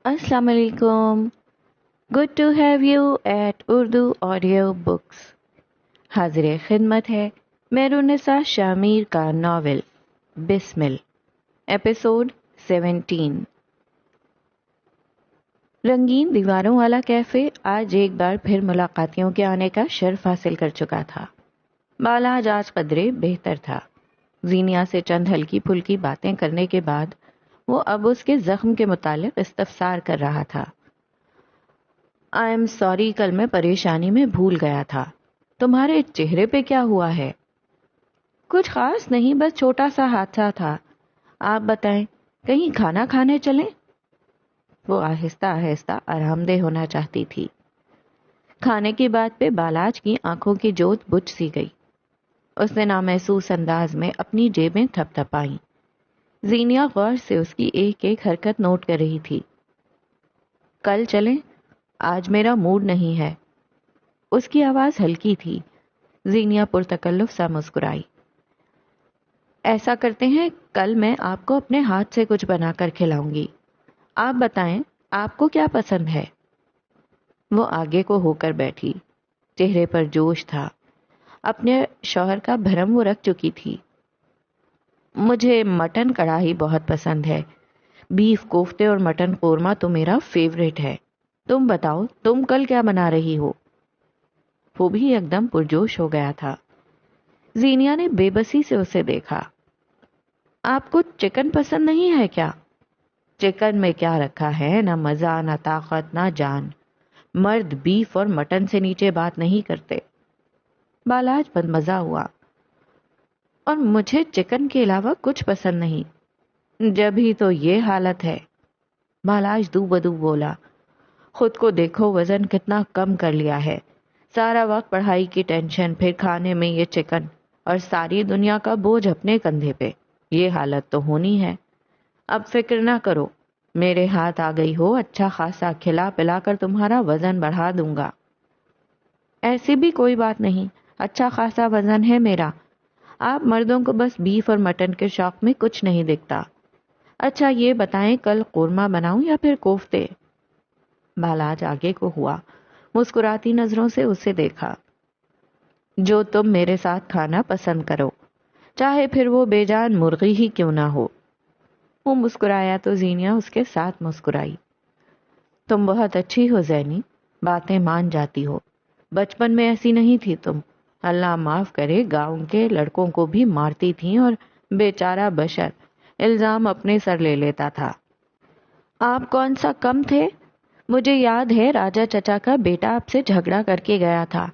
السلام علیکم. Good to have you at Urdu audio books. حاضر خدمت ہے میرونسا شامیر کا ناول بسمل، ایپیسوڈ 17. رنگین دیواروں والا کیفے آج ایک بار پھر ملاقاتیوں کے آنے کا شرف حاصل کر چکا تھا. بالاج آج قدرے بہتر تھا. زینیا سے چند ہلکی پھلکی باتیں کرنے کے بعد وہ اب اس کے زخم کے متعلق استفسار کر رہا تھا. آئی ایم سوری، کل میں پریشانی میں بھول گیا تھا. تمہارے چہرے پہ کیا ہوا ہے؟ کچھ خاص نہیں، بس چھوٹا سا حادثہ تھا. آپ بتائیں، کہیں کھانا کھانے چلیں؟ وہ آہستہ آہستہ آرام دہ ہونا چاہتی تھی. کھانے کی بات پہ بالاج کی آنکھوں کی جوت بجھ سی گئی. اس نے نامحسوس انداز میں اپنی جیبیں تھپ تھپائیں. زینیا غور سے اس کی ایک ایک حرکت نوٹ کر رہی تھی. کل چلیں؟ آج میرا موڈ نہیں ہے. اس کی آواز ہلکی تھی. زینیا پرتکلف سا مسکرائی. ایسا کرتے ہیں، کل میں آپ کو اپنے ہاتھ سے کچھ بنا کر کھلاؤں گی. آپ بتائیں، آپ کو کیا پسند ہے؟ وہ آگے کو ہو کر بیٹھی. چہرے پر جوش تھا. اپنے شوہر کا بھرم وہ رکھ چکی تھی. مجھے مٹن کڑھائی بہت پسند ہے. بیف کوفتے اور مٹن قورمہ تو میرا فیوریٹ ہے. تم بتاؤ، تم کل کیا بنا رہی ہو؟ وہ بھی ایک دم پرجوش ہو گیا تھا. زینیا نے بے بسی سے اسے دیکھا. آپ کو چکن پسند نہیں ہے کیا؟ چکن میں کیا رکھا ہے؟ نہ مزہ، نہ طاقت، نہ جان. مرد بیف اور مٹن سے نیچے بات نہیں کرتے. بالاج بدمزہ ہوا. اور مجھے چکن کے علاوہ کچھ پسند نہیں. جب ہی تو یہ حالت ہے. بالاج دو بدو بولا. خود کو دیکھو، وزن کتنا کم کر لیا ہے. سارا وقت پڑھائی کی ٹینشن، پھر کھانے میں یہ چکن، اور ساری دنیا کا بوجھ اپنے کندھے پہ. یہ حالت تو ہونی ہے. اب فکر نہ کرو، میرے ہاتھ آ گئی ہو، اچھا خاصا کھلا پلا کر تمہارا وزن بڑھا دوں گا. ایسی بھی کوئی بات نہیں، اچھا خاصا وزن ہے میرا. آپ مردوں کو بس بیف اور مٹن کے شوق میں کچھ نہیں دکھتا. اچھا یہ بتائیں، کل قورمہ بناؤں یا پھر کوفتے؟ بالاج آگے کو ہوا. مسکراتی نظروں سے اسے دیکھا. جو تم میرے ساتھ کھانا پسند کرو، چاہے پھر وہ بے جان مرغی ہی کیوں نہ ہو. وہ مسکرایا تو زینیا اس کے ساتھ مسکرائی. تم بہت اچھی ہو زینی، باتیں مان جاتی ہو. بچپن میں ایسی نہیں تھی تم. اللہ معاف کرے، گاؤں کے لڑکوں کو بھی مارتی تھیں اور بیچارہ بشر الزام اپنے سر لے لیتا تھا. آپ کون سا کم تھے؟ مجھے یاد ہے راجا چچا کا بیٹا آپ سے جھگڑا کر کے گیا تھا.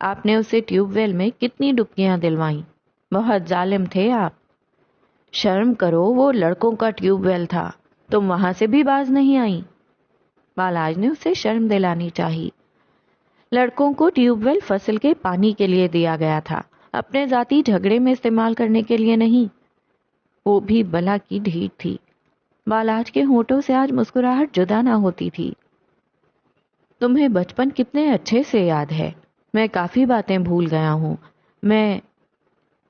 آپ نے اسے ٹیوب ویل میں کتنی ڈبکیاں دلوائیں. بہت ظالم تھے آپ. شرم کرو، وہ لڑکوں کا ٹیوب ویل تھا. تم وہاں سے بھی باز نہیں آئیں. بالاج نے اسے شرم دلانی چاہی. لڑکوں کو ٹیوب ویل فصل کے پانی کے لیے دیا گیا تھا، اپنے ذاتی جھگڑے میں استعمال کرنے کے لیے نہیں. وہ بھی بلا کی ڈھیٹ تھی. بالاج کے ہونٹوں سے آج مسکراہٹ جدا نہ ہوتی تھی. تمہیں بچپن کتنے اچھے سے یاد ہے. میں کافی باتیں بھول گیا ہوں. میں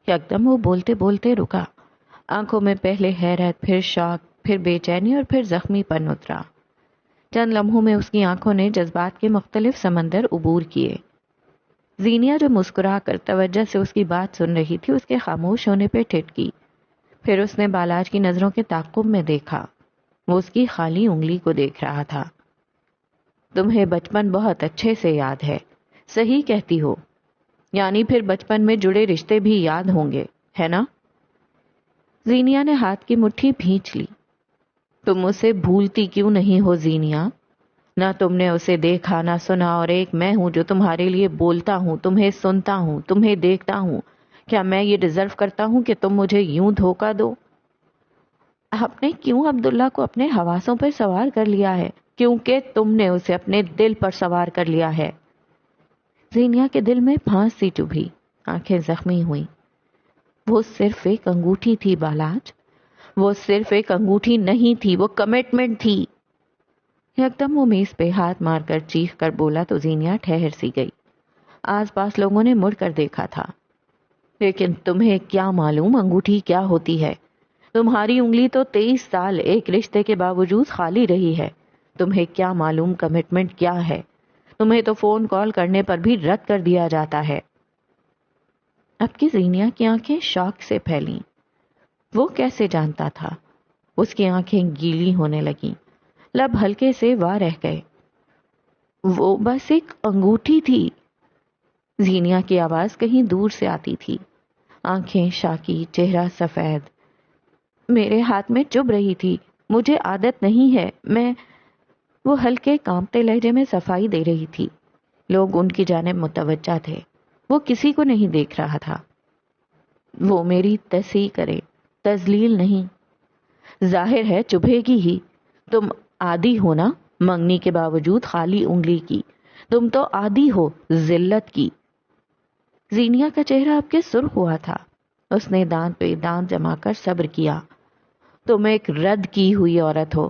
یکدم وہ بولتے بولتے رکا. آنکھوں میں پہلے حیرت، پھر شوق، پھر بے چینی اور پھر زخمی پن اترا. چند لمحوں میں اس کی آنکھوں نے جذبات کے مختلف سمندر عبور کیے. زینیا جو مسکرا کر توجہ سے اس کی بات سن رہی تھی، اس کے خاموش ہونے پہ ٹھٹکی. پھر اس نے بالاج کی نظروں کے تعاقب میں دیکھا. وہ اس کی خالی انگلی کو دیکھ رہا تھا. تمہیں بچپن بہت اچھے سے یاد ہے. صحیح کہتی ہو. یعنی پھر بچپن میں جڑے رشتے بھی یاد ہوں گے، ہے نا؟ زینیا نے ہاتھ کی مٹھی بھینچ لی. تم اسے بھولتی کیوں نہیں ہو زینیا؟ نہ تم نے اسے دیکھا نہ سنا، اور ایک میں ہوں جو تمہارے لیے بولتا ہوں، تمہیں سنتا ہوں، تمہیں دیکھتا ہوں. کیا میں یہ ڈیزرو کرتا ہوں کہ تم مجھے یوں دھوکہ دو؟ آپ نے کیوں عبداللہ کو اپنے حواسوں پر سوار کر لیا ہے؟ کیونکہ تم نے اسے اپنے دل پر سوار کر لیا ہے. زینیا کے دل میں پھانس سی چبھی. آنکھیں زخمی ہوئیں. وہ صرف ایک انگوٹھی تھی بالاج. وہ صرف ایک انگوٹھی نہیں تھی، وہ کمٹمنٹ تھی. یکدم وہ میز پہ ہاتھ مار کر چیخ کر بولا تو زینیا ٹھہر سی گئی. آس پاس لوگوں نے مڑ کر دیکھا تھا. لیکن تمہیں کیا معلوم انگوٹھی کیا ہوتی ہے؟ تمہاری انگلی تو 23 سال ایک رشتے کے باوجود خالی رہی ہے. تمہیں کیا معلوم کمٹمنٹ کیا ہے؟ تمہیں تو فون کال کرنے پر بھی رد کر دیا جاتا ہے۔ اب کی زینیا کی آنکھیں شوق سے پھیلیں۔ وہ کیسے جانتا تھا؟ اس کی آنکھیں گیلی ہونے لگیں، لب ہلکے سے وا رہ گئے۔ وہ بس ایک انگوٹھی تھی۔ زینیا کی آواز کہیں دور سے آتی تھی، آنکھیں شاکی، چہرہ سفید۔ میرے ہاتھ میں چبھ رہی تھی، مجھے عادت نہیں ہے، میں… وہ ہلکے کانپتے لہجے میں صفائی دے رہی تھی۔ لوگ ان کی جانب متوجہ تھے، وہ کسی کو نہیں دیکھ رہا تھا۔ وہ میری تصحیح کرے، تذلیل نہیں۔ ظاہر ہے چبھے گی ہی، تم عادی ہو نا منگنی کے باوجود خالی انگلی کی، تم تو عادی ہو ذلت کی۔ زینیا کا چہرہ اب کے سرخ ہوا تھا، اس نے دانت پہ دانت جما کر صبر کیا۔ تم ایک رد کی ہوئی عورت ہو،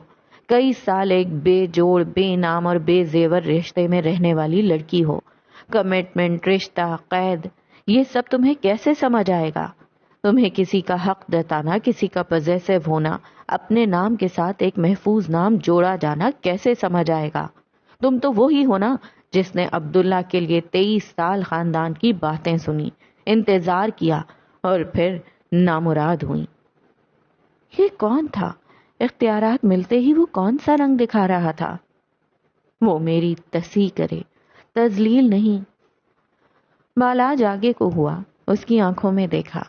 کئی سال ایک بے جوڑ، بے نام اور بے زیور رشتے میں رہنے والی لڑکی ہو۔ کمٹمنٹ، رشتہ، قید، یہ سب تمہیں کیسے سمجھ آئے گا؟ تمہیں کسی کا حق جتانا، کسی کا پوزیسو ہونا، اپنے نام کے ساتھ ایک محفوظ نام جوڑا جانا کیسے سمجھ آئے گا؟ تم تو وہی ہو نا جس نے عبداللہ کے لیے 23 سال خاندان کی باتیں سنی، انتظار کیا اور پھر نامراد ہوئی۔ یہ کون تھا؟ اختیارات ملتے ہی وہ کون سا رنگ دکھا رہا تھا؟ وہ میری تصحیح کرے، تذلیل نہیں۔ بالاج آگے کو ہوا، اس کی آنکھوں میں دیکھا،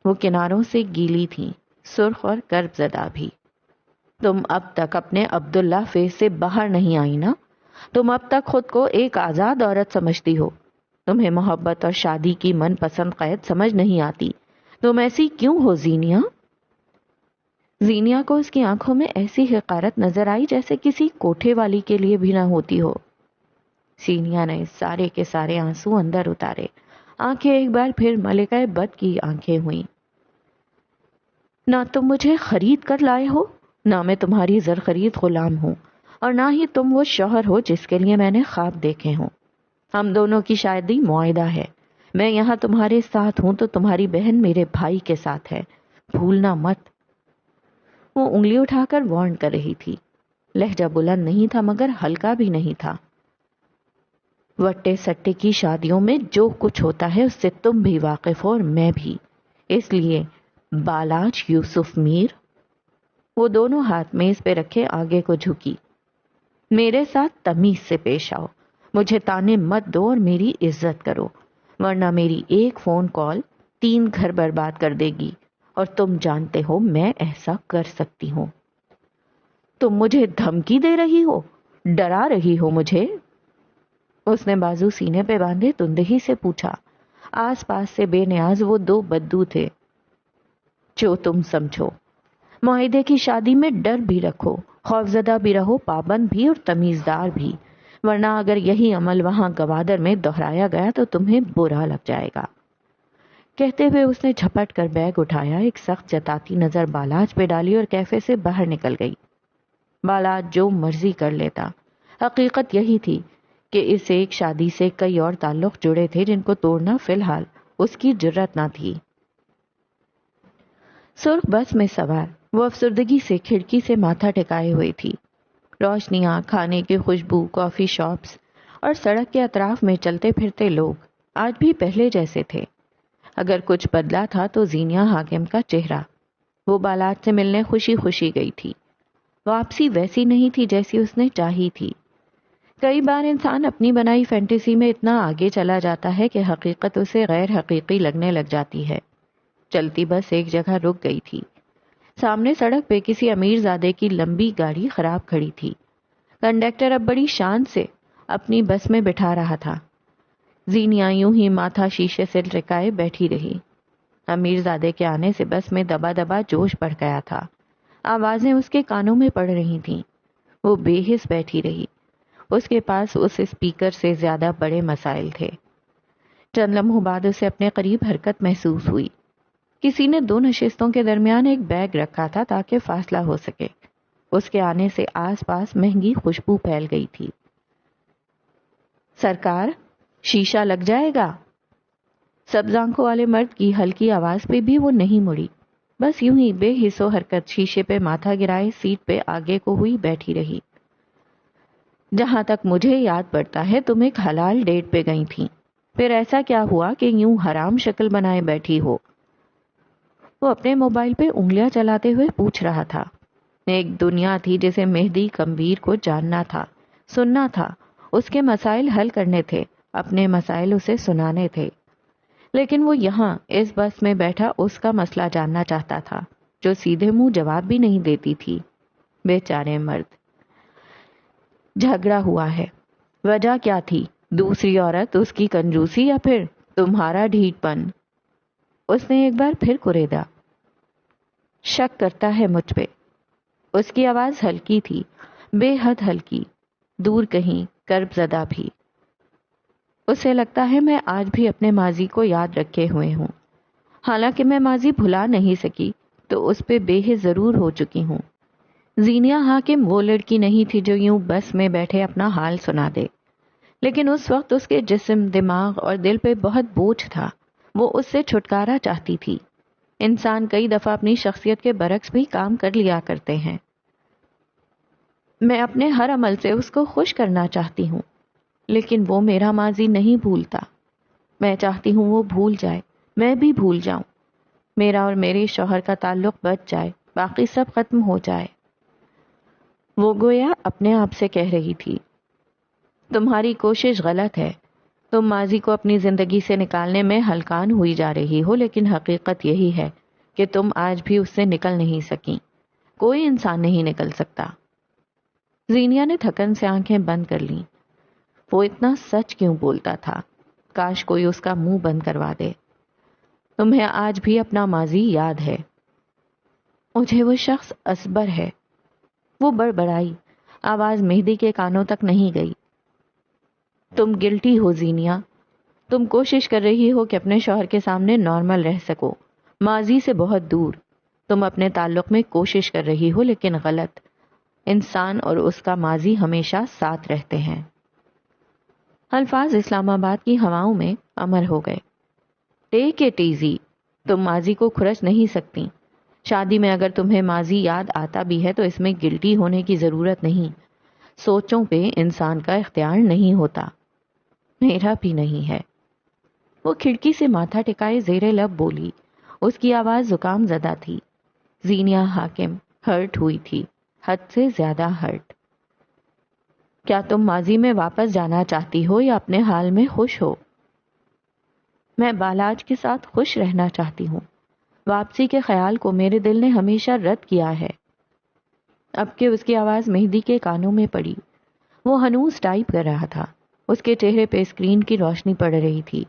وہ کناروں سے گیلی تھیں، سرخ اور کرب زدہ بھی۔ تم اب تک اپنے عبداللہ فیس سے باہر نہیں آئی نا؟ تم اب تک خود کو ایک آزاد عورت سمجھتی ہو، تمہیں محبت اور شادی کی من پسند قید سمجھ نہیں آتی۔ تم ایسی کیوں ہو زینیا؟ زینیا کو اس کی آنکھوں میں ایسی حقارت نظر آئی جیسے کسی کوٹھے والی کے لیے بھی نہ ہوتی ہو۔ زینیا نے سارے کے سارے آنسو اندر اتارے، آنکھیں ایک بار پھر ملکہ بد کی آنکھیں ہوئیں۔ نہ تم مجھے خرید کر لائے ہو، نہ میں تمہاری زر خرید غلام ہوں، اور نہ ہی تم وہ شوہر ہو جس کے لیے میں نے خواب دیکھے ہوں۔ ہم دونوں کی شادی معاہدہ ہے، میں یہاں تمہارے ساتھ ہوں تو تمہاری بہن میرے بھائی کے ساتھ ہے، بھولنا مت۔ وہ انگلی اٹھا کر وارن کر رہی تھی، لہجہ بلند نہیں تھا مگر ہلکا بھی نہیں تھا۔ وٹے سٹے کی شادیوں میں جو کچھ ہوتا ہے اس سے تم بھی واقف ہو اور میں بھی، اس لیے بالاج یوسف میر۔ وہ دونوں ہاتھ میز پہ رکھے آگے کو جھکی۔ میرے ساتھ تمیز سے پیش آؤ، مجھے تانے مت دو اور میری عزت کرو، ورنہ میری ایک فون کال 3 گھر برباد کر دے گی، اور تم جانتے ہو میں ایسا کر سکتی ہوں۔ تم مجھے دھمکی دے رہی ہو، ڈرا رہی ہو مجھے؟ اس نے بازو سینے پہ باندھے تندہی سے پوچھا۔ آس پاس سے بے نیاز وہ 2 بدو تھے۔ جو تم سمجھو۔ معاہدے کی شادی میں ڈر بھی رکھو، خوفزدہ بھی رہو، پابند بھی اور تمیزدار بھی، ورنہ اگر یہی عمل وہاں گوادر میں دہرایا گیا تو تمہیں برا لگ جائے گا۔ کہتے ہوئے اس نے جھپٹ کر بیگ اٹھایا، ایک سخت جتاتی نظر بالاج پہ ڈالی اور کیفے سے باہر نکل گئی۔ بالاج جو مرضی کر لیتا، حقیقت یہی تھی کہ اس ایک شادی سے کئی اور تعلق جڑے تھے جن کو توڑنا فی الحال اس کی جرت نہ تھی۔ سرخ بس میں سوار وہ افسردگی سے کھڑکی سے ماتھا ٹکائے ہوئی تھی۔ روشنیاں، کھانے کی خوشبو، کافی شاپس اور سڑک کے اطراف میں چلتے پھرتے لوگ آج بھی پہلے جیسے تھے۔ اگر کچھ بدلا تھا تو زینیا حاکم کا چہرہ۔ وہ بالاج سے ملنے خوشی خوشی گئی تھی۔ واپسی ویسی نہیں تھی جیسی اس نے چاہی تھی۔ کئی بار انسان اپنی بنائی فینٹیسی میں اتنا آگے چلا جاتا ہے کہ حقیقت اسے غیر حقیقی لگنے لگ جاتی ہے۔ چلتی بس ایک جگہ رک گئی تھی۔ سامنے سڑک پہ کسی امیر زادے کی لمبی گاڑی خراب کھڑی تھی۔ کنڈکٹر اب بڑی شان سے اپنی بس میں بٹھا رہا تھا۔ زینیا یوں ہی ماتھا شیشے سے ٹکائے بیٹھی رہی۔ امیر زادے کے آنے سے بس میں دبا دبا جوش بڑھ گیا تھا۔ آوازیں اس کے کانوں میں پڑ رہی تھیں۔ وہ بے حس بیٹھی رہی۔ اس کے پاس اس اسپیکر سے زیادہ بڑے مسائل تھے۔ چند لمحوں بعد اسے اپنے قریب حرکت محسوس ہوئی۔ کسی نے 2 نشستوں کے درمیان ایک بیگ رکھا تھا تاکہ فاصلہ ہو سکے۔ اس کے آنے سے آس پاس مہنگی خوشبو پھیل گئی تھی۔ سرکار، شیشہ لگ جائے گا؟ سبز آنکھوں والے مرد کی ہلکی آواز پہ بھی وہ نہیں مڑی، بس یوں ہی بے حس و حرکت شیشے پہ ماتھا گرائے سیٹ پہ آگے کو ہوئی بیٹھی رہی۔ جہاں تک مجھے یاد پڑتا ہے تم ایک حلال ڈیٹ پہ گئی تھی، پھر ایسا کیا ہوا کہ یوں حرام شکل بنائے بیٹھی ہو؟ وہ اپنے موبائل پہ انگلیاں چلاتے ہوئے پوچھ رہا تھا۔ ایک دنیا تھی جسے مہدی کمبیر کو جاننا تھا، سننا تھا، اس کے مسائل حل کرنے تھے، اپنے مسائل اسے سنانے تھے، لیکن وہ یہاں اس بس میں بیٹھا اس کا مسئلہ جاننا چاہتا تھا جو سیدھے منہ جواب بھی نہیں دیتی تھی۔ بیچارے مرد، جھگڑا ہوا ہے، وجہ کیا تھی؟ دوسری عورت، اس کی کنجوسی، یا پھر تمہارا ڈھیٹ پن؟ اس نے ایک بار پھر کریدا۔ شک کرتا ہے مجھ پہ؟ اس کی آواز ہلکی تھی، بے حد ہلکی، دور کہیں کرب زدہ بھی۔ اسے لگتا ہے میں آج بھی اپنے ماضی کو یاد رکھے ہوئے ہوں، حالانکہ میں ماضی بھلا نہیں سکی تو اس پہ بے حد ضرور ہو چکی ہوں۔ زینیا حاکم وہ لڑکی نہیں تھی جو یوں بس میں بیٹھے اپنا حال سنا دے، لیکن اس وقت اس کے جسم، دماغ اور دل پہ بہت بوجھ تھا۔ وہ اس سے چھٹکارا چاہتی تھی۔ انسان کئی دفعہ اپنی شخصیت کے برعکس بھی کام کر لیا کرتے ہیں۔ میں اپنے ہر عمل سے اس کو خوش کرنا چاہتی ہوں، لیکن وہ میرا ماضی نہیں بھولتا۔ میں چاہتی ہوں وہ بھول جائے، میں بھی بھول جاؤں، میرا اور میرے شوہر کا تعلق بچ جائے، باقی سب ختم ہو جائے۔ وہ گویا اپنے آپ سے کہہ رہی تھی، تمہاری کوشش غلط ہے، تم ماضی کو اپنی زندگی سے نکالنے میں ہلکان ہوئی جا رہی ہو، لیکن حقیقت یہی ہے کہ تم آج بھی اس سے نکل نہیں سکی، کوئی انسان نہیں نکل سکتا۔ زینیا نے تھکن سے آنکھیں بند کر لیں۔ وہ اتنا سچ کیوں بولتا تھا؟ کاش کوئی اس کا منہ بند کروا دے۔ تمہیں آج بھی اپنا ماضی یاد ہے؟ مجھے وہ شخص اصبر ہے، وہ بڑبڑائی، آواز مہدی کے کانوں تک نہیں گئی۔ تم گلٹی ہو زینیا، تم کوشش کر رہی ہو کہ اپنے شوہر کے سامنے نارمل رہ سکو، ماضی سے بہت دور۔ تم اپنے تعلق میں کوشش کر رہی ہو، لیکن غلط۔ انسان اور اس کا ماضی ہمیشہ ساتھ رہتے ہیں۔ الفاظ اسلام آباد کی ہواؤں میں امر ہو گئے۔ ٹیک اٹ ایزی، تم ماضی کو کھرچ نہیں سکتی۔ شادی میں اگر تمہیں ماضی یاد آتا بھی ہے تو اس میں گلٹی ہونے کی ضرورت نہیں۔ سوچوں پہ انسان کا اختیار نہیں ہوتا، میرا بھی نہیں ہے۔ وہ کھڑکی سے ماتھا ٹکائے زیر لب بولی، اس کی آواز زکام زدہ تھی۔ زینیا حاکم ہرٹ ہوئی تھی، حد سے زیادہ ہرٹ۔ کیا تم ماضی میں واپس جانا چاہتی ہو یا اپنے حال میں خوش ہو؟ میں بالاج کے ساتھ خوش رہنا چاہتی ہوں۔ واپسی کے خیال کو میرے دل نے ہمیشہ رد کیا ہے۔ اب کہ اس کی آواز مہدی کے کانوں میں پڑی، وہ ہنوز ٹائپ کر رہا تھا۔ اس کے چہرے پہ اسکرین کی روشنی پڑ رہی تھی۔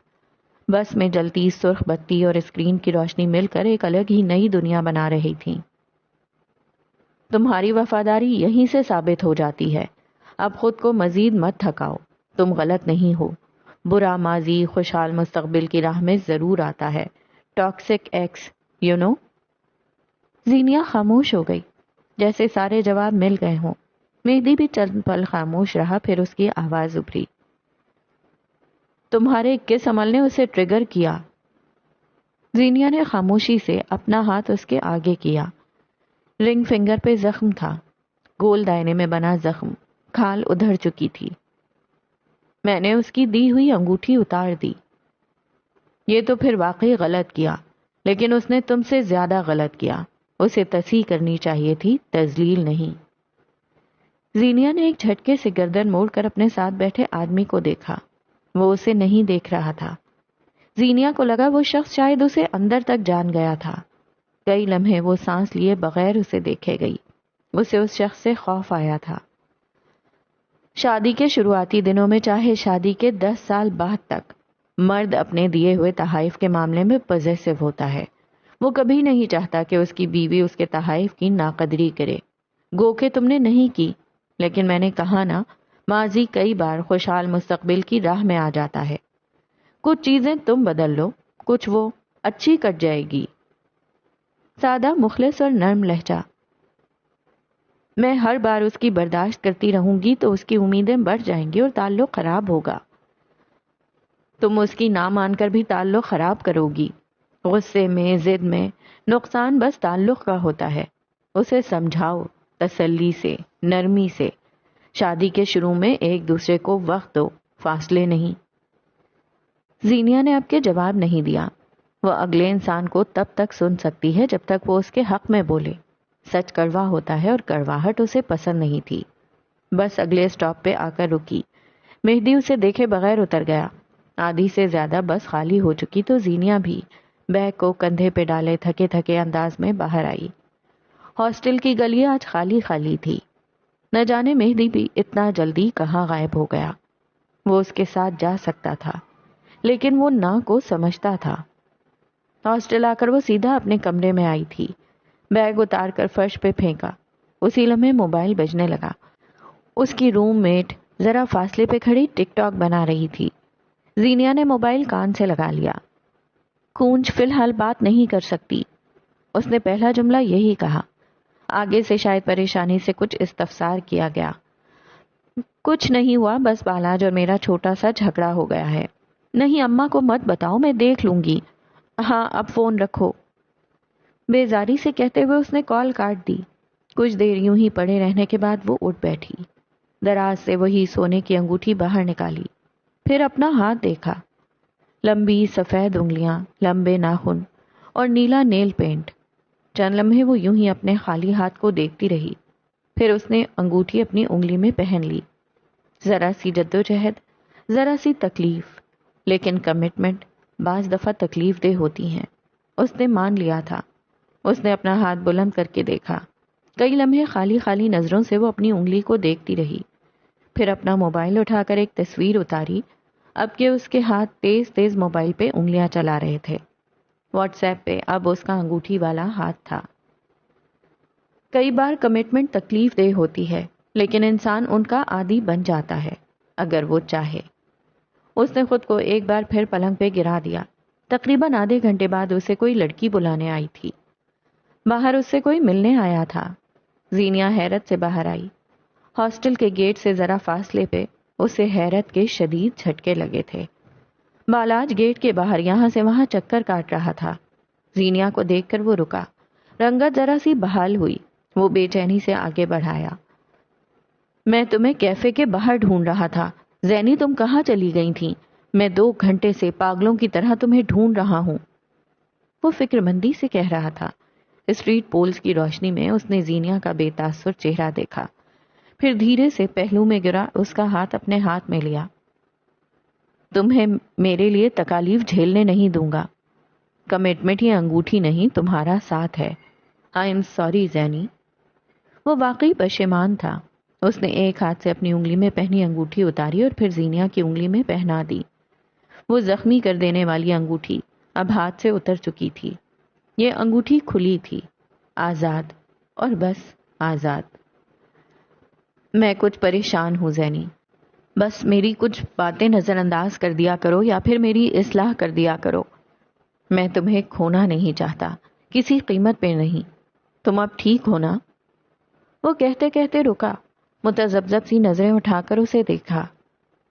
بس میں جلتی سرخ بتی اور اسکرین کی روشنی مل کر ایک الگ ہی نئی دنیا بنا رہی تھی۔ تمہاری وفاداری یہیں سے ثابت ہو جاتی ہے۔ اب خود کو مزید مت تھکاؤ، تم غلط نہیں ہو۔ برا ماضی خوشحال مستقبل کی راہ میں ضرور آتا ہے۔ Toxic ex, you know. Zeenia خاموش ہو گئی، جیسے سارے جواب مل گئے ہوں۔ مہدی بھی چند پل خاموش رہا، پھر اس کی آواز ابھری، تمہارے کس عمل نے اسے ٹریگر کیا؟ زینیا نے خاموشی سے اپنا ہاتھ اس کے آگے کیا۔ رنگ فنگر پہ زخم تھا، گول دائنے میں بنا زخم، کھال ادھر چکی تھی۔ میں نے اس کی دی ہوئی انگوٹھی اتار دی۔ یہ تو پھر واقعی غلط کیا، لیکن اس نے تم سے زیادہ غلط کیا۔ اسے تصحیح کرنی چاہیے تھی، تذلیل نہیں۔ زینیا نے ایک جھٹکے سے گردن موڑ کر اپنے ساتھ بیٹھے آدمی کو دیکھا۔ وہ اسے نہیں دیکھ رہا تھا۔ زینیا کو لگا وہ شخص شاید اسے اندر تک جان گیا تھا۔ کئی لمحے وہ سانس لیے بغیر اسے دیکھے گئی۔ اسے اس شخص سے خوف آیا تھا۔ شادی کے شروعاتی دنوں میں، چاہے شادی کے 10 سال بعد تک، مرد اپنے دیے ہوئے تحائف کے معاملے میں پوزیسو ہوتا ہے۔ وہ کبھی نہیں چاہتا کہ اس کی بیوی اس کے تحائف کی ناقدری کرے۔ گو کہ تم نے نہیں کی، لیکن میں نے کہا نا، ماضی کئی بار خوشحال مستقبل کی راہ میں آ جاتا ہے۔ کچھ چیزیں تم بدل لو، کچھ وہ اچھی کٹ جائے گی۔ سادہ، مخلص اور نرم لہجہ۔ میں ہر بار اس کی برداشت کرتی رہوں گی تو اس کی امیدیں بڑھ جائیں گی اور تعلق خراب ہوگا۔ تم اس کی نہ مان کر بھی تعلق خراب کرو گی۔ غصے میں، ضد میں، نقصان بس تعلق کا ہوتا ہے۔ اسے سمجھاؤ، تسلی سے، نرمی سے۔ شادی کے شروع میں ایک دوسرے کو وقت دو، فاصلے نہیں۔ زینیا نے اب کے جواب نہیں دیا۔ وہ اگلے انسان کو تب تک سن سکتی ہے جب تک وہ اس کے حق میں بولے۔ سچ کڑوا ہوتا ہے اور کڑواہٹ اسے پسند نہیں تھی۔ بس اگلے اسٹاپ پہ آ کر رکی۔ مہدی اسے دیکھے بغیر اتر گیا۔ آدھی سے زیادہ بس خالی ہو چکی تو زینیا بھی بیگ کو کندھے پہ ڈالے تھکے تھکے انداز میں باہر آئی۔ ہاسٹل کی گلی آج خالی خالی تھی۔ نہ جانے مہدی بھی اتنا جلدی کہاں غائب ہو گیا۔ وہ اس کے ساتھ جا سکتا تھا لیکن وہ نہ کو سمجھتا تھا۔ ہاسٹل آ کر وہ سیدھا اپنے کمرے میں آئی تھی۔ بیگ اتار کر فرش پہ پھینکا۔ اسی لمحے موبائل بجنے لگا۔ اس کی روم میٹ ذرا فاصلے پہ کھڑی ٹک ٹاک بنا رہی تھی۔ زینیا نے موبائل کان سے لگا لیا۔ کونج فی الحال بات نہیں کر سکتی۔ اس نے پہلا جملہ یہی کہا۔ آگے سے شاید پریشانی سے کچھ استفسار کیا گیا۔ کچھ نہیں ہوا، بس بالاج اور میرا چھوٹا سا جھگڑا ہو گیا ہے۔ نہیں اماں کو مت بتاؤ، میں دیکھ لوں گی۔ ہاں اب فون رکھو۔ بیزاری سے کہتے ہوئے اس نے کال کاٹ دی۔ کچھ دیر یوں ہی پڑے رہنے کے بعد وہ اٹھ بیٹھی۔ دراز سے وہی سونے کی انگوٹھی باہر نکالی۔ پھر اپنا ہاتھ دیکھا۔ لمبی سفید انگلیاں، لمبے ناخن اور نیلا نیل پینٹ۔ چند لمحے وہ یوں ہی اپنے خالی ہاتھ کو دیکھتی رہی۔ پھر اس نے انگوٹھی اپنی انگلی میں پہن لی۔ ذرا سی جدوجہد، ذرا سی تکلیف، لیکن کمٹمنٹ بعض دفعہ تکلیف دہ ہوتی ہیں۔ اس نے مان لیا تھا۔ اس نے اپنا ہاتھ بلند کر کے دیکھا۔ کئی لمحے خالی خالی نظروں سے وہ اپنی انگلی کو دیکھتی رہی۔ پھر اپنا موبائل اٹھا کر ایک تصویر اتاری۔ اب کہ اس کے ہاتھ تیز تیز موبائل پہ انگلیاں چلا رہے تھے۔ واٹس ایپ پہ اب اس کا انگوٹھی والا ہاتھ تھا۔ کئی بار کمٹمنٹ تکلیف دہ ہوتی ہے لیکن انسان ان کا عادی بن جاتا ہے اگر وہ چاہے۔ اس نے خود کو ایک بار پھر پلنگ پہ گرا دیا۔ تقریباً آدھے گھنٹے بعد اسے کوئی لڑکی بلانے آئی تھی۔ باہر اس سے کوئی ملنے آیا تھا۔ زینیا حیرت سے باہر آئی۔ ہاسٹل کے گیٹ سے ذرا فاصلے پہ اسے حیرت کے شدید جھٹکے لگے تھے۔ بالاج گیٹ کے باہر یہاں سے وہاں چکر کاٹ رہا تھا۔ زینیا کو دیکھ کر وہ رکا۔ رنگت ذرا سی بحال ہوئی۔ وہ بے چینی سے آگے بڑھایا۔ میں تمہیں کیفے کے باہر ڈھونڈ رہا تھا۔ زینی تم کہاں چلی گئی تھیں؟ میں 2 گھنٹے سے پاگلوں کی طرح تمہیں ڈھونڈ رہا ہوں۔ وہ فکر مندی سے کہہ رہا تھا۔ اسٹریٹ پولز کی روشنی میں اس نے زینیا کا بے تاثر چہرہ دیکھا۔ پھر دھیرے سے پہلو میں گرا اس کا ہاتھ اپنے ہاتھ میں لیا۔ تمہیں میرے لیے تکالیف جھیلنے نہیں دوں گا۔ کمٹمنٹ یہ انگوٹھی نہیں، تمہارا ساتھ ہے۔ I am sorry Zeeni. وہ واقعی پشیمان تھا۔ اس نے ایک ہاتھ سے اپنی انگلی میں پہنی انگوٹھی اتاری اور پھر زینیا کی انگلی میں پہنا دی۔ وہ زخمی کر دینے والی انگوٹھی اب ہاتھ سے اتر چکی تھی۔ یہ انگوٹھی کھلی تھی، آزاد، اور بس آزاد۔ میں کچھ پریشان ہوں زینی، بس میری کچھ باتیں نظر انداز کر دیا کرو یا پھر میری اصلاح کر دیا کرو۔ میں تمہیں کھونا نہیں چاہتا، کسی قیمت پہ نہیں۔ تم اب ٹھیک ہو نا؟ وہ کہتے کہتے رکا، متذبذب سی نظریں اٹھا کر اسے دیکھا۔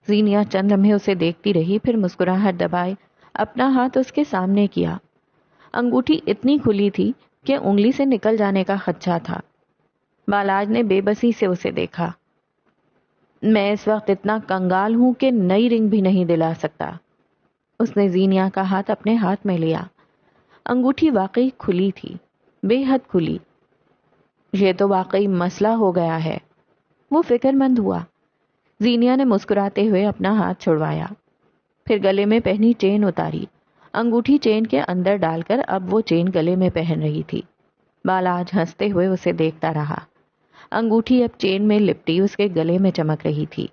زینیا چند لمحے اسے دیکھتی رہی، پھر مسکراہٹ دبائے اپنا ہاتھ اس کے سامنے کیا۔ انگوٹھی اتنی کھلی تھی کہ انگلی سے نکل جانے کا خدشہ تھا۔ بالاج نے بے بسی سے اسے دیکھا۔ میں اس وقت اتنا کنگال ہوں کہ نئی رنگ بھی نہیں دلا سکتا۔ اس نے زینیا کا ہاتھ اپنے ہاتھ میں لیا۔ انگوٹھی واقعی کھلی تھی، بے حد کھلی۔ یہ تو واقعی مسئلہ ہو گیا ہے۔ وہ فکر مند ہوا۔ زینیا نے مسکراتے ہوئے اپنا ہاتھ چھڑوایا، پھر گلے میں پہنی چین اتاری۔ انگوٹھی چین کے اندر ڈال کر اب وہ چین گلے میں پہن رہی تھی۔ بالاج ہنستے ہوئے اسے دیکھتا رہا۔ انگوٹھی اب چین میں لپٹی اس کے گلے میں چمک رہی تھی۔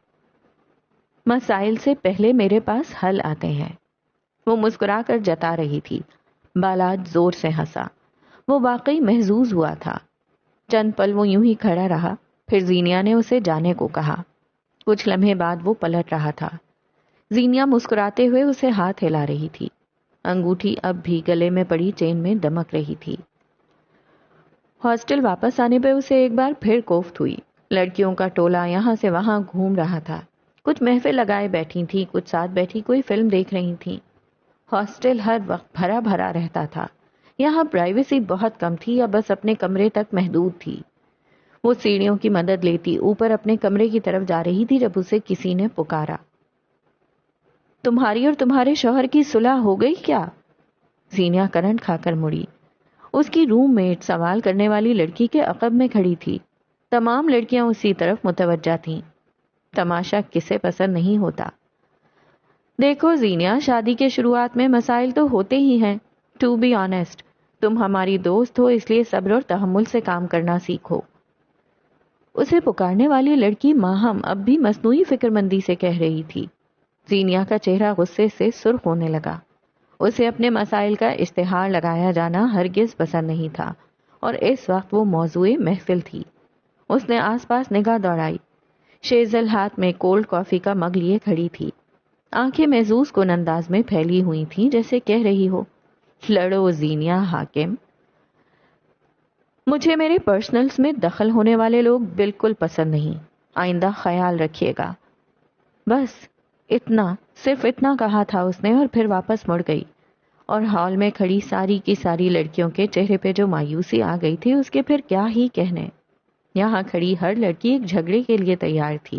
مسائل سے پہلے میرے پاس حل آتے ہیں، وہ مسکرا کر جتا رہی تھی۔ بالاج زور سے ہنسا۔ وہ واقعی محظوظ ہوا تھا۔ چند پل وہ یوں ہی کھڑا رہا، پھر زینیا نے اسے جانے کو کہا۔ کچھ لمحے بعد وہ پلٹ رہا تھا۔ زینیا مسکراتے ہوئے اسے ہاتھ ہلا رہی تھی۔ انگوٹھی اب بھی گلے میں پڑی چین میں دمک رہی تھی۔ ہاسٹل واپس آنے پہ اسے ایک بار پھر کوفت ہوئی۔ لڑکیوں کا ٹولہ یہاں سے وہاں گھوم رہا تھا۔ کچھ محفل لگائے بیٹھی تھیں، کچھ ساتھ بیٹھی کوئی فلم دیکھ رہی تھیں۔ ہاسٹل ہر وقت بھرا بھرا رہتا تھا۔ یہاں پرائیویسی بہت کم تھی یا بس اپنے کمرے تک محدود تھی۔ وہ سیڑھیوں کی مدد لیتی اوپر اپنے کمرے کی طرف جا رہی تھی جب اسے کسی نے پکارا۔ تمہاری اور تمہارے شوہر کی صلح ہو گئی کیا؟ زینیا کرنٹ کھا کر مڑی۔ اس کی روم میٹ سوال کرنے والی لڑکی کے عقب میں کھڑی تھی۔ تمام لڑکیاں اسی طرف متوجہ تھیں۔ تماشا کسے پسند نہیں ہوتا؟ دیکھو زینیا، شادی کے شروعات میں مسائل تو ہوتے ہی ہیں۔ ٹو بی آنیسٹ، تم ہماری دوست ہو، اس لیے صبر اور تحمل سے کام کرنا سیکھو۔ اسے پکارنے والی لڑکی ماہم اب بھی مصنوعی فکر مندی سے کہہ رہی تھی۔ زینیا کا چہرہ غصے سے سرخ ہونے لگا۔ اسے اپنے مسائل کا اشتہار لگایا جانا ہرگز پسند نہیں تھا، اور اس وقت وہ موضوع محفل تھی۔ اس نے آس پاس نگاہ دوڑائی۔ شیزل ہاتھ میں کولڈ کافی کا مگ لیے کھڑی تھی۔ آنکھیں محظوظ کن انداز میں پھیلی ہوئی تھیں، جیسے کہہ رہی ہو، لڑو زینیا حاکم۔ مجھے میرے پرسنلز میں دخل ہونے والے لوگ بالکل پسند نہیں، آئندہ خیال رکھیے گا۔ بس اتنا، صرف اتنا کہا تھا اس نے، اور پھر واپس مڑ گئی، اور ہال میں کھڑی ساری کی ساری لڑکیوں کے چہرے پہ جو مایوسی آ گئی تھی اس کے پھر کیا ہی کہنے۔ یہاں کھڑی ہر لڑکی ایک جھگڑے کے لیے تیار تھی،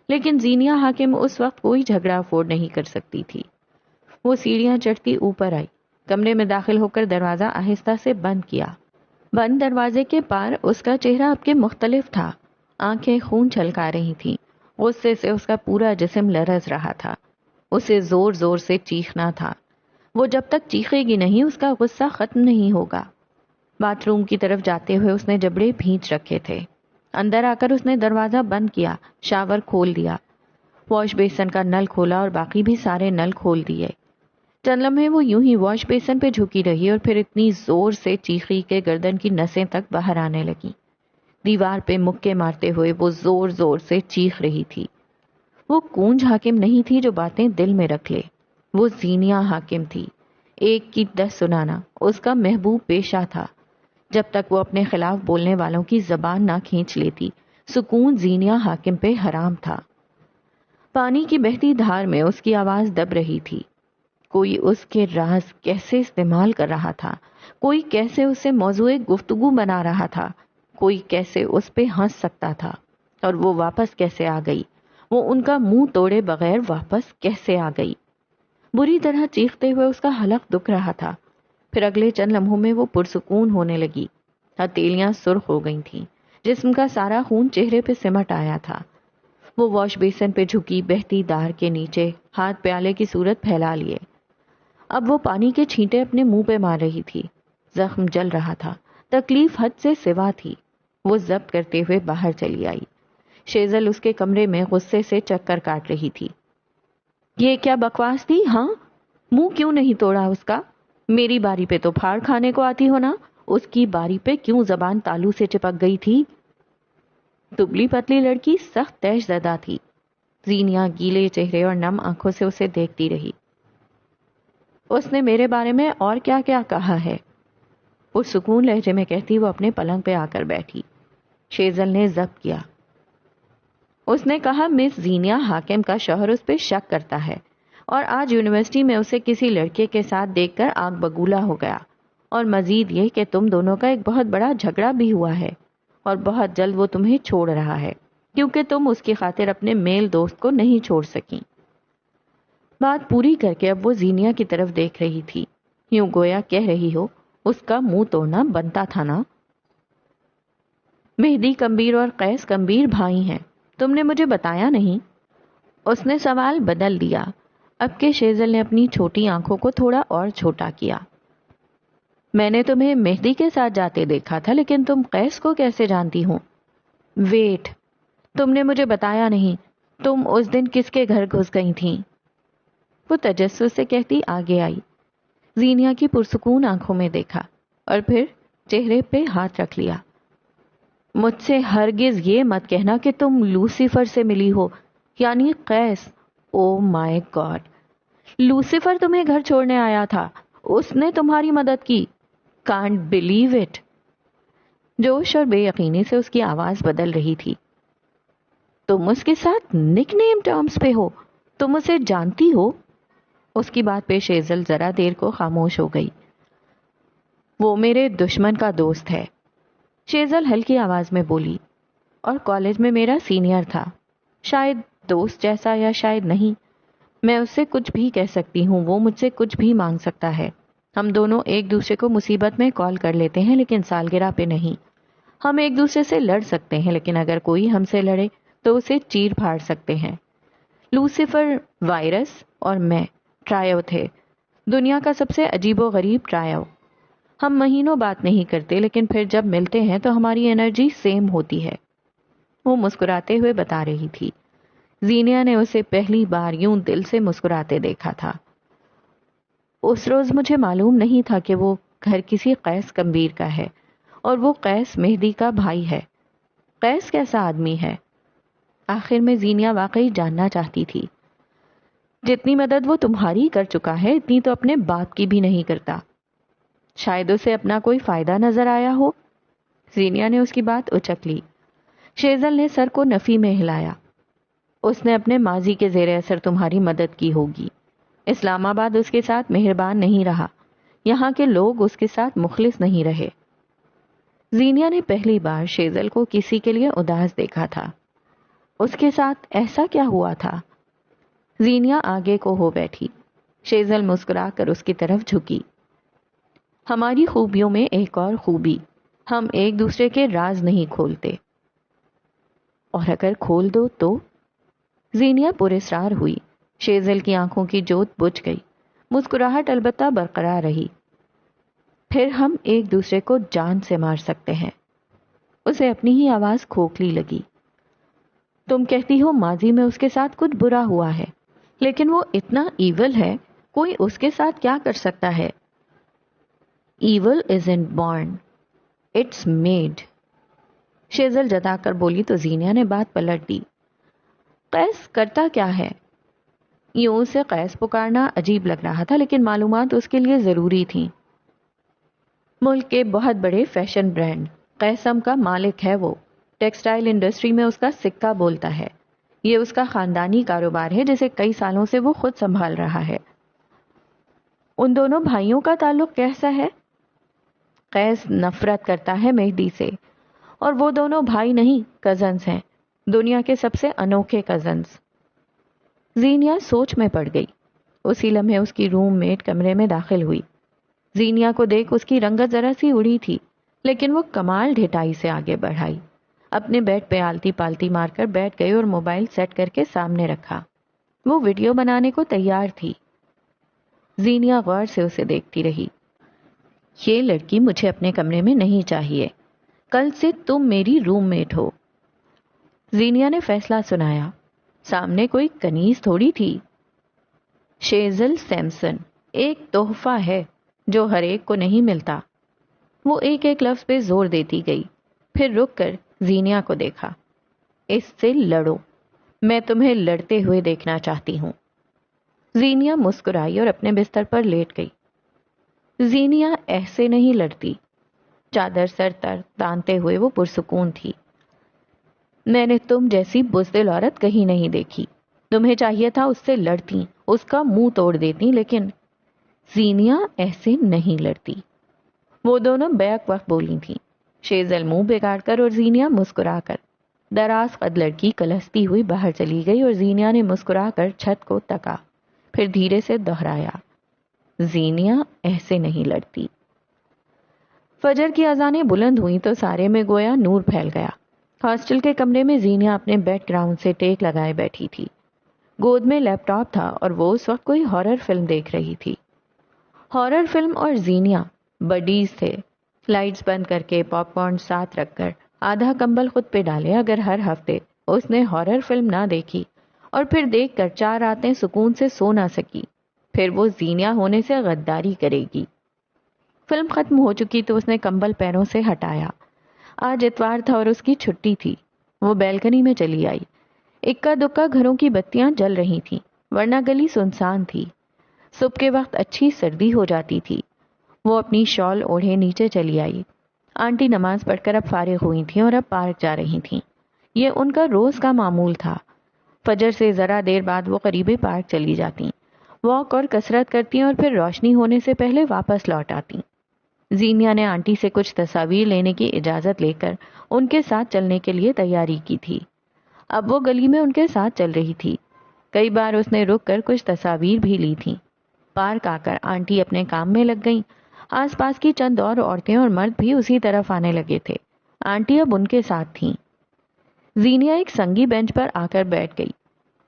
لیکن زینیا حاکم اس وقت کوئی جھگڑا افورڈ نہیں کر سکتی تھی۔ وہ سیڑھیاں چڑھتی اوپر آئی، کمرے میں داخل ہو کر دروازہ آہستہ سے بند کیا۔ بند دروازے کے پار اس کا چہرہ اب کے مختلف تھا۔ آنکھیں خون چھلکا رہی تھیں، غصے سے اس کا پورا جسم لرز رہا تھا۔ اسے زور زور سے چیخنا تھا۔ وہ جب تک چیخے گی نہیں اس کا غصہ ختم نہیں ہوگا۔ باتھ روم کی طرف جاتے ہوئے اس نے جبڑے بھینچ رکھے تھے۔ اندر آ کر اس نے دروازہ بند کیا، شاور کھول دیا، واش بیسن کا نل کھولا اور باقی بھی سارے نل کھول دیے۔ چند لمحے وہ یوں ہی واش بیسن پہ جھکی رہی اور پھر اتنی زور سے چیخی کہ گردن کی نسیں تک باہر آنے لگیں۔ دیوار پہ مکے مارتے ہوئے وہ زور زور سے چیخ رہی تھی۔ وہ کونج حاکم نہیں تھی جو باتیں دل میں رکھ لے، وہ زینیا حاکم تھی۔ ایک کی 10 سنانا اس کا محبوب پیشہ تھا۔ جب تک وہ اپنے خلاف بولنے والوں کی زبان نہ کھینچ لیتی، سکون زینیا حاکم پہ حرام تھا۔ پانی کی بہتی دھار میں اس کی آواز دب رہی تھی۔ کوئی اس کے راز کیسے استعمال کر رہا تھا، کوئی کیسے اسے موضوع گفتگو بنا رہا تھا، کوئی کیسے اس پہ ہنس سکتا تھا، اور وہ واپس کیسے آ گئی، وہ ان کا منہ توڑے بغیر واپس کیسے آ گئی۔ بری طرح چیختے ہوئے اس کا حلق دکھ رہا تھا۔ پھر اگلے چند لمحوں میں وہ پرسکون ہونے لگی۔ ہتھیلیاں سرخ ہو گئی تھیں، جسم کا سارا خون چہرے پہ سمٹ آیا تھا۔ وہ واش بیسن پہ جھکی بہتی دھار کے نیچے ہاتھ پیالے کی صورت پھیلا لیے۔ اب وہ پانی کے چھینٹے اپنے منہ پہ مار رہی تھی۔ زخم جل رہا تھا، تکلیف حد سے سوا تھی۔ وہ ضبط کرتے ہوئے باہر چلی آئی۔ شیزل اس کے کمرے میں غصے سے چکر کاٹ رہی تھی۔ یہ کیا بکواس تھی؟ ہاں، منہ کیوں نہیں توڑا اس کا؟ میری باری پہ تو پھاڑ کھانے کو آتی ہو نا، اس کی باری پہ کیوں زبان تالو سے چپک گئی تھی؟ دبلی پتلی لڑکی سخت تیش زدہ تھی۔ زینیا گیلے چہرے اور نم آنکھوں سے اسے دیکھتی رہی۔ اس نے میرے بارے میں اور کیا کیا کہا ہے؟ پرسکون لہجے میں کہتی وہ اپنے پلنگ پہ آ کر بیٹھی۔ شیزل نے ضبط کیا۔ اس نے کہا مس زینیا حاکم کا شوہر اس پہ شک کرتا ہے، اور آج یونیورسٹی میں اسے کسی لڑکے کے ساتھ دیکھ کر آگ بگولا ہو گیا، اور مزید یہ کہ تم دونوں کا ایک بہت بڑا جھگڑا بھی ہوا ہے، اور بہت جلد وہ تمہیں چھوڑ رہا ہے کیونکہ تم اس کی خاطر اپنے میل دوست کو نہیں چھوڑ سکیں۔ بات پوری کر کے اب وہ زینیا کی طرف دیکھ رہی تھی، یوں گویا کہہ رہی ہو اس کا منہ توڑنا بنتا تھا نا۔ مہدی کمبیر اور قیس کمبیر بھائی ہیں، تم نے مجھے بتایا نہیں؟ اس نے سوال بدل دیا۔ اب کے شیزل نے اپنی چھوٹی آنکھوں کو تھوڑا اور چھوٹا کیا۔ میں نے تمہیں مہدی کے ساتھ جاتے دیکھا تھا، لیکن تم قیس کو کیسے جانتی ہو؟ ویٹ، تم نے مجھے بتایا نہیں، تم اس دن کس کے گھر گھس گئی تھیں؟ وہ تجسس سے کہتی آگے آئی، زینیا کی پرسکون آنکھوں میں دیکھا، اور پھر چہرے پہ ہاتھ رکھ لیا۔ مجھ سے ہرگز یہ مت کہنا کہ تم لوسیفر سے ملی ہو، یعنی قیس۔ او مائی گاڈ، لوسیفر تمہیں گھر چھوڑنے آیا تھا، اس نے تمہاری مدد کی؟ Can't believe it. جوش اور بے یقینی سے اس کی آواز بدل رہی تھی۔ تم اس کے ساتھ نک نیم ٹرمز پہ ہو؟ تم اسے جانتی ہو؟ اس کی بات پہ شیزل ذرا دیر کو خاموش ہو گئی۔ وہ میرے دشمن کا دوست ہے، شیزل ہلکی آواز میں بولی۔ اور کالج میں میرا سینئر تھا، شاید دوست جیسا یا شاید نہیں۔ میں اس سے کچھ بھی کہہ سکتی ہوں، وہ مجھ سے کچھ بھی مانگ سکتا ہے۔ ہم دونوں ایک دوسرے کو مصیبت میں کال کر لیتے ہیں لیکن سالگرہ پہ نہیں۔ ہم ایک دوسرے سے لڑ سکتے ہیں لیکن اگر کوئی ہم سے لڑے تو اسے چیر پھاڑ سکتے ہیں۔ لوسیفر، وائرس اور میں ٹرائیو تھے، دنیا کا سب سے عجیب و غریب ٹرائیو۔ ہم مہینوں بات نہیں کرتے لیکن پھر جب ملتے ہیں تو ہماری انرجی سیم ہوتی ہے۔ وہ مسکراتے ہوئے بتا رہی تھی۔ زینیا نے اسے پہلی بار یوں دل سے مسکراتے دیکھا تھا۔ اس روز مجھے معلوم نہیں تھا کہ وہ گھر کسی قیس کمبیر کا ہے اور وہ قیس مہدی کا بھائی ہے۔ قیس کیسا آدمی ہے؟ آخر میں زینیا واقعی جاننا چاہتی تھی۔ جتنی مدد وہ تمہاری کر چکا ہے اتنی تو اپنے باپ کی بھی نہیں کرتا۔ شاید اسے اپنا کوئی فائدہ نظر آیا ہو۔ زینیا نے اس کی بات اچک لی۔ شیزل نے سر کو نفی میں ہلایا۔ اس نے اپنے ماضی کے زیر اثر تمہاری مدد کی ہوگی۔ اسلام آباد اس کے ساتھ مہربان نہیں رہا، یہاں کے لوگ اس کے ساتھ مخلص نہیں رہے۔ زینیا نے پہلی بار شیزل کو کسی کے لیے اداس دیکھا تھا۔ اس کے ساتھ ایسا کیا ہوا تھا؟ زینیا آگے کو ہو بیٹھی۔ شیزل مسکرا کر اس کی طرف جھکی۔ ہماری خوبیوں میں ایک اور خوبی، ہم ایک دوسرے کے راز نہیں کھولتے۔ اور اگر کھول دو تو؟ زینیا پراسرار ہوئی۔ شیزل کی آنکھوں کی جوت بجھ گئی، مسکراہٹ البتہ برقرار رہی۔ پھر ہم ایک دوسرے کو جان سے مار سکتے ہیں۔ اسے اپنی ہی آواز کھوکھلی لگی۔ تم کہتی ہو ماضی میں اس کے ساتھ کچھ برا ہوا ہے، لیکن وہ اتنا ایول ہے، کوئی اس کے ساتھ کیا کر سکتا ہے؟ Evil isn't born, it's made۔ شیزل جتا کر بولی تو زینیا نے بات پلٹ دی۔ قیس کرتا کیا ہے؟ یوں اسے قیس پکارنا عجیب لگ رہا تھا لیکن معلومات اس کے لیے ضروری تھیں۔ ملک کے بہت بڑے فیشن برانڈ قیسم کا مالک ہے وہ۔ ٹیکسٹائل انڈسٹری میں اس کا سکہ بولتا ہے۔ یہ اس کا خاندانی کاروبار ہے جسے کئی سالوں سے وہ خود سنبھال رہا ہے۔ ان دونوں بھائیوں کا تعلق کیسا ہے؟ قیس نفرت کرتا ہے مہدی سے، اور وہ دونوں بھائی نہیں، کزنز ہیں، دنیا کے سب سے انوکھے کزنز۔ زینیا سوچ میں پڑ گئی۔ اسی لمحے اس کی روم میٹ کمرے میں داخل ہوئی۔ زینیا کو دیکھ اس کی رنگت ذرا سی اڑی تھی لیکن وہ کمال ڈھٹائی سے آگے بڑھائی، اپنے بیڈ پہ آلتی پالتی مار کر بیٹھ گئی اور موبائل سیٹ کر کے سامنے رکھا۔ وہ ویڈیو بنانے کو تیار تھی۔ زینیا غور سے اسے دیکھتی رہی۔ یہ لڑکی مجھے اپنے کمرے میں نہیں چاہیے، کل سے تم میری روم میٹ ہو۔ زینیا نے فیصلہ سنایا۔ سامنے کوئی کنیز تھوڑی تھی۔ شیزل سیمسن ایک تحفہ ہے جو ہر ایک کو نہیں ملتا۔ وہ ایک ایک لفظ پہ زور دیتی گئی، پھر رک کر زینیا کو دیکھا۔ اس سے لڑو، میں تمہیں لڑتے ہوئے دیکھنا چاہتی ہوں۔ زینیا مسکرائی اور اپنے بستر پر لیٹ گئی۔ زینیا ایسے نہیں لڑتی۔ چادر سر تر تانتے ہوئے وہ پرسکون تھی۔ میں نے تم جیسی بزدل عورت کہیں نہیں دیکھی۔ تمہیں چاہیے تھا اس سے لڑتی، اس کا منہ توڑ دیتی، لیکن زینیا ایسے نہیں لڑتی۔ وہ دونوں بیک وقت بولی تھیں، شیزل منہ بگاڑ کر اور زینیا مسکرا کر۔ دراز قد لڑکی کلستی ہوئی باہر چلی گئی اور زینیا نے مسکرا کر چھت کو تکا، پھر دھیرے سے دہرایا، زینیا ایسے نہیں لڑتی۔ فجر کی اذانیں بلند ہوئیں تو سارے میں گویا نور پھیل گیا۔ ہاسٹل کے کمرے میں زینیا اپنے بیک گراؤنڈ سے ٹیک لگائے بیٹھی تھی۔ گود میں لیپ ٹاپ تھا اور وہ اس وقت کوئی ہارر فلم دیکھ رہی تھی۔ ہارر فلم اور زینیا بڈیز تھے۔ لائٹس بند کر کے، پاپ کارن ساتھ رکھ کر، آدھا کمبل خود پہ ڈالے، اگر ہر ہفتے اس نے ہارر فلم نہ دیکھی اور پھر دیکھ کر 4 راتیں سکون سے سو نہ سکی، پھر وہ زینیا ہونے سے غداری کرے گی۔ فلم ختم ہو چکی تو اس نے کمبل پیروں سے ہٹایا۔ آج اتوار تھا اور اس کی چھٹی تھی۔ وہ بیلکنی میں چلی آئی۔ اکا دکا گھروں کی بتیاں جل رہی تھیں، ورنہ گلی سنسان تھی۔ صبح کے وقت اچھی سردی ہو جاتی تھی۔ وہ اپنی شال اوڑھے نیچے چلی آئی۔ آنٹی نماز پڑھ کر اب فارغ ہوئی تھیں اور اب پارک جا رہی تھیں۔ یہ ان کا روز کا معمول تھا۔ فجر سے ذرا دیر بعد وہ قریبی پارک چلی جاتیں، واک اور کسرت کرتی اور پھر روشنی ہونے سے پہلے واپس لوٹ آتی۔ زینیا نے آنٹی سے کچھ تصاویر لینے کی اجازت لے کر ان کے ساتھ چلنے کے لیے تیاری کی تھی۔ اب وہ گلی میں ان کے ساتھ چل رہی تھی۔ کئی بار اس نے رک کر کچھ تصاویر بھی لی تھیں۔ پارک آ کر آنٹی اپنے کام میں لگ گئیں۔ آس پاس کی چند اور عورتیں اور مرد بھی اسی طرف آنے لگے تھے۔ آنٹی اب ان کے ساتھ تھیں۔ زینیا ایک سنگی بینچ پر آ کر بیٹھ گئی۔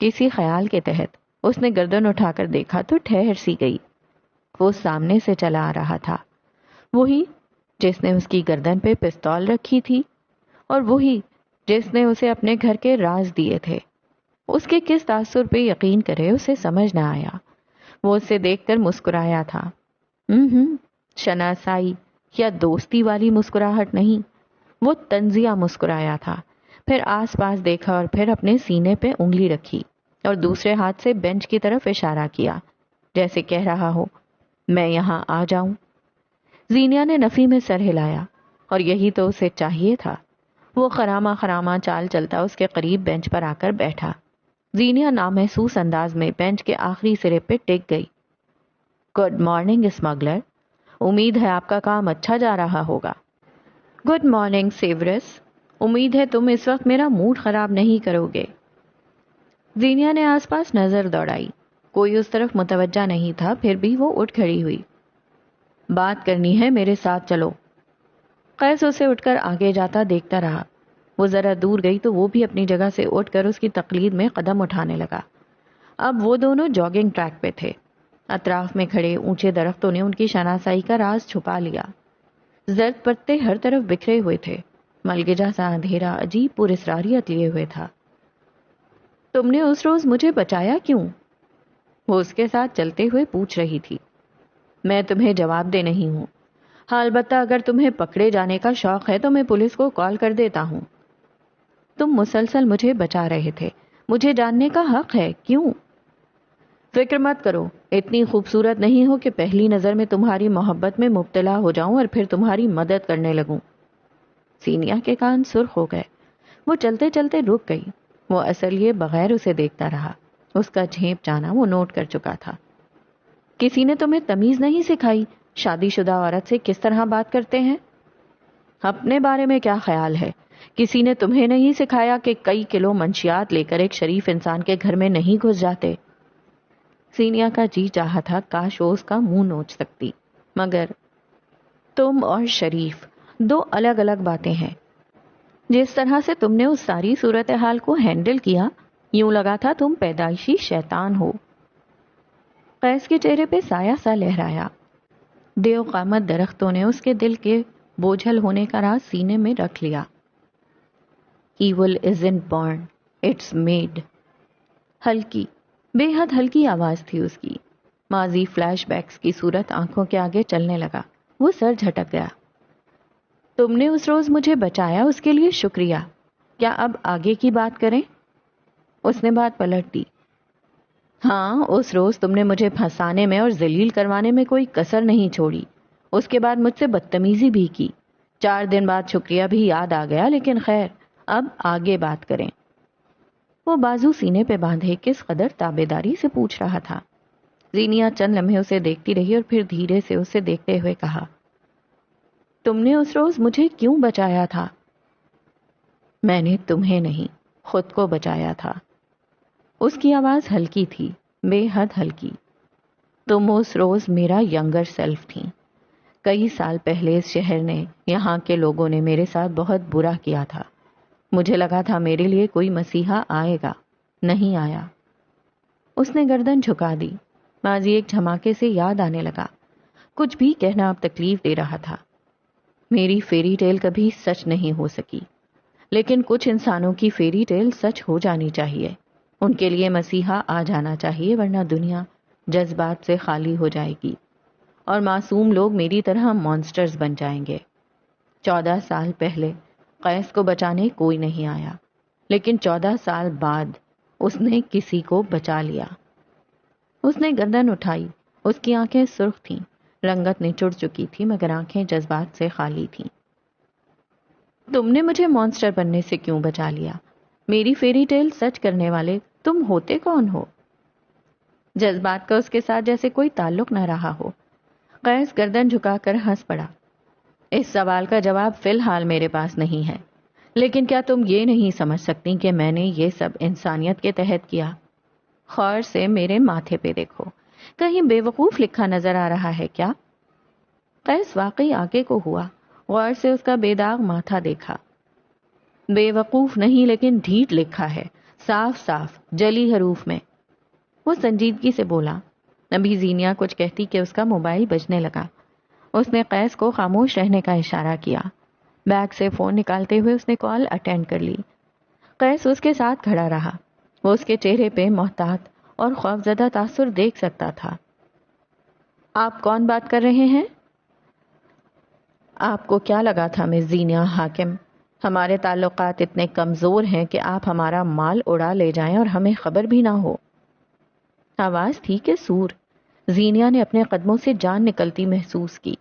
کسی خیال کے تحت اس نے گردن اٹھا کر دیکھا تو ٹھہر سی گئی۔ وہ سامنے سے چلا آ رہا تھا، وہی جس نے اس کی گردن پہ پستول رکھی تھی، اور وہی جس نے اسے اپنے گھر کے راز دیے تھے۔ اس کے کس تاثر پہ یقین کرے اسے سمجھ نہ آیا۔ وہ اسے دیکھ کر مسکرایا تھا۔ شناسائی یا دوستی والی مسکراہٹ نہیں، وہ طنزیہ مسکرایا تھا۔ پھر آس پاس دیکھا اور پھر اپنے سینے پہ انگلی رکھی اور دوسرے ہاتھ سے بینچ کی طرف اشارہ کیا، جیسے کہہ رہا ہو میں یہاں آ جاؤں۔ زینیا نے نفی میں سر ہلایا، اور یہی تو اسے چاہیے تھا۔ وہ خرامہ خرامہ چال چلتا اس کے قریب بینچ پر آ کر بیٹھا۔ زینیا نامحسوس انداز میں بینچ کے آخری سرے پہ ٹک گئی۔ گڈ مارننگ اسمگلر، امید ہے آپ کا کام اچھا جا رہا ہوگا۔ گڈ مارننگ سیورس، امید ہے تم اس وقت میرا موڈ خراب نہیں کرو گے۔ زینیا نے آس پاس نظر دوڑائی، کوئی اس طرف متوجہ نہیں تھا، پھر بھی وہ اٹھ کھڑی ہوئی۔ بات کرنی ہے، میرے ساتھ چلو۔ قیس اسے اٹھ کر آگے جاتا دیکھتا رہا۔ وہ ذرا دور گئی تو وہ بھی اپنی جگہ سے اٹھ کر اس کی تقلید میں قدم اٹھانے لگا۔ اب وہ دونوں جاگنگ ٹریک پہ تھے۔ اطراف میں کھڑے اونچے درختوں نے ان کی شناسائی کا راز چھپا لیا۔ زرد پتے ہر طرف بکھرے ہوئے تھے۔ ملگجا سا اندھیرا عجیب پر اسراریت لیے ہوئے تھا۔ تم نے اس روز مجھے بچایا کیوں؟ وہ اس کے ساتھ چلتے ہوئے پوچھ رہی تھی۔ میں تمہیں جواب دے نہیں ہوں، ہاں البتہ اگر تمہیں پکڑے جانے کا شوق ہے تو میں پولیس کو کال کر دیتا ہوں۔ تم مسلسل مجھے بچا رہے تھے، مجھے جاننے کا حق ہے کیوں؟ فکر مت کرو، اتنی خوبصورت نہیں ہو کہ پہلی نظر میں تمہاری محبت میں مبتلا ہو جاؤں اور پھر تمہاری مدد کرنے لگوں۔ زینیا کے کان سرخ ہو گئے۔ وہ چلتے چلتے رک گئی۔ وہ اصل یہ بغیر اسے دیکھتا رہا۔ اس کا جھیپ جانا وہ نوٹ کر چکا تھا۔ کسی نے تمہیں تمیز نہیں سکھائی شادی شدہ عورت سے کس طرح بات کرتے ہیں؟ اپنے بارے میں کیا خیال ہے؟ کسی نے تمہیں نہیں سکھایا کہ کئی کلو منشیات لے کر ایک شریف انسان کے گھر میں نہیں گھس جاتے؟ زینیا کا جی چاہا تھا کاش وہ اس کا منہ نوچ سکتی، مگر تم اور شریف دو الگ الگ باتیں ہیں۔ جس طرح سے تم نے اس ساری صورتحال کو ہینڈل کیا، یوں لگا تھا تم پیدائشی شیطان ہو۔ قیس کے چہرے پہ سایہ سا لہرایا۔ دیو قامت درختوں نے اس کے دل کے بوجھل ہونے کا راز سینے میں رکھ لیا۔ Evil isn't born, it's made۔ ہلکی، بے حد ہلکی آواز تھی اس کی۔ ماضی فلیش بیکس کی صورت آنکھوں کے آگے چلنے لگا۔ وہ سر جھٹک گیا۔ تم نے اس روز مجھے بچایا، اس کے لیے شکریہ۔ کیا اب آگے کی بات کریں؟ اس نے بات پلٹ دی۔ ہاں، اس روز تم نے مجھے پھنسانے میں اور ذلیل کروانے میں کوئی کسر نہیں چھوڑی۔ اس کے بعد مجھ سے بدتمیزی بھی کی۔ 4 دن بعد شکریہ بھی یاد آ گیا، لیکن خیر اب آگے بات کریں۔ وہ بازو سینے پہ باندھے کس قدر تابیداری سے پوچھ رہا تھا۔ زینیا چند لمحے اسے دیکھتی رہی اور پھر دھیرے سے اسے دیکھتے ہوئے کہا، تم نے اس روز مجھے کیوں بچایا تھا؟ میں نے تمہیں نہیں، خود کو بچایا تھا۔ اس کی آواز ہلکی تھی، بے حد ہلکی۔ تم اس روز میرا ینگر سیلف تھیں۔ کئی سال پہلے اس شہر نے، یہاں کے لوگوں نے میرے ساتھ بہت برا کیا تھا۔ مجھے لگا تھا میرے لیے کوئی مسیحا آئے گا، نہیں آیا۔ اس نے گردن جھکا دی۔ ماضی ایک جھماکے سے یاد آنے لگا۔ کچھ بھی کہنا اب تکلیف دے رہا تھا۔ میری فیری ٹیل کبھی سچ نہیں ہو سکی، لیکن کچھ انسانوں کی فیری ٹیل سچ ہو جانی چاہیے۔ ان کے لیے مسیحا آ جانا چاہیے، ورنہ دنیا جذبات سے خالی ہو جائے گی اور معصوم لوگ میری طرح مانسٹرز بن جائیں گے۔ 14 سال پہلے قیس کو بچانے کوئی نہیں آیا، لیکن 14 سال بعد اس نے کسی کو بچا لیا۔ اس نے گردن اٹھائی۔ اس کی آنکھیں سرخ تھیں، رنگت نے چڑ چکی تھی، مگر آنکھیں جذبات سے خالی تھیں۔ تم نے مجھے مانسٹر بننے سے کیوں بچا لیا؟ میری فیری ٹیل سچ کرنے والے تم ہوتے کون ہو؟ جذبات کا اس کے ساتھ جیسے کوئی تعلق نہ رہا ہو۔ قیس گردن جھکا کر ہنس پڑا۔ اس سوال کا جواب فی الحال میرے پاس نہیں ہے، لیکن کیا تم یہ نہیں سمجھ سکتی کہ میں نے یہ سب انسانیت کے تحت کیا؟ غور سے میرے ماتھے پہ دیکھو، کہیں بے وقوف لکھا نظر آ رہا ہے کیا؟ قیس واقعی آگے کو ہوا، غور سے اس کا بے داغ ماتھا دیکھا۔ بے وقوف نہیں، لیکن ڈھیٹ لکھا ہے، صاف صاف جلی حروف میں۔ وہ سنجیدگی سے بولا۔ ابھی زینیا کچھ کہتی کہ اس کا موبائل بجنے لگا۔ اس نے قیس کو خاموش رہنے کا اشارہ کیا۔ بیگ سے فون نکالتے ہوئے اس نے کال اٹینڈ کر لی۔ قیس اس کے ساتھ کھڑا رہا۔ وہ اس کے چہرے پہ محتاط اور خوفزدہ تاثر دیکھ سکتا تھا۔ آپ کون بات کر رہے ہیں؟ آپ کو کیا لگا تھا مس زینیا حاکم؟ ہمارے تعلقات اتنے کمزور ہیں کہ آپ ہمارا مال اڑا لے جائیں اور ہمیں خبر بھی نہ ہو۔ آواز تھی کہ سور؟ زینیا نے اپنے قدموں سے جان نکلتی محسوس کی۔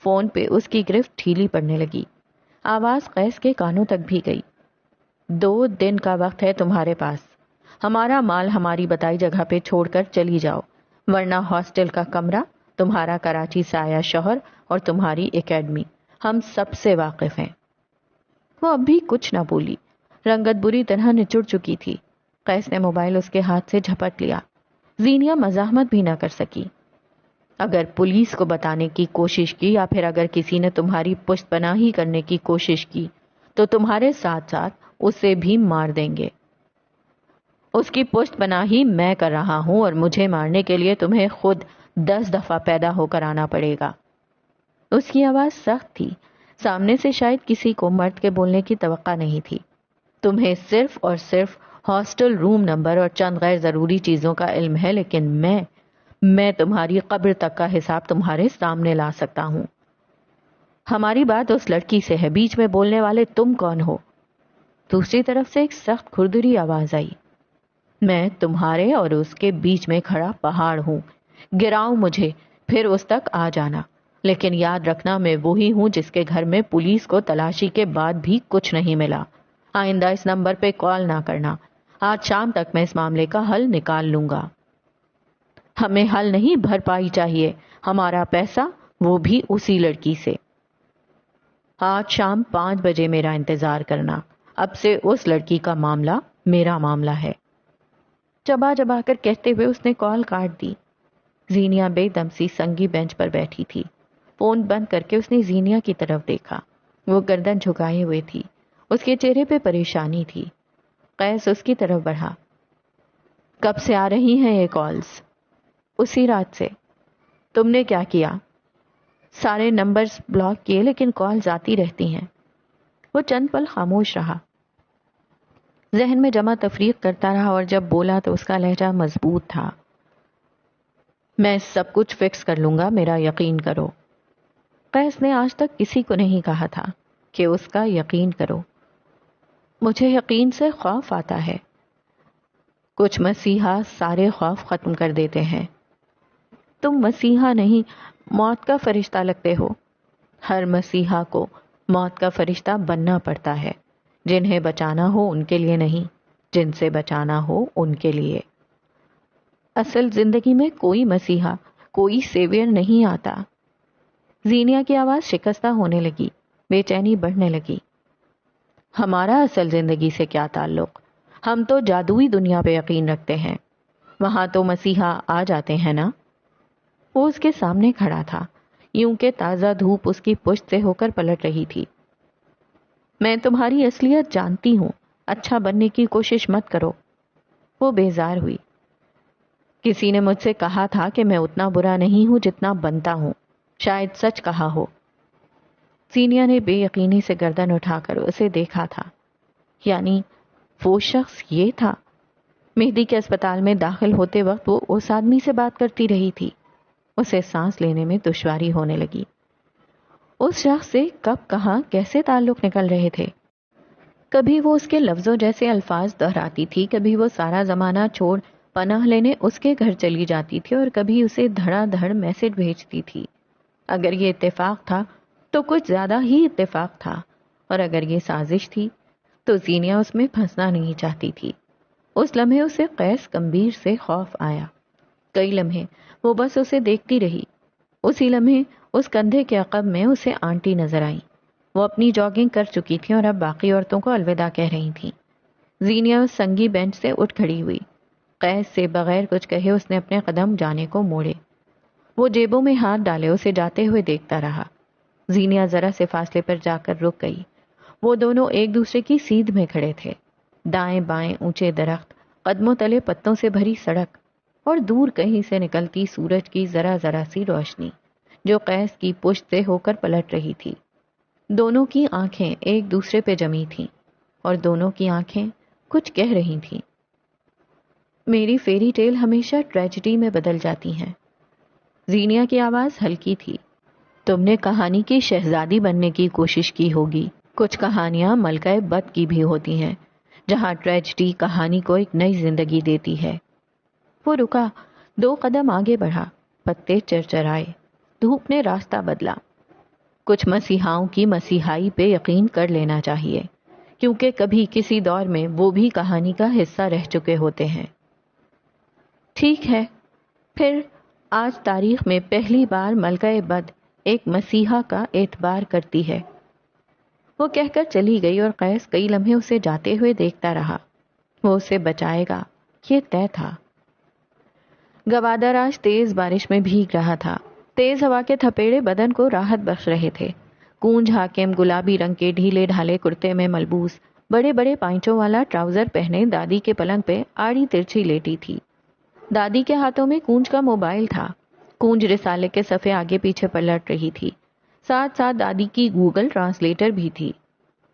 فون پہ اس کی گرفت ڈھیلی پڑنے لگی۔ آواز قیس کے کانوں تک بھی گئی۔ 2 دن کا وقت ہے تمہارے پاس، ہمارا مال ہماری بتائی جگہ پہ چھوڑ کر چلی جاؤ، ورنہ ہاسٹل کا کمرہ، تمہارا کراچی سے آیا شوہر اور تمہاری اکیڈمی ہم سب سے واقف ہیں۔ وہ اب بھی کچھ نہ بولی، رنگت بری طرح نچڑ چکی تھی۔ قیس نے موبائل اس کے ہاتھ سے جھپٹ لیا۔ زینیا مزاحمت بھی نہ کر سکی۔ اگر پولیس کو بتانے کی کوشش کی یا پھر اگر کسی نے تمہاری پشت پناہی کرنے کی کوشش کی تو تمہارے ساتھ ساتھ اسے بھی مار دیں گے۔ اس کی پشت پناہی میں کر رہا ہوں اور مجھے مارنے کے لیے تمہیں خود 10 دفعہ پیدا ہو کر آنا پڑے گا۔ اس کی آواز سخت تھی، سامنے سے شاید کسی کو مرد کے بولنے کی توقع نہیں تھی۔ تمہیں صرف اور صرف ہاسٹل روم نمبر اور چند غیر ضروری چیزوں کا علم ہے، لیکن میں تمہاری قبر تک کا حساب تمہارے سامنے لا سکتا ہوں۔ ہماری بات اس لڑکی سے ہے، بیچ میں بولنے والے تم کون ہو؟ دوسری طرف سے ایک سخت کھردری آواز آئی۔ میں تمہارے اور اس کے بیچ میں کھڑا پہاڑ ہوں، گراؤ مجھے پھر اس تک آ جانا، لیکن یاد رکھنا میں وہی ہوں جس کے گھر میں پولیس کو تلاشی کے بعد بھی کچھ نہیں ملا۔ آئندہ اس نمبر پہ کال نہ کرنا، آج شام تک میں اس معاملے کا حل نکال لوں گا۔ ہمیں حل نہیں، بھرپائی چاہیے، ہمارا پیسہ وہ بھی اسی لڑکی سے۔ آج شام 5 بجے میرا انتظار کرنا، اب سے اس لڑکی کا معاملہ میرا معاملہ ہے۔ چبا چبا کر کہتے ہوئے اس نے کال کاٹ دی۔ زینیا بے دم سی سنگی بینچ پر بیٹھی تھی۔ فون بند کر کے اس نے زینیا کی طرف دیکھا۔ وہ گردن جھکائے ہوئے تھی، اس کے چہرے پہ پریشانی تھی۔ قیس اس کی طرف بڑھا۔ کب سے آ رہی ہیں یہ کالز؟ اسی رات سے۔ تم نے کیا کیا؟ سارے نمبرز بلاک کیے، لیکن کالز آتی رہتی ہیں۔ وہ چند پل خاموش رہا، ذہن میں جمع تفریق کرتا رہا، اور جب بولا تو اس کا لہجہ مضبوط تھا۔ میں سب کچھ فکس کر لوں گا، میرا یقین کرو۔ قیس نے آج تک کسی کو نہیں کہا تھا کہ اس کا یقین کرو۔ مجھے یقین سے خوف آتا ہے۔ کچھ مسیحا سارے خوف ختم کر دیتے ہیں۔ تم مسیحا نہیں، موت کا فرشتہ لگتے ہو۔ ہر مسیحا کو موت کا فرشتہ بننا پڑتا ہے، جنہیں بچانا ہو ان کے لیے نہیں، جن سے بچانا ہو ان کے لیے۔ اصل زندگی میں کوئی مسیحا، کوئی سیویئر نہیں آتا۔ زینیا کی آواز شکستہ ہونے لگی، بے چینی بڑھنے لگی۔ ہمارا اصل زندگی سے کیا تعلق؟ ہم تو جادوئی دنیا پہ یقین رکھتے ہیں، وہاں تو مسیحا آ جاتے ہیں نا۔ وہ اس کے سامنے کھڑا تھا، یوں کہ تازہ دھوپ اس کی پشت سے ہو کر پلٹ رہی تھی۔ میں تمہاری اصلیت جانتی ہوں، اچھا بننے کی کوشش مت کرو۔ وہ بیزار ہوئی۔ کسی نے مجھ سے کہا تھا کہ میں اتنا برا نہیں ہوں جتنا بنتا ہوں، شاید سچ کہا ہو۔ زینیا نے بے یقینی سے گردن اٹھا کر اسے دیکھا تھا۔ یعنی وہ شخص یہ تھا؟ مہدی کے اسپتال میں داخل ہوتے وقت وہ اس آدمی سے بات کرتی رہی تھی۔ اسے سانس لینے میں دشواری ہونے لگی۔ اس شخص سے کب کہاں کیسے تعلق نکل رہے تھے؟ کبھی وہ اس کے لفظوں جیسے الفاظ دہراتی تھی، کبھی وہ سارا زمانہ چھوڑ پناہ لینے اس کے گھر چلی جاتی تھی، اور کبھی اسے دھڑا دھڑ میسج بھیجتی تھی۔ اگر یہ اتفاق تھا تو کچھ زیادہ ہی اتفاق تھا، اور اگر یہ سازش تھی تو زینیا اس میں پھنسنا نہیں چاہتی تھی۔ اس لمحے اسے قیس گمبھیر سے خوف آیا۔ کئی لمحے وہ بس اسے دیکھتی رہی۔ اسی لمحے اس کندھے کے عقب میں اسے آنٹی نظر آئیں۔ وہ اپنی جاگنگ کر چکی تھیں اور اب باقی عورتوں کو الوداع کہہ رہی تھیں۔ زینیا اس سنگی بینچ سے اٹھ کھڑی ہوئی۔ قیس سے بغیر کچھ کہے اس نے اپنے قدم جانے کو موڑے۔ وہ جیبوں میں ہاتھ ڈالے اسے جاتے ہوئے دیکھتا رہا۔ زینیا ذرا سے فاصلے پر جا کر رک گئی۔ وہ دونوں ایک دوسرے کی سیدھ میں کھڑے تھے۔ دائیں بائیں اونچے درخت، قدموں تلے پتوں سے بھری سڑک اور دور کہیں سے نکلتی سورج کی ذرا ذرا سی روشنی جو قیس کی پشت سے ہو کر پلٹ رہی تھی۔ دونوں کی آنکھیں ایک دوسرے پہ جمی تھیں اور دونوں کی آنکھیں کچھ کہہ رہی تھیں۔ میری فیری ٹیل ہمیشہ ٹریجڈی میں بدل جاتی ہیں۔ زینیا کی آواز ہلکی تھی۔ تم نے کہانی کی شہزادی بننے کی کوشش کی ہوگی۔ کچھ کہانیاں ملکہ بد کی بھی ہوتی ہیں جہاں ٹریجڈی کہانی کو ایک نئی زندگی دیتی ہے۔ وہ رکا، 2 قدم آگے بڑھا، پتے چرچرائے، دھوپ نے راستہ بدلا۔ کچھ مسیحاؤں کی مسیحائی پہ یقین کر لینا چاہیے کیونکہ کبھی کسی دور میں وہ بھی کہانی کا حصہ رہ چکے ہوتے ہیں۔ ٹھیک ہے، پھر آج تاریخ میں پہلی بار ملکہ بد ایک مسیحا کا اعتبار کرتی ہے۔ وہ کہہ کر چلی گئی اور قیس کئی لمحے اسے جاتے ہوئے دیکھتا رہا۔ وہ اسے بچائے گا، یہ طے تھا۔ گوادر آج تیز بارش میں بھیگ رہا تھا۔ تیز ہوا کے تھپیڑے بدن کو راحت بخش رہے تھے۔ کونج حاکم گلابی رنگ کے ڈھیلے ڈھالے کرتے میں ملبوس، بڑے بڑے پائنچوں والا ٹراؤزر پہنے دادی کے پلنگ پہ آڑی ترچھی لیٹی تھی۔ دادی کے ہاتھوں میں کونج کا موبائل تھا۔ کونج رسالے کے صفحے آگے پیچھے پلٹ رہی تھی۔ ساتھ ساتھ دادی کی گوگل ٹرانسلیٹر بھی تھی۔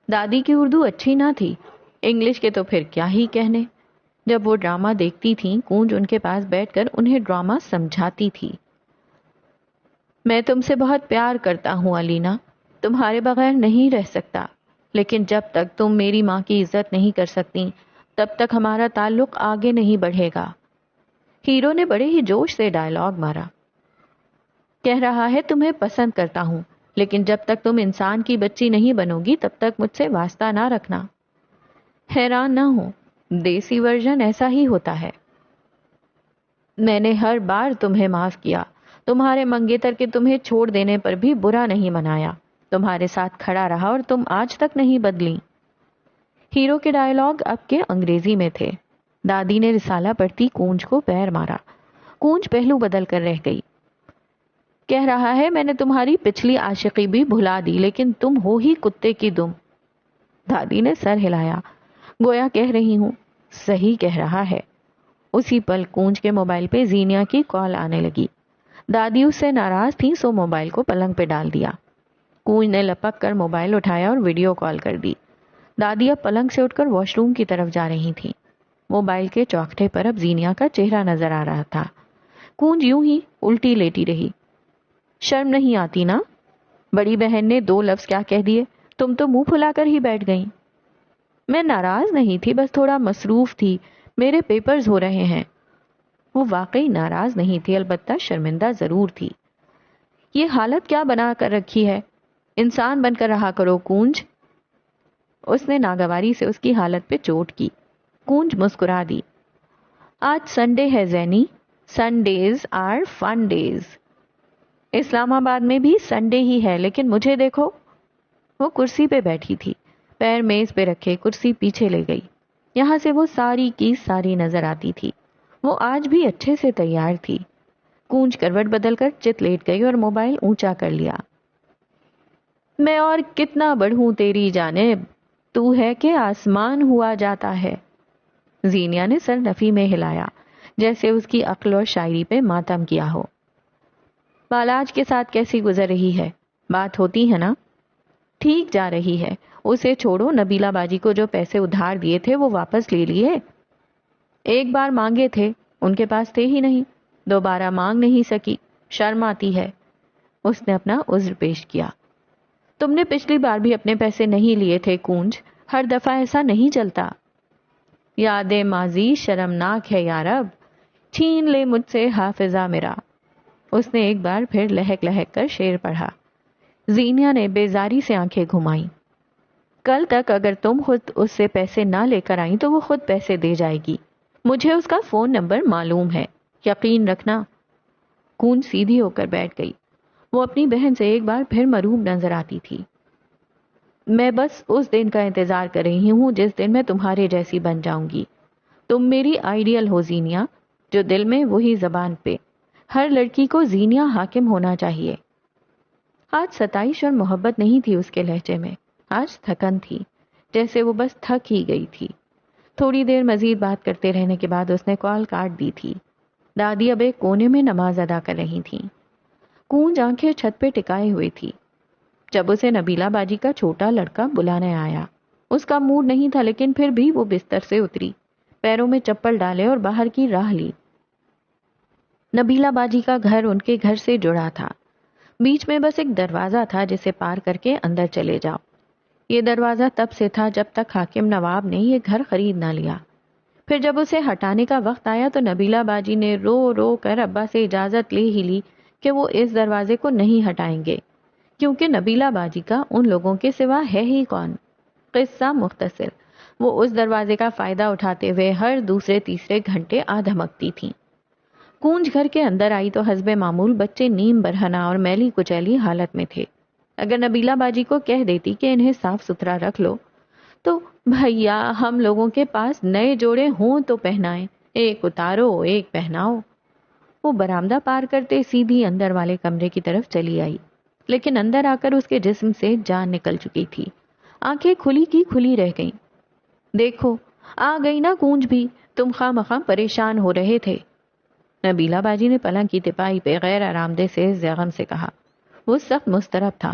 دادی کی اردو اچھی نہ تھی، انگلش کے تو پھر کیا ہی کہنے۔ جب وہ ڈرامہ دیکھتی تھیں کونج ان کے پاس بیٹھ کر انہیں ڈرامہ سمجھاتی تھی۔ میں تم سے بہت پیار کرتا ہوں الینا، تمہارے بغیر نہیں رہ سکتا، لیکن جب تک تم میری ماں کی عزت نہیں کر سکتی تب تک ہمارا تعلق آگے نہیں بڑھے گا۔ ہیرو نے بڑے ہی جوش سے ڈائلاگ مارا۔ کہہ رہا ہے تمہیں پسند کرتا ہوں، لیکن جب تک تم انسان کی بچی نہیں بنو گی تب تک مجھ سے واسطہ نہ رکھنا۔ حیران نہ ہو، دیسی ورژن ایسا ہی ہوتا ہے۔ میں نے ہر بار تمہیں معاف کیا، تمہارے منگیتر کے تمہیں چھوڑ دینے پر بھی برا نہیں منایا، تمہارے ساتھ کھڑا رہا اور تم آج تک نہیں بدلی۔ ہیرو کے ڈائلاگ اب کے انگریزی میں تھے۔ دادی نے رسالہ پڑھتی کونج کو پیر مارا۔ کونج پہلو بدل کر رہ گئی۔ کہہ رہا ہے میں نے تمہاری پچھلی عاشقی بھی بھلا دی، لیکن تم ہو ہی کتے کی دم۔ دادی نے سر ہلایا، گویا کہہ رہی ہوں صحیح کہہ رہا ہے۔ اسی پل کونج کے موبائل پہ زینیا کی کال آنے لگی۔ دادی اس سے ناراض تھی سو موبائل کو پلنگ پہ ڈال دیا۔ کونج نے لپک کر موبائل اٹھایا اور ویڈیو کال کر دی۔ دادی اب پلنگ سے اٹھ کر واش روم کی طرف جا رہی تھی۔ موبائل کے چوکھٹے پر اب زینیا کا چہرہ نظر آ رہا تھا۔ کونج یوں ہی الٹی لیٹی رہی۔ شرم نہیں آتی نا؟ بڑی بہن نے 2 لفظ کیا کہہ دیے، تم تو منہ پھلا کر ہی بیٹھ گئیں۔ میں ناراض نہیں تھی، بس تھوڑا مصروف تھی، میرے پیپرز ہو رہے ہیں۔ وہ واقعی ناراض نہیں تھی، البتہ شرمندہ ضرور تھی۔ یہ حالت کیا بنا کر رکھی ہے، انسان بن کر رہا کرو کونج۔ اس نے ناگواری سے اس کی حالت پہ چوٹ کی۔ کونج مسکرا دی۔ آج سنڈے ہے زینی، سنڈیز آر فن ڈیز۔ اسلام آباد میں بھی سنڈے ہی ہے، لیکن مجھے دیکھو۔ وہ کرسی پہ بیٹھی تھی، پیر میز پہ رکھے کرسی پیچھے لے گئی۔ یہاں سے وہ ساری کی ساری نظر آتی تھی۔ وہ آج بھی اچھے سے تیار تھی۔ کونج کروٹ بدل کر چت لیٹ گئی اور موبائل اونچا کر لیا۔ میں اور کتنا بڑھوں تیری جانب، تو ہے کہ آسمان ہوا جاتا ہے۔ زینیا نے سر نفی میں ہلایا، جیسے اس کی عقل اور شاعری پہ ماتم کیا ہو۔ بالاج کے ساتھ کیسی گزر رہی ہے؟ بات ہوتی ہے نا؟ ٹھیک جا رہی ہے، اسے چھوڑو۔ نبیلہ باجی کو جو پیسے ادھار دیے تھے وہ واپس لے لیے؟ ایک بار مانگے تھے، ان کے پاس تھے ہی نہیں، دوبارہ مانگ نہیں سکی، شرم آتی ہے۔ اس نے اپنا عذر پیش کیا۔ تم نے پچھلی بار بھی اپنے پیسے نہیں لیے تھے کونج، ہر دفعہ ایسا نہیں چلتا۔ یاد ماضی شرمناک ہے یارب، چھین لے مجھ سے حافظہ میرا۔ اس نے ایک بار پھر لہک لہک کر شعر پڑھا۔ زینیا نے بیزاری سے آنکھیں گھمائیں۔ کل تک اگر تم خود اس سے پیسے نہ لے کر آئیں تو وہ خود پیسے دے جائے گی۔ مجھے اس کا فون نمبر معلوم ہے، یقین رکھنا۔ کونج سیدھی ہو کر بیٹھ گئی۔ وہ اپنی بہن سے ایک بار پھر مروب نظر آتی تھی۔ میں بس اس دن کا انتظار کر رہی ہوں جس دن میں تمہارے جیسی بن جاؤں گی۔ تم میری آئیڈیل ہو زینیا، جو دل میں وہی زبان پہ۔ ہر لڑکی کو زینیا حاکم ہونا چاہیے۔ آج ستائش اور محبت نہیں تھی اس کے لہجے میں، آج تھکن تھی، جیسے وہ بس تھک ہی گئی تھی۔ تھوڑی دیر مزید بات کرتے رہنے کے بعد اس نے کال کاٹ دی تھی۔ دادی اب ایک کونے میں نماز ادا کر رہی تھیں۔ کونج آنکھیں چھت پہ ٹکائے ہوئی تھی جب اسے نبیلہ باجی کا چھوٹا لڑکا بلانے آیا۔ اس کا موڈ نہیں تھا، لیکن پھر بھی وہ بستر سے اتری، پیروں میں چپل ڈالے اور باہر کی راہ لی۔ نبیلہ باجی کا گھر ان کے گھر سے جڑا تھا۔ بیچ میں بس ایک دروازہ تھا جسے پار کر کے اندر چلے جاؤ۔ یہ دروازہ تب سے تھا جب تک حاکم نواب نے یہ گھر خرید نہ لیا۔ پھر جب اسے ہٹانے کا وقت آیا تو نبیلہ باجی نے رو رو کر ابا سے اجازت لے ہی لی کہ وہ اس دروازے کو نہیں ہٹائیں گے، کیونکہ نبیلہ باجی کا ان لوگوں کے سوا ہے ہی کون۔ قصہ مختصر، وہ اس دروازے کا فائدہ اٹھاتے ہوئے ہر دوسرے تیسرے گھنٹے آ دھمکتی تھیں۔ کونج گھر کے اندر آئی تو حسب معمول بچے نیم برہنہ اور میلی کچیلی حالت میں تھے۔ اگر نبیلہ باجی کو کہہ دیتی کہ انہیں صاف ستھرا رکھ لو تو بھیا ہم لوگوں کے پاس نئے جوڑے ہوں تو پہنائیں، ایک اتارو ایک پہناؤ۔ وہ برآمدہ پار کرتے سیدھی اندر والے کمرے کی طرف چلی آئی، لیکن اندر آ کر اس کے جسم سے جان نکل چکی تھی۔ آنکھیں کھلی کی کھلی رہ گئیں۔ دیکھو آ گئی نا کونج بھی، تم خواہ مخواہ پریشان ہو رہے تھے۔ نبیلہ باجی نے پلنگ کی تپائی پہ غیر آرام دہ سے زیغم سے کہا۔ وہ سخت مضطرب تھا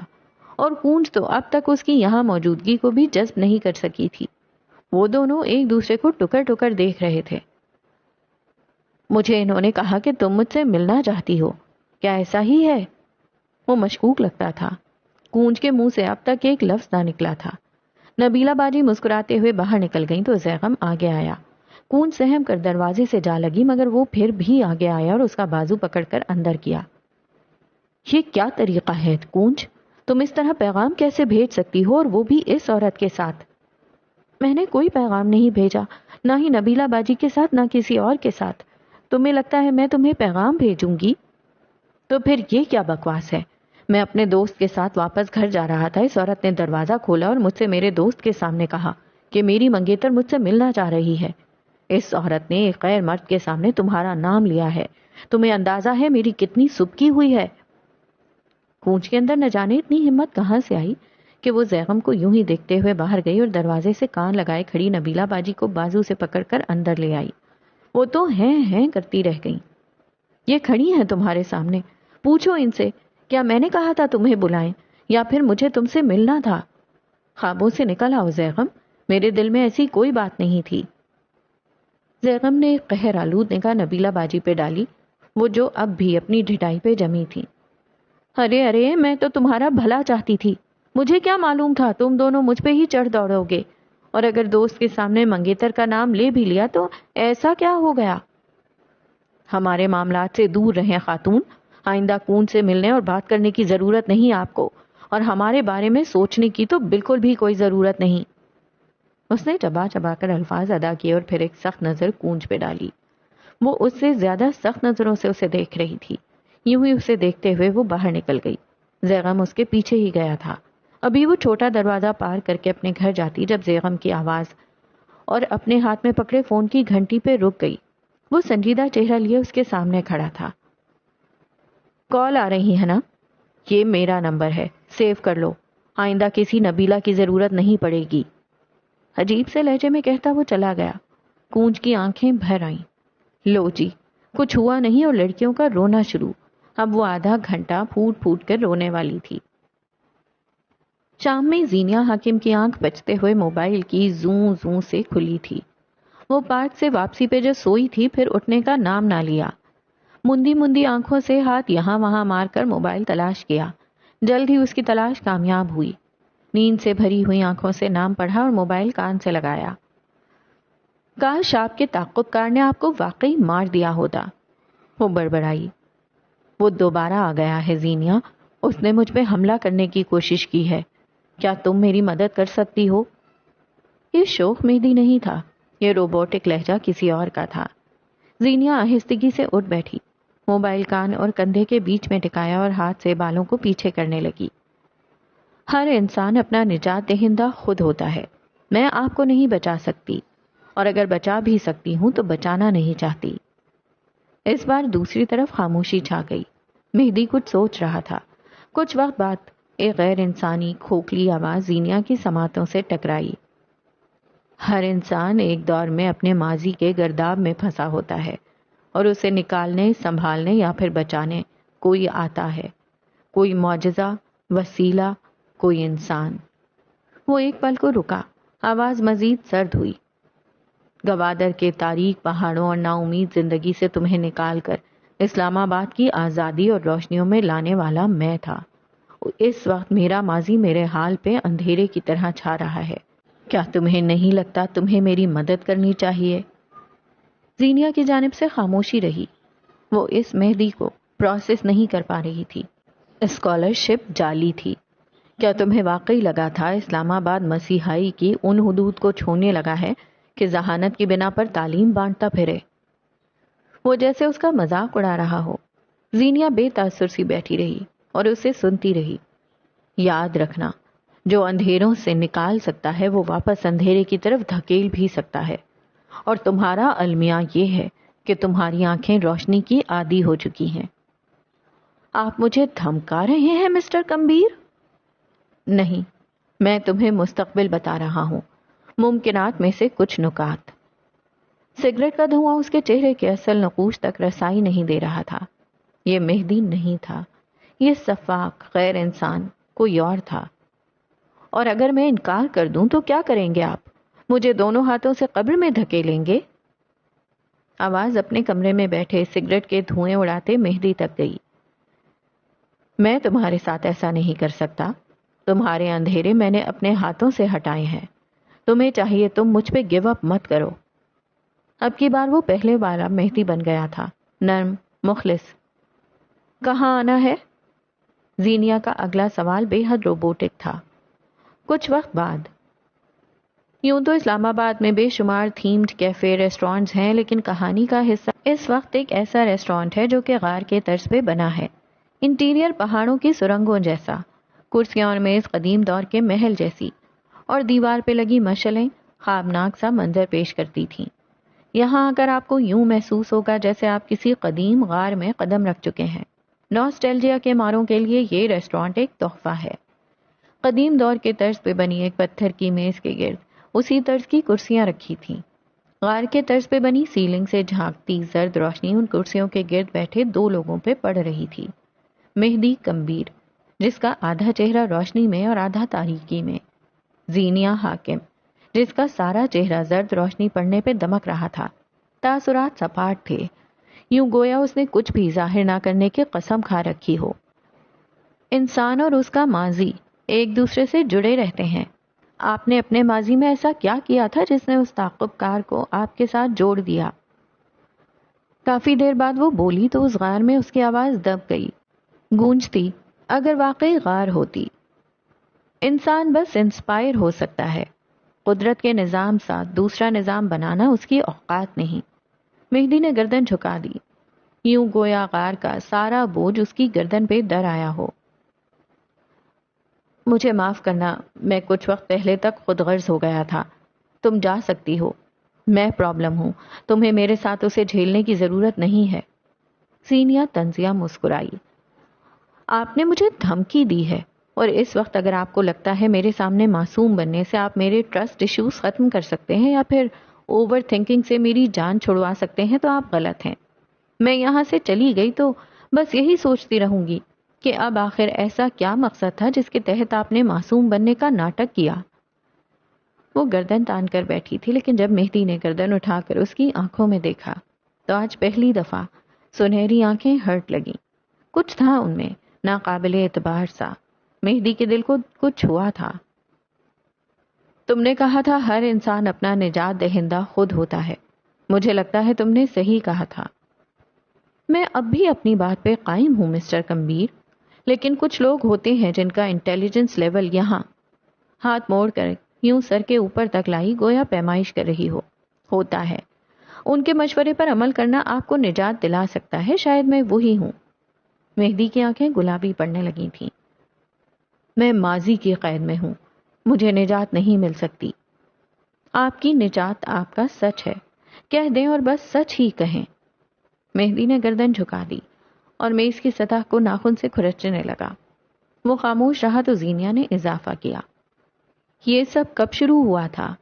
اور کونج تو اب تک اس کی یہاں موجودگی کو بھی جذب نہیں کر سکی تھی۔ وہ دونوں ایک دوسرے کو ٹکر ٹکر دیکھ رہے تھے۔ مجھے انہوں نے کہا کہ تم مجھ سے ملنا چاہتی ہو، کیا ایسا ہی ہے؟ وہ مشکوک لگتا تھا۔ کونج کے منہ سے اب تک ایک لفظ نہ نکلا تھا۔ نبیلہ باجی مسکراتے ہوئے باہر نکل گئیں تو زیغم آگے آیا۔ کونج سہم کر دروازے سے جا لگی، مگر وہ پھر بھی آگے آیا اور اس کا بازو پکڑ کر اندر کیا۔ یہ کیا طریقہ ہے کونج؟ تم اس طرح پیغام کیسے بھیج سکتی ہو، اور وہ بھی اس عورت کے ساتھ؟ میں نے کوئی پیغام نہیں بھیجا، نہ ہی نبیلہ باجی کے ساتھ نہ کسی اور کے ساتھ۔ تمہیں لگتا ہے میں تمہیں پیغام بھیجوں گی؟ تو پھر یہ کیا بکواس ہے؟ میں اپنے دوست کے ساتھ واپس گھر جا رہا تھا، اس عورت نے دروازہ کھولا اور مجھ سے میرے دوست کے سامنے کہا کہ میری منگیتر مجھ سے ملنا چاہ رہی ہے۔ اس عورت نے ایک غیر مرد کے سامنے تمہارا نام لیا ہے۔ تمہیں اندازہ ہے میری کتنی سبکی ہوئی ہے؟ کونج کے اندر نہ جانے اتنی ہمت کہاں سے آئی کہ وہ زیغم کو یوں ہی دیکھتے ہوئے باہر گئی اور دروازے سے کان لگائے کھڑی نبیلہ باجی کو بازو سے پکڑ کر اندر لے آئی۔ وہ تو ہیں کرتی رہ گئیں۔ یہ کھڑی ہیں تمہارے سامنے، پوچھو ان سے کیا میں نے کہا تھا تمہیں بلائیں، یا پھر مجھے تم سے ملنا تھا؟ خوابوں سے نکل آؤ زیغم، میرے دل میں ایسی کوئی بات نہیں تھی۔ زیغم نے ایک قہر آلود نگاہ نبیلہ باجی پہ ڈالی، وہ جو اب بھی اپنی ڈھٹائی پہ جمی تھی۔ ارے میں تو تمہارا بھلا چاہتی تھی، مجھے کیا معلوم تھا تم دونوں مجھ پہ ہی چڑھ دوڑو گے، اور اگر دوست کے سامنے منگیتر کا نام لے بھی لیا تو ایسا کیا ہو گیا؟ ہمارے معاملات سے دور رہیں خاتون، آئندہ کون سے ملنے اور بات کرنے کی ضرورت نہیں آپ کو، اور ہمارے بارے میں سوچنے کی تو بالکل بھی کوئی ضرورت نہیں۔ اس نے چبا چبا کر الفاظ ادا کیے اور پھر ایک سخت نظر کونج پہ ڈالی۔ وہ اس سے زیادہ سخت نظروں سے اسے دیکھ رہی تھی۔ یوں ہی اسے دیکھتے ہوئے وہ باہر نکل گئی۔ زیغم اس کے پیچھے ہی گیا تھا۔ ابھی وہ چھوٹا دروازہ پار کر کے اپنے گھر جاتی جب زیغم کی آواز اور اپنے ہاتھ میں پکڑے فون کی گھنٹی پہ رک گئی۔ وہ سنجیدہ چہرہ لیے اس کے سامنے کھڑا تھا۔ کال آ رہی ہے نا؟ یہ میرا نمبر ہے، سیو کر لو، آئندہ کسی نبیلہ کی ضرورت نہیں پڑے گی۔ عجیب سے لہجے میں کہتا وہ چلا گیا۔ کونج کی آنکھیں بھر آئیں۔ لو جی، کچھ ہوا نہیں اور لڑکیوں کا رونا شروع۔ اب وہ آدھا گھنٹہ پھوٹ پھوٹ کر رونے والی تھی۔ شام میں زینیا حاکم کی آنکھ بچتے ہوئے موبائل کی زوں زوں سے کھلی تھی۔ وہ پارک سے واپسی پہ جو سوئی تھی پھر اٹھنے کا نام نہ لیا۔ مندی مندی آنکھوں سے ہاتھ یہاں وہاں مار کر موبائل تلاش کیا۔ جلد ہی اس کی تلاش کامیاب ہوئی۔ نیند سے بھری ہوئی آنکھوں سے نام پڑھا اور موبائل کان سے لگایا۔ کاش آپ کے تعاقب کار نے آپ کو واقعی مار دیا ہوتا، وہ بڑبڑائی۔ وہ دوبارہ آ گیا ہے زینیا، اس نے مجھ پہ حملہ کرنے کی کوشش کی ہے، کیا تم میری مدد کر سکتی ہو؟ یہ شوخ مہدی نہیں تھا، یہ روبوٹک لہجہ کسی اور کا تھا۔ زینیا آہستگی سے اٹھ بیٹھی۔ موبائل کان اور کندھے کے بیچ میں ٹکایا اور ہاتھ سے بالوں کو پیچھے کرنے لگی۔ ہر انسان اپنا نجات دہندہ خود ہوتا ہے، میں آپ کو نہیں بچا سکتی، اور اگر بچا بھی سکتی ہوں تو بچانا نہیں چاہتی۔ اس بار دوسری طرف خاموشی چھا گئی۔ مہدی کچھ سوچ رہا تھا۔ کچھ وقت بعد ایک غیر انسانی کھوکھلی آواز زینیا کی سماعتوں سے ٹکرائی۔ ہر انسان ایک دور میں اپنے ماضی کے گرداب میں پھنسا ہوتا ہے اور اسے نکالنے، سنبھالنے یا پھر بچانے کوئی آتا ہے، کوئی معجزہ، وسیلہ، کوئی انسان۔ وہ ایک پل کو رکا، آواز مزید سرد ہوئی۔ گوادر کے تاریک پہاڑوں اور نا امید زندگی سے تمہیں نکال کر اسلام آباد کی آزادی اور روشنیوں میں لانے والا میں تھا۔ اس وقت میرا ماضی میرے حال پہ اندھیرے کی طرح چھا رہا ہے۔ کیا تمہیں نہیں لگتا تمہیں میری مدد کرنی چاہیے؟ زینیا کی جانب سے خاموشی رہی۔ وہ اس مہدی کو پروسیس نہیں کر پا رہی تھی۔ اسکالرشپ جعلی تھی۔ کیا تمہیں واقعی لگا تھا اسلام آباد مسیحائی کی ان حدود کو چھونے لگا ہے کہ ذہانت کی بنا پر تعلیم بانٹتا پھرے؟ وہ جیسے اس کا مذاق اڑا رہا ہو۔ زینیا بے تاثر سی بیٹھی رہی اور اسے سنتی رہی۔ یاد رکھنا، جو اندھیروں سے نکال سکتا ہے وہ واپس اندھیرے کی طرف دھکیل بھی سکتا ہے، اور تمہارا المیہ یہ ہے کہ تمہاری آنکھیں روشنی کی عادی ہو چکی ہیں۔ آپ مجھے دھمکا رہے ہیں مسٹر کمبیر؟ نہیں، میں تمہیں مستقبل بتا رہا ہوں، ممکنات میں سے کچھ نکات۔ سگریٹ کا دھواں اس کے چہرے کے اصل نقوش تک رسائی نہیں دے رہا تھا۔ یہ مہدی نہیں تھا، یہ سفاک غیر انسان کوئی اور تھا۔ اور اگر میں انکار کر دوں تو کیا کریں گے آپ؟ مجھے دونوں ہاتھوں سے قبر میں دھکیلیں گے؟ آواز اپنے کمرے میں بیٹھے سگریٹ کے دھوئیں اڑاتے مہدی تک گئی۔ میں تمہارے ساتھ ایسا نہیں کر سکتا۔ تمہارے اندھیرے میں نے اپنے ہاتھوں سے ہٹائے ہیں۔ تمہیں چاہیے تم مجھ پہ گیو اپ مت کرو۔ اب کی بار وہ پہلے والا مہدی بن گیا تھا، نرم، مخلص۔ کہاں آنا ہے؟ زینیا کا اگلا سوال بے حد روبوٹک تھا۔ کچھ وقت بعد۔ یوں تو اسلام آباد میں بے شمار تھیمڈ کیفے، ریسٹورانٹس ہیں، لیکن کہانی کا حصہ اس وقت ایک ایسا ریسٹورانٹ ہے جو کہ غار کے طرز پہ بنا ہے۔ انٹیریئر پہاڑوں کی سرنگوں جیسا، کرسیاں اور میز قدیم دور کے محل جیسی، اور دیوار پہ لگی مشعلیں خوابناک سا منظر پیش کرتی تھیں۔ یہاں آ کر آپ کو یوں محسوس ہوگا جیسے آپ کسی قدیم غار میں قدم رکھ چکے ہیں۔ نوسٹیلجیا کے ماروں کے لیے یہ ریسٹورانٹ ایک تحفہ ہے۔ قدیم دور کے طرز پہ بنی ایک پتھر کی میز کے گرد اسی طرز کی کرسیاں رکھی تھیں۔ غار کے طرز پہ بنی سیلنگ سے جھانکتی زرد روشنی ان کرسیوں کے گرد بیٹھے دو لوگوں پہ پڑ رہی تھی۔ مہدی کمبیر، جس کا آدھا چہرہ روشنی میں اور آدھا تاریکی میں۔ زینیا حاکم، جس کا سارا چہرہ زرد روشنی پڑنے پہ دمک رہا تھا۔ تاثرات سپاٹ تھے، یوں گویا اس نے کچھ بھی ظاہر نہ کرنے کی قسم کھا رکھی ہو۔ انسان اور اس کا ماضی ایک دوسرے سے جڑے رہتے ہیں۔ آپ نے اپنے ماضی میں ایسا کیا کیا تھا جس نے اس تعاقب کار کو آپ کے ساتھ جوڑ دیا؟ کافی دیر بعد وہ بولی تو اس غار میں اس کی آواز دب گئی، گونجتی۔ اگر واقعی غار ہوتی، انسان بس انسپائر ہو سکتا ہے، قدرت کے نظام ساتھ دوسرا نظام بنانا اس کی اوقات نہیں۔ مہدی نے گردن جھکا دی، یوں گویا غار کا سارا بوجھ اس کی گردن پہ در آیا ہو۔ مجھے معاف کرنا، میں کچھ وقت پہلے تک خود غرض ہو گیا تھا۔ تم جا سکتی ہو، میں پرابلم ہوں، تمہیں میرے ساتھ اسے جھیلنے کی ضرورت نہیں ہے۔ زینیا طنزیہ مسکرائی۔ آپ نے مجھے دھمکی دی ہے، اور اس وقت اگر آپ کو لگتا ہے میرے سامنے معصوم بننے سے آپ میرے ٹرسٹ ایشوز ختم کر سکتے ہیں یا پھر اوور تھنکنگ سے میری جان چھڑوا سکتے ہیں تو آپ غلط ہیں۔ میں یہاں سے چلی گئی تو بس یہی سوچتی رہوں گی کہ اب آخر ایسا کیا مقصد تھا جس کے تحت آپ نے معصوم بننے کا ناٹک کیا۔ وہ گردن تان کر بیٹھی تھی، لیکن جب مہدی نے گردن اٹھا کر اس کی آنکھوں میں دیکھا تو آج پہلی دفعہ سنہری آنکھیں ہرٹ لگیں۔ کچھ تھا ان میں ناقابل اعتبار سا، مہدی کے دل کو کچھ چھوا تھا۔ تم نے کہا تھا ہر انسان اپنا نجات دہندہ خود ہوتا ہے۔ مجھے لگتا ہے تم نے صحیح کہا تھا۔ میں اب بھی اپنی بات پہ قائم ہوں مسٹر کمبیر، لیکن کچھ لوگ ہوتے ہیں جن کا انٹیلیجنس لیول یہاں، ہاتھ موڑ کر یوں سر کے اوپر تک لائی گویا پیمائش کر رہی ہو، ہوتا ہے، ان کے مشورے پر عمل کرنا آپ کو نجات دلا سکتا ہے، شاید میں وہی ہوں۔ مہدی کی آنکھیں گلابی پڑنے لگی تھیں۔ میں ماضی کی قید میں ہوں، مجھے نجات نہیں مل سکتی۔ آپ کی نجات آپ کا سچ ہے، کہہ دیں اور بس سچ ہی کہیں۔ مہدی نے گردن جھکا دی اور میز کی سطح کو ناخن سے کھرچنے لگا۔ وہ خاموش رہا تو زینیا نے اضافہ کیا، یہ سب کب شروع ہوا تھا؟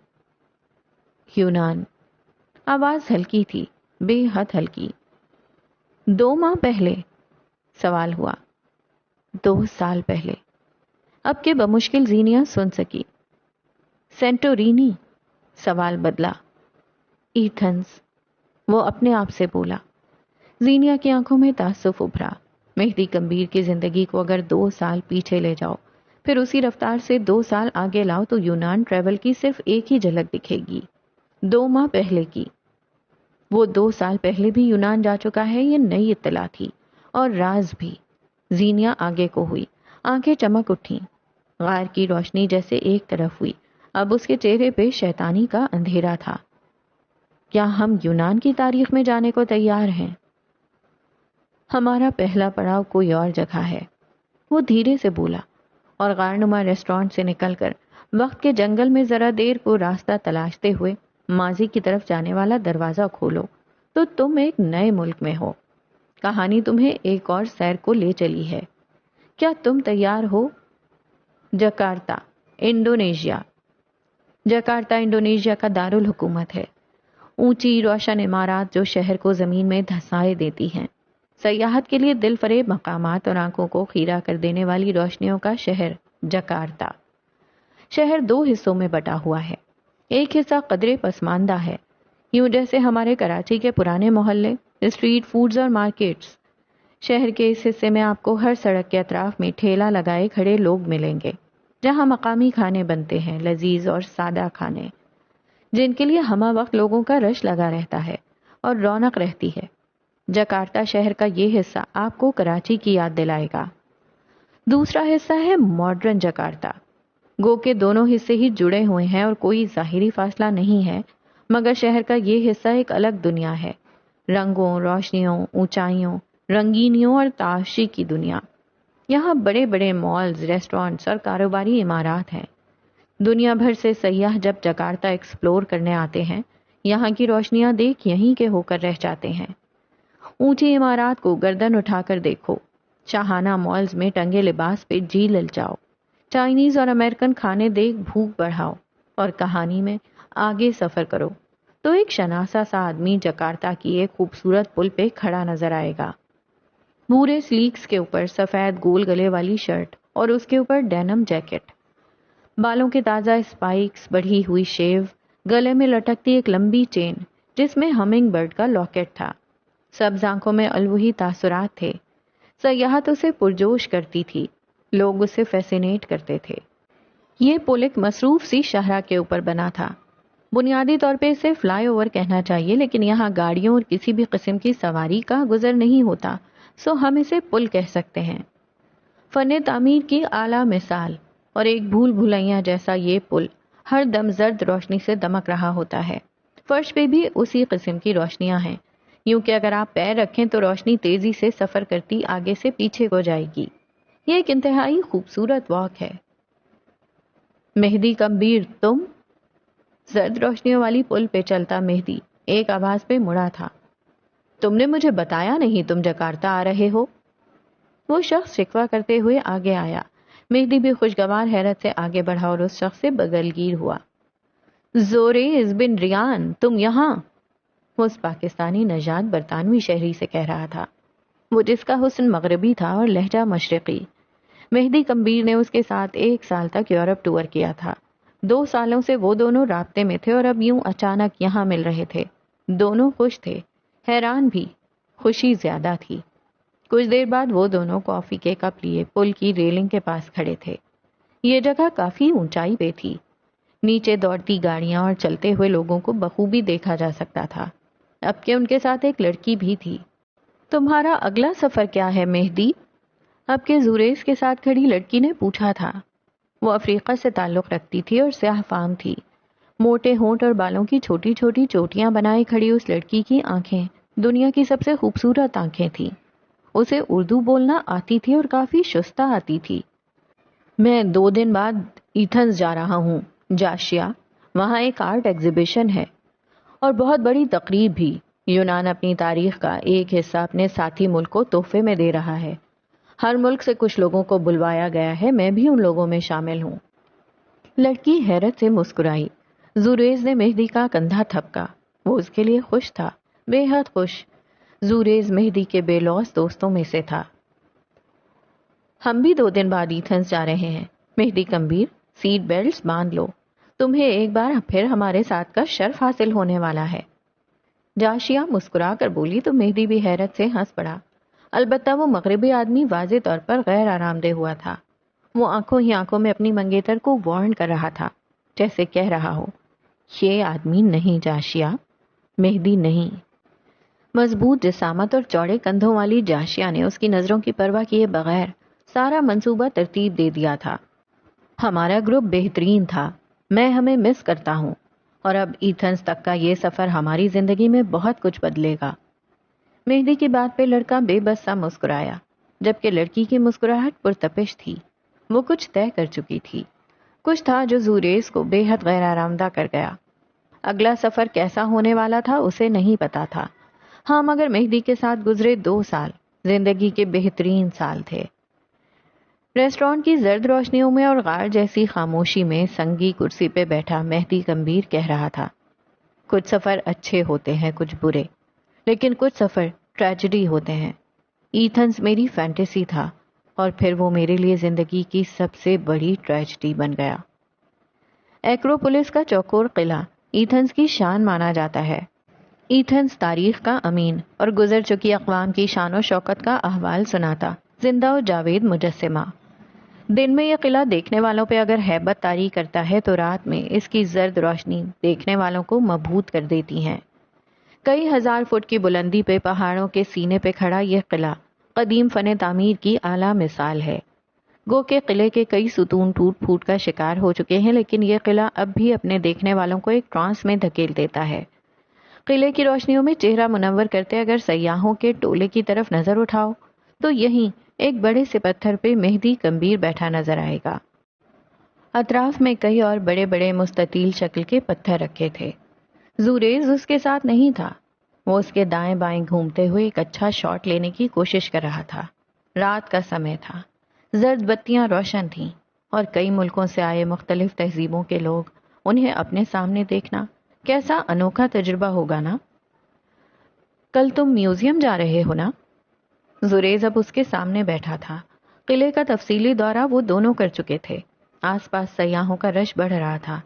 یونان۔ آواز ہلکی تھی، بے حد ہلکی۔ 2 ماہ پہلے؟ سوال ہوا۔ 2 سال پہلے، اب کہ بمشکل زینیا سن سکی۔ سینٹورینی؟ سوال بدلا۔ ایتھنز، وہ اپنے آپ سے بولا۔ زینیا کی آنکھوں میں تعصب ابھرا۔ مہدی کمبیر کی زندگی کو اگر 2 سال پیچھے لے جاؤ، پھر اسی رفتار سے 2 سال آگے لاؤ تو یونان ٹریول کی صرف ایک ہی جھلک دکھے گی، 2 ماہ پہلے کی۔ وہ 2 سال پہلے بھی یونان جا چکا ہے، یہ نئی اطلاع تھی، اور راز بھی۔ زینیا آگے کو ہوئی، آنکھیں چمک اٹھیں، غار کی روشنی جیسے ایک طرف ہوئی۔ اب اس کے چہرے پہ شیطانی کا اندھیرا تھا۔ کیا ہم یونان کی تاریخ میں جانے کو تیار ہیں؟ ہمارا پہلا پڑاؤ کوئی اور جگہ ہے، وہ دھیرے سے بولا، اور غارنما ریسٹورانٹ سے نکل کر وقت کے جنگل میں ذرا دیر کو راستہ تلاشتے ہوئے ماضی کی طرف جانے والا دروازہ کھولو تو تم ایک نئے ملک میں ہو۔ کہانی تمہیں ایک اور سیر کو لے چلی ہے۔ کیا تم تیار ہو؟ Jakarta, Indonesia. جکارتا انڈونیشیا کا دارالحکومت ہے۔ اونچی روشن عمارات جو شہر کو زمین میں دھسائے دیتی ہیں، سیاحت کے لیے دل فریب مقامات اور آنکھوں کو خیرہ کر دینے والی روشنیوں کا شہر جکارتا۔ شہر 2 حصوں میں بٹا ہوا ہے۔ ایک حصہ قدرے پسماندہ ہے، یوں جیسے ہمارے کراچی کے پرانے محلے، اسٹریٹ فوڈز اور مارکیٹس۔ شہر کے اس حصے میں آپ کو ہر سڑک کے اطراف میں ٹھیلا لگائے کھڑے لوگ ملیں گے، جہاں مقامی کھانے بنتے ہیں، لذیذ اور سادہ کھانے، جن کے لیے ہمہ وقت لوگوں کا رش لگا رہتا ہے اور رونق رہتی ہے۔ جکارتا شہر کا یہ حصہ آپ کو کراچی کی یاد دلائے گا۔ دوسرا حصہ ہے ماڈرن جکارتا، گو کہ دونوں حصے ہی جڑے ہوئے ہیں اور کوئی ظاہری فاصلہ نہیں ہے، مگر شہر کا یہ حصہ ایک الگ دنیا ہے، رنگوں، روشنیوں، اونچائیوں، رنگینیوں اور تعاشی کی دنیا۔ یہاں بڑے بڑے مالز، ریسٹورانٹس اور کاروباری عمارات ہیں۔ دنیا بھر سے سیاح جب جکارتا ایکسپلور کرنے آتے ہیں، یہاں کی روشنیاں دیکھ یہیں کے ہو کر رہ جاتے ہیں۔ اونچی عمارات کو گردن اٹھا کر دیکھو، شاہانہ مالز میں ٹنگے لباس پہ جی للچاؤ، چائنیز اور امریکن کھانے دیکھ بھوک بڑھاؤ، اور کہانی میں آگے سفر کرو تو ایک شناسا سا آدمی جکارتا کی ایک خوبصورت پل پہ کھڑا نظر آئے گا۔ بھورے سلیکس کے اوپر سفید گول گلے والی شرٹ اور اس کے اوپر ڈینم جیکٹ، بالوں کے تازہ اسپائکس، بڑھی ہوئی شیو، گلے میں لٹکتی ایک لمبی چین جس میں ہمنگ برڈ کا لاکٹ تھا۔ سبز آنکھوں میں الوہی تاثرات تھے۔ سیاحت اسے پرجوش کرتی تھی، لوگ اسے فیسینیٹ کرتے تھے۔ یہ پل ایک مصروف سی شاہراہ کے اوپر بنا تھا۔ بنیادی طور پہ اسے فلائی اوور کہنا چاہیے، لیکن یہاں گاڑیوں اور کسی بھی قسم کی سواری کا گزر نہیں ہوتا، سو ہم اسے پل کہہ سکتے ہیں۔ فن تعمیر کی اعلیٰ مثال، اور ایک بھول بھلائیاں جیسا یہ پل ہر دم زرد روشنی سے دمک رہا ہوتا ہے۔ فرش پہ بھی اسی قسم کی روشنیاں ہیں، یوں کہ اگر آپ پیر رکھیں تو روشنی تیزی سے سفر کرتی آگے سے پیچھے کو جائے گی۔ یہ ایک انتہائی خوبصورت واک ہے۔ مہدی کمبیر، تم؟ زرد روشنیوں والی پل پہ چلتا مہدی ایک آواز پہ مڑا تھا۔ تم نے مجھے بتایا نہیں تم جکارتا آ رہے ہو؟ وہ شخص شکوہ کرتے ہوئے آگے آیا۔ مہدی بھی خوشگوار حیرت سے آگے بڑھا اور اس شخص سے بغلگیر ہوا۔ زوریز بن ریان، تم یہاں؟ وہ اس پاکستانی نژاد برطانوی شہری سے کہہ رہا تھا، وہ جس کا حسن مغربی تھا اور لہجہ مشرقی۔ مہدی کمبیر نے اس کے ساتھ 1 سال تک یورپ ٹور کیا تھا۔ 2 سالوں سے وہ دونوں رابطے میں تھے اور اب یوں اچانک یہاں مل رہے تھے۔ دونوں خوش تھے، حیران بھی، خوشی زیادہ تھی۔ کچھ دیر بعد وہ دونوں کافی کے کپ لیے پل کی ریلنگ کے پاس کھڑے تھے۔ یہ جگہ کافی اونچائی پہ تھی، نیچے دوڑتی گاڑیاں اور چلتے ہوئے لوگوں کو بخوبی دیکھا جا سکتا تھا۔ اب کہ ان کے ساتھ ایک لڑکی بھی تھی۔ تمہارا اگلا سفر کیا ہے مہدی؟ اب کے زوریز کے ساتھ کھڑی لڑکی نے پوچھا تھا۔ وہ افریقہ سے تعلق رکھتی تھی اور سیاہ فام تھی۔ موٹے ہونٹ اور بالوں کی چھوٹی چھوٹی چوٹیاں بنائے کھڑی اس لڑکی کی آنکھیں دنیا کی سب سے خوبصورت آنکھیں تھیں۔ اسے اردو بولنا آتی تھی اور کافی شستہ آتی تھی۔ میں 2 دن بعد ایتھنز جا رہا ہوں جاشیا، وہاں ایک آرٹ ایگزیبیشن ہے اور بہت بڑی تقریب بھی۔ یونان اپنی تاریخ کا ایک حصہ اپنے ساتھی ملک کو تحفے میں دے رہا ہے۔ ہر ملک سے کچھ لوگوں کو بلوایا گیا ہے، میں بھی ان لوگوں میں شامل ہوں۔ لڑکی حیرت سے مسکرائی۔ زوریز نے مہدی کا کندھا تھپکا۔ وہ اس کے لیے خوش تھا، بے حد خوش۔ زوریز مہدی کے بے لوث دوستوں میں سے تھا۔ ہم بھی 2 دن بعد ایتھنز جا رہے ہیں مہدی کمبیر، سیٹ بیلٹس باندھ لو، تمہیں ایک بار پھر ہمارے ساتھ کا شرف حاصل ہونے والا ہے۔ جاشیا مسکرا کر بولی تو مہدی بھی حیرت سے ہنس پڑا۔ البتہ وہ مغربی آدمی واضح طور پر غیر آرام دہ ہوا تھا۔ وہ آنکھوں ہی آنکھوں میں اپنی منگیتر کو وارن کر رہا تھا، جیسے کہہ رہا ہو، یہ آدمی نہیں جاشیا، مہدی نہیں۔ مضبوط جسامت اور چوڑے کندھوں والی جاشیا نے اس کی نظروں کی پرواہ کیے بغیر سارا منصوبہ ترتیب دے دیا تھا۔ ہمارا گروپ بہترین تھا، میں ہمیں مس کرتا ہوں، اور اب ایتھنز تک کا یہ سفر ہماری زندگی میں بہت کچھ بدلے گا۔ مہدی کی بات پہ لڑکا بے بس سا مسکرایا، جبکہ لڑکی کی مسکراہٹ پرتپش تھی۔ وہ کچھ طے کر چکی تھی، کچھ تھا جو زوریز کو بے حد غیر آرامدہ کر گیا۔ اگلا سفر کیسا ہونے والا تھا اسے نہیں پتا تھا، ہاں مگر مہدی کے ساتھ گزرے 2 سال زندگی کے بہترین سال تھے۔ ریسٹورانٹ کی زرد روشنیوں میں اور غار جیسی خاموشی میں سنگی کرسی پہ بیٹھا مہدی کمبیر کہہ رہا تھا، کچھ سفر اچھے ہوتے ہیں، کچھ برے، لیکن کچھ سفر ٹریجڈی ہوتے ہیں۔ ایتھنز میری فینٹیسی تھا، اور پھر وہ میرے لیے زندگی کی سب سے بڑی ٹریجڈی بن گیا۔ ایکروپولس کا چوکور قلعہ ایتھنز کی شان مانا جاتا ہے۔ ایتھنز تاریخ کا امین اور گزر چکی اقوام کی شان و شوکت کا احوال سناتا زندہ و جاوید مجسمہ۔ دن میں یہ قلعہ دیکھنے والوں پہ اگر ہیبت طاری کرتا ہے تو رات میں اس کی زرد روشنی دیکھنے والوں کو مبہوت کر دیتی ہیں۔ کئی ہزار فٹ کی بلندی پہ پہاڑوں کے سینے پہ کھڑا یہ قلعہ قدیم فن تعمیر کی اعلیٰ مثال ہے۔ گو کہ قلعے کے کئی ستون ٹوٹ پھوٹ کا شکار ہو چکے ہیں، لیکن یہ قلعہ اب بھی اپنے دیکھنے والوں کو ایک ٹرانس میں دھکیل دیتا ہے۔ قلعے کی روشنیوں میں چہرہ منور کرتے اگر سیاحوں کے ٹولے کی طرف نظر اٹھاؤ تو یہیں ایک بڑے سے پتھر پہ مہدی کمبیر بیٹھا نظر آئے گا۔ اطراف میں کئی اور بڑے بڑے مستطیل شکل کے پتھر رکھے تھے۔ زوریز اس کے ساتھ نہیں تھا، وہ اس کے دائیں بائیں گھومتے ہوئے ایک اچھا شاٹ لینے کی کوشش کر رہا تھا۔ رات کا سمے تھا، زرد بتیاں روشن تھیں، اور کئی ملکوں سے آئے مختلف تہذیبوں کے لوگ انہیں اپنے سامنے دیکھنا کیسا انوکھا تجربہ ہوگا نا۔ کل تم میوزیم جا رہے ہو نا؟ زوریز اب اس کے سامنے بیٹھا تھا۔ قلعے کا تفصیلی دورہ وہ دونوں کر چکے تھے۔ آس پاس سیاحوں کا رش بڑھ رہا تھا،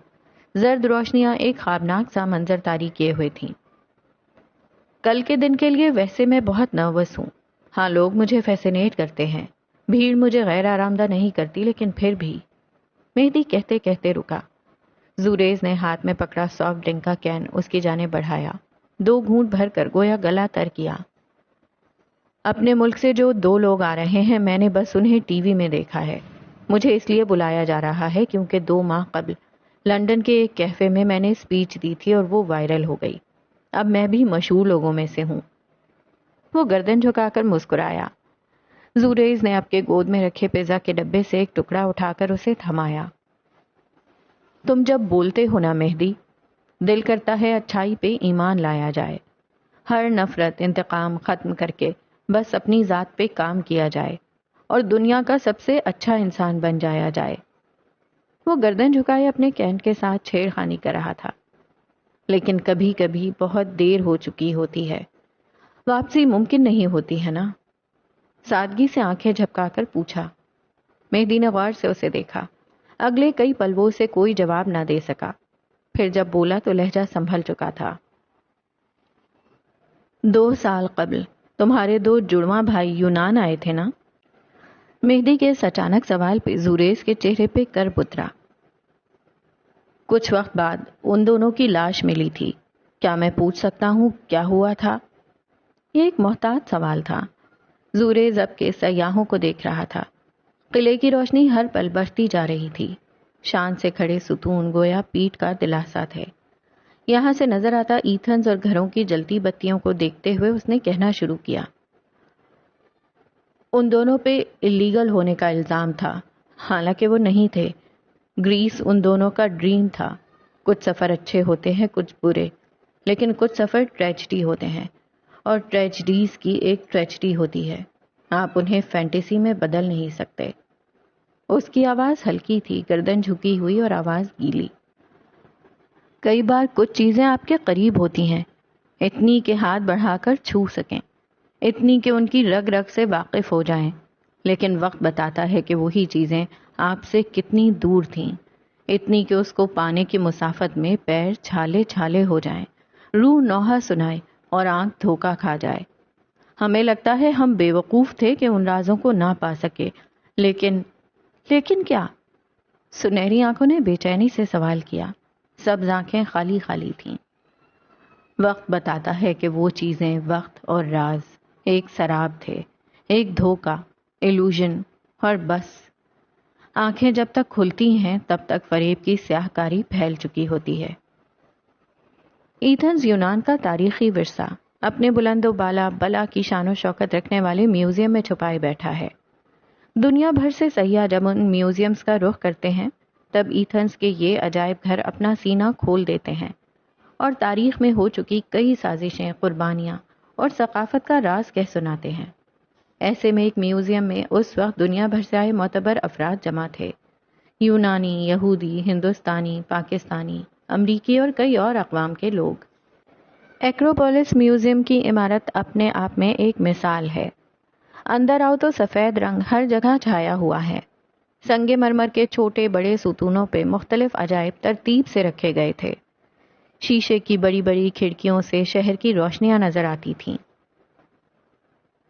زرد روشنیاں ایک خوابناک سا منظر طاری کیے ہوئے تھیں۔ کل کے دن کے لیے ویسے میں بہت نروس ہوں، ہاں لوگ مجھے فیسینیٹ کرتے ہیں، بھیڑ مجھے غیر آرامدہ نہیں کرتی، لیکن پھر بھی۔ مہدی کہتے کہتے رکا۔ زوریز نے ہاتھ میں پکڑا سافٹ ڈرنک کا کین اس کی جانب بڑھایا، 2 گھونٹ بھر کر گویا گلا تر کیا۔ اپنے ملک سے جو 2 لوگ آ رہے ہیں، میں نے بس انہیں ٹی وی میں دیکھا ہے۔ مجھے اس لیے بلایا جا رہا ہے کیونکہ 2 ماہ قبل لندن کے ایک کیفے میں نے اسپیچ دی تھی اور وہ وائرل ہو گئی۔ اب میں بھی مشہور لوگوں میں سے ہوں۔ وہ گردن جھکا کر مسکرایا۔ زوریز نے آپ کے گود میں رکھے پیزا کے ڈبے سے ایک ٹکڑا اٹھا کر اسے تھمایا۔ تم جب بولتے ہو نا مہدی، دل کرتا ہے اچھائی پہ ایمان لایا جائے، ہر نفرت انتقام ختم کر کے بس اپنی ذات پہ کام کیا جائے اور دنیا کا سب سے اچھا انسان بن جایا جائے۔ وہ گردن جھکائے اپنے کین کے ساتھ چھیڑ خانی کر رہا تھا۔ لیکن کبھی کبھی بہت دیر ہو چکی ہوتی ہے، واپسی ممکن نہیں ہوتی ہے نا؟ سادگی سے آنکھیں جھپکا کر پوچھا۔ مہدی نے غور سے اسے دیکھا۔ اگلے کئی پلوں سے کوئی جواب نہ دے سکا، پھر جب بولا تو لہجہ سنبھل چکا تھا۔ 2 سال قبل تمہارے 2 جڑواں بھائی یونان آئے تھے نا؟ مہدی کے اس اچانک سوال پہ زوریز کے چہرے پہ کرب اترا۔ کچھ وقت بعد ان دونوں کی لاش ملی تھی، کیا میں پوچھ سکتا ہوں کیا ہوا تھا؟ یہ ایک محتاط سوال تھا۔ زوریز اب کے سیاحوں کو دیکھ رہا تھا۔ قلعے کی روشنی ہر پل بڑھتی جا رہی تھی، شان سے کھڑے ستون گویا پیٹ کا دلاسا تھے۔ یہاں سے نظر آتا ایتھنز اور گھروں کی جلتی بتیوں کو دیکھتے ہوئے اس نے کہنا شروع کیا، ان دونوں پہ اللیگل ہونے کا الزام تھا، حالانکہ وہ نہیں تھے۔ گریس ان دونوں کا ڈریم تھا۔ کچھ سفر اچھے ہوتے ہیں، کچھ برے، لیکن کچھ سفر ٹریجڈی ہوتے ہیں، اور ٹریجڈیز کی ایک ٹریجڈی ہوتی ہے، آپ انہیں فینٹیسی میں بدل نہیں سکتے۔ اس کی آواز ہلکی تھی، گردن جھکی ہوئی اور آواز گیلی۔ کئی بار کچھ چیزیں آپ کے قریب ہوتی ہیں، اتنی کہ ہاتھ بڑھا کر چھو سکیں، اتنی کہ ان کی رگ رگ سے واقف ہو جائیں، لیکن وقت بتاتا ہے کہ وہی چیزیں آپ سے کتنی دور تھیں، اتنی کہ اس کو پانے کی مسافت میں پیر چھالے چھالے ہو جائیں، روح نوحہ سنائے اور آنکھ دھوکا کھا جائے۔ ہمیں لگتا ہے ہم بے وقوف تھے کہ ان رازوں کو نہ پا سکے، لیکن کیا؟ سنہری آنکھوں نے بے چینی سے سوال کیا۔ سبز آنکھیں خالی خالی تھیں۔ وقت بتاتا ہے کہ وہ چیزیں، وقت اور راز، ایک سراب تھے، ایک دھوکا، ایلوژن، اور بس آنکھیں جب تک کھلتی ہیں تب تک فریب کی سیاہ کاری پھیل چکی ہوتی ہے۔ ایتھنز یونان کا تاریخی ورثہ اپنے بلند و بالا بلا کی شان و شوکت رکھنے والے میوزیم میں چھپائے بیٹھا ہے۔ دنیا بھر سے سیاح جب ان میوزیمز کا رخ کرتے ہیں تب ایتھنز کے یہ عجائب گھر اپنا سینہ کھول دیتے ہیں اور تاریخ میں ہو چکی کئی سازشیں، قربانیاں اور ثقافت کا راز کہہ سناتے ہیں۔ ایسے میں ایک میوزیم میں اس وقت دنیا بھر سے آئے معتبر افراد جمع تھے، یونانی، یہودی، ہندوستانی، پاکستانی، امریکی اور کئی اور اقوام کے لوگ۔ ایکروپولس میوزیم کی عمارت اپنے آپ میں ایک مثال ہے۔ اندر آؤ تو سفید رنگ ہر جگہ چھایا ہوا ہے۔ سنگ مرمر کے چھوٹے بڑے ستونوں پہ مختلف عجائب ترتیب سے رکھے گئے تھے۔ شیشے کی بڑی بڑی کھڑکیوں سے شہر کی روشنیاں نظر آتی تھیں۔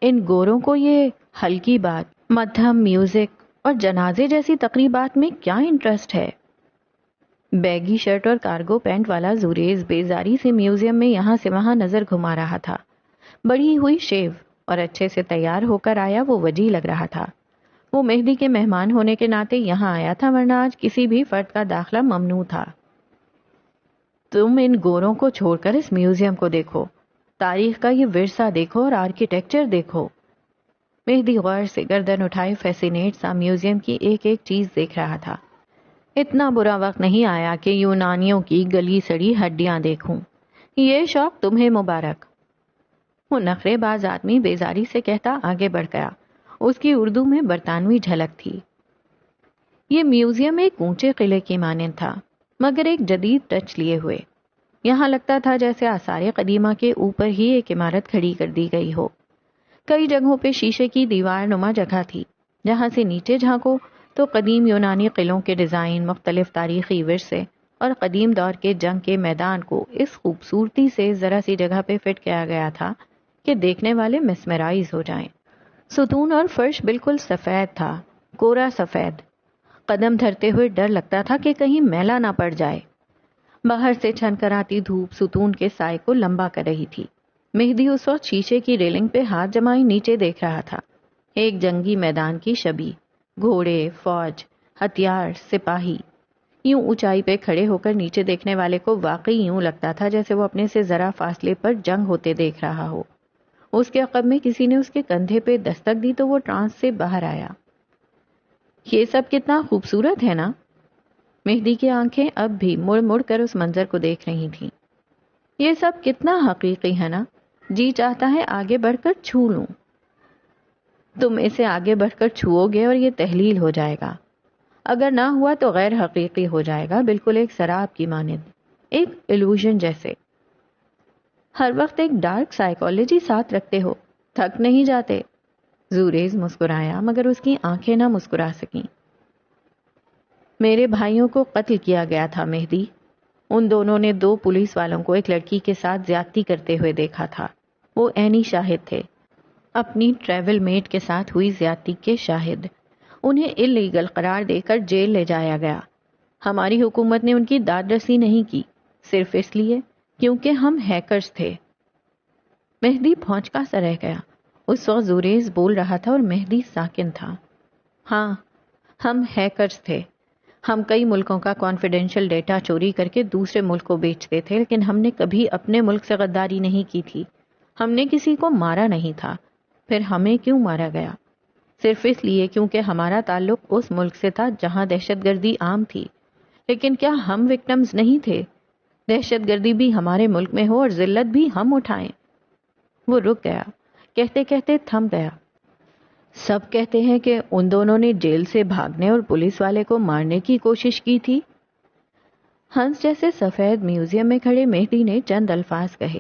ان گوروں کو یہ ہلکی بات، مدھم میوزک اور جنازے جیسی تقریبات میں کیا انٹرسٹ ہے؟ بیگی شرٹ اور کارگو پینٹ والا زوریز بیزاری سے میوزیم میں یہاں سے وہاں نظر گھما رہا تھا۔ بڑی ہوئی شیو اور اچھے سے تیار ہو کر آیا وہ وجی لگ رہا تھا۔ وہ مہدی کے مہمان ہونے کے ناطے یہاں آیا تھا، ورنہ آج کسی بھی فرد کا داخلہ ممنوع تھا۔ تم ان گوروں کو چھوڑ کر اس میوزیم کو دیکھو، تاریخ کا یہ ورثہ دیکھو اور آرکیٹیکچر دیکھو۔ مہدی غور سے گردن اٹھائے فیسینیٹ سا میوزیم کی ایک ایک چیز دیکھ رہا تھا۔ اتنا برا وقت نہیں آیا کہ یونانیوں کی گلی سڑی ہڈیاں دیکھوں۔ یہ شوق تمہیں مبارک۔ وہ نخرے باز آدمی بیزاری سے کہتا آگے بڑھ گیا۔ اس کی اردو میں برطانوی جھلک تھی۔ یہ میوزیم ایک اونچے قلعے کی مانند تھا، مگر ایک جدید ٹچ لیے ہوئے۔ یہاں لگتا تھا جیسے آثار قدیمہ کے اوپر ہی ایک عمارت کھڑی کر دی گئی ہو۔ کئی جگہوں پہ شیشے کی دیوار نما جگہ تھی، جہاں سے نیچے جھانکو تو قدیم یونانی قلعوں کے ڈیزائن، مختلف تاریخی ورثے اور قدیم دور کے جنگ کے میدان کو اس خوبصورتی سے ذرا سی جگہ پہ فٹ کیا گیا تھا کہ دیکھنے والے مسمرائز ہو جائیں۔ ستون اور فرش بالکل سفید تھا، کوڑا سفید۔ قدم دھرتے ہوئے ڈر لگتا تھا کہ کہیں میلا نہ پڑ جائے۔ باہر سے چھن کر آتی دھوپ ستون کے سائے کو لمبا کر رہی تھی۔ مہدی اس وقت شیشے کی ریلنگ پہ ہاتھ جمائی نیچے دیکھ رہا تھا۔ ایک جنگی میدان کی شبیہ، گھوڑے، فوج، ہتھیار، سپاہی۔ یوں اونچائی پہ کھڑے ہو کر نیچے دیکھنے والے کو واقعی یوں لگتا تھا جیسے وہ اپنے سے ذرا فاصلے پر جنگ ہوتے دیکھ رہا ہو۔ اس کے عقب میں کسی نے اس کے کندھے پہ دستک دی تو وہ ٹرانس سے باہر آیا۔ یہ سب کتنا خوبصورت ہے نا؟ مہدی کی آنکھیں اب بھی مڑ مڑ کر اس منظر کو دیکھ رہی تھیں۔ یہ سب کتنا حقیقی ہے نا؟ جی چاہتا ہے آگے بڑھ کر چھو لوں۔ تم اسے آگے بڑھ کر چھوؤ گے اور یہ تحلیل ہو جائے گا۔ اگر نہ ہوا تو غیر حقیقی ہو جائے گا، بالکل ایک سراب کی مانند، ایک ایلوژن جیسے۔ ہر وقت ایک ڈارک سائیکالوجی ساتھ رکھتے ہو، تھک نہیں جاتے؟ زوریز مسکرایا مگر اس کی آنکھیں نہ مسکرا سکیں۔ میرے بھائیوں کو قتل کیا گیا تھا مہدی۔ ان دونوں نے 2 پولیس والوں کو ایک لڑکی کے ساتھ زیادتی کرتے ہوئے دیکھا تھا۔ وہ عینی شاہد تھے، اپنی ٹریول میٹ کے ساتھ ہوئی زیادتی کے شاہد۔ انہیں اللیگل قرار دے کر جیل لے جایا گیا۔ ہماری حکومت نے ان کی داد رسی نہیں کی، صرف اس لیے کیونکہ ہم ہیکرز تھے۔ مہدی بھونچکا سا رہ گیا۔ اس وقت زوریز بول رہا تھا اور مہدی ساکن تھا۔ ہاں، ہم ہیکرز تھے۔ ہم کئی ملکوں کا کانفیڈینشیل ڈیٹا چوری کر کے دوسرے ملک کو بیچتے تھے، لیکن ہم نے کبھی اپنے ملک سے غداری نہیں کی تھی. ہم نے کسی کو مارا نہیں تھا. پھر ہمیں کیوں مارا گیا؟ صرف اس لیے کیونکہ ہمارا تعلق اس ملک سے تھا جہاں دہشت گردی عام تھی. لیکن کیا ہم وکٹمز نہیں تھے؟ دہشت گردی بھی ہمارے ملک میں ہو اور ذلت بھی ہم اٹھائیں. وہ رک گیا، کہتے کہتے تھم گیا. سب کہتے ہیں کہ ان دونوں نے جیل سے بھاگنے اور پولیس والے کو مارنے کی کوشش کی تھی. ہنس جیسے سفید میوزیم میں کھڑے مہدی نے چند الفاظ کہے.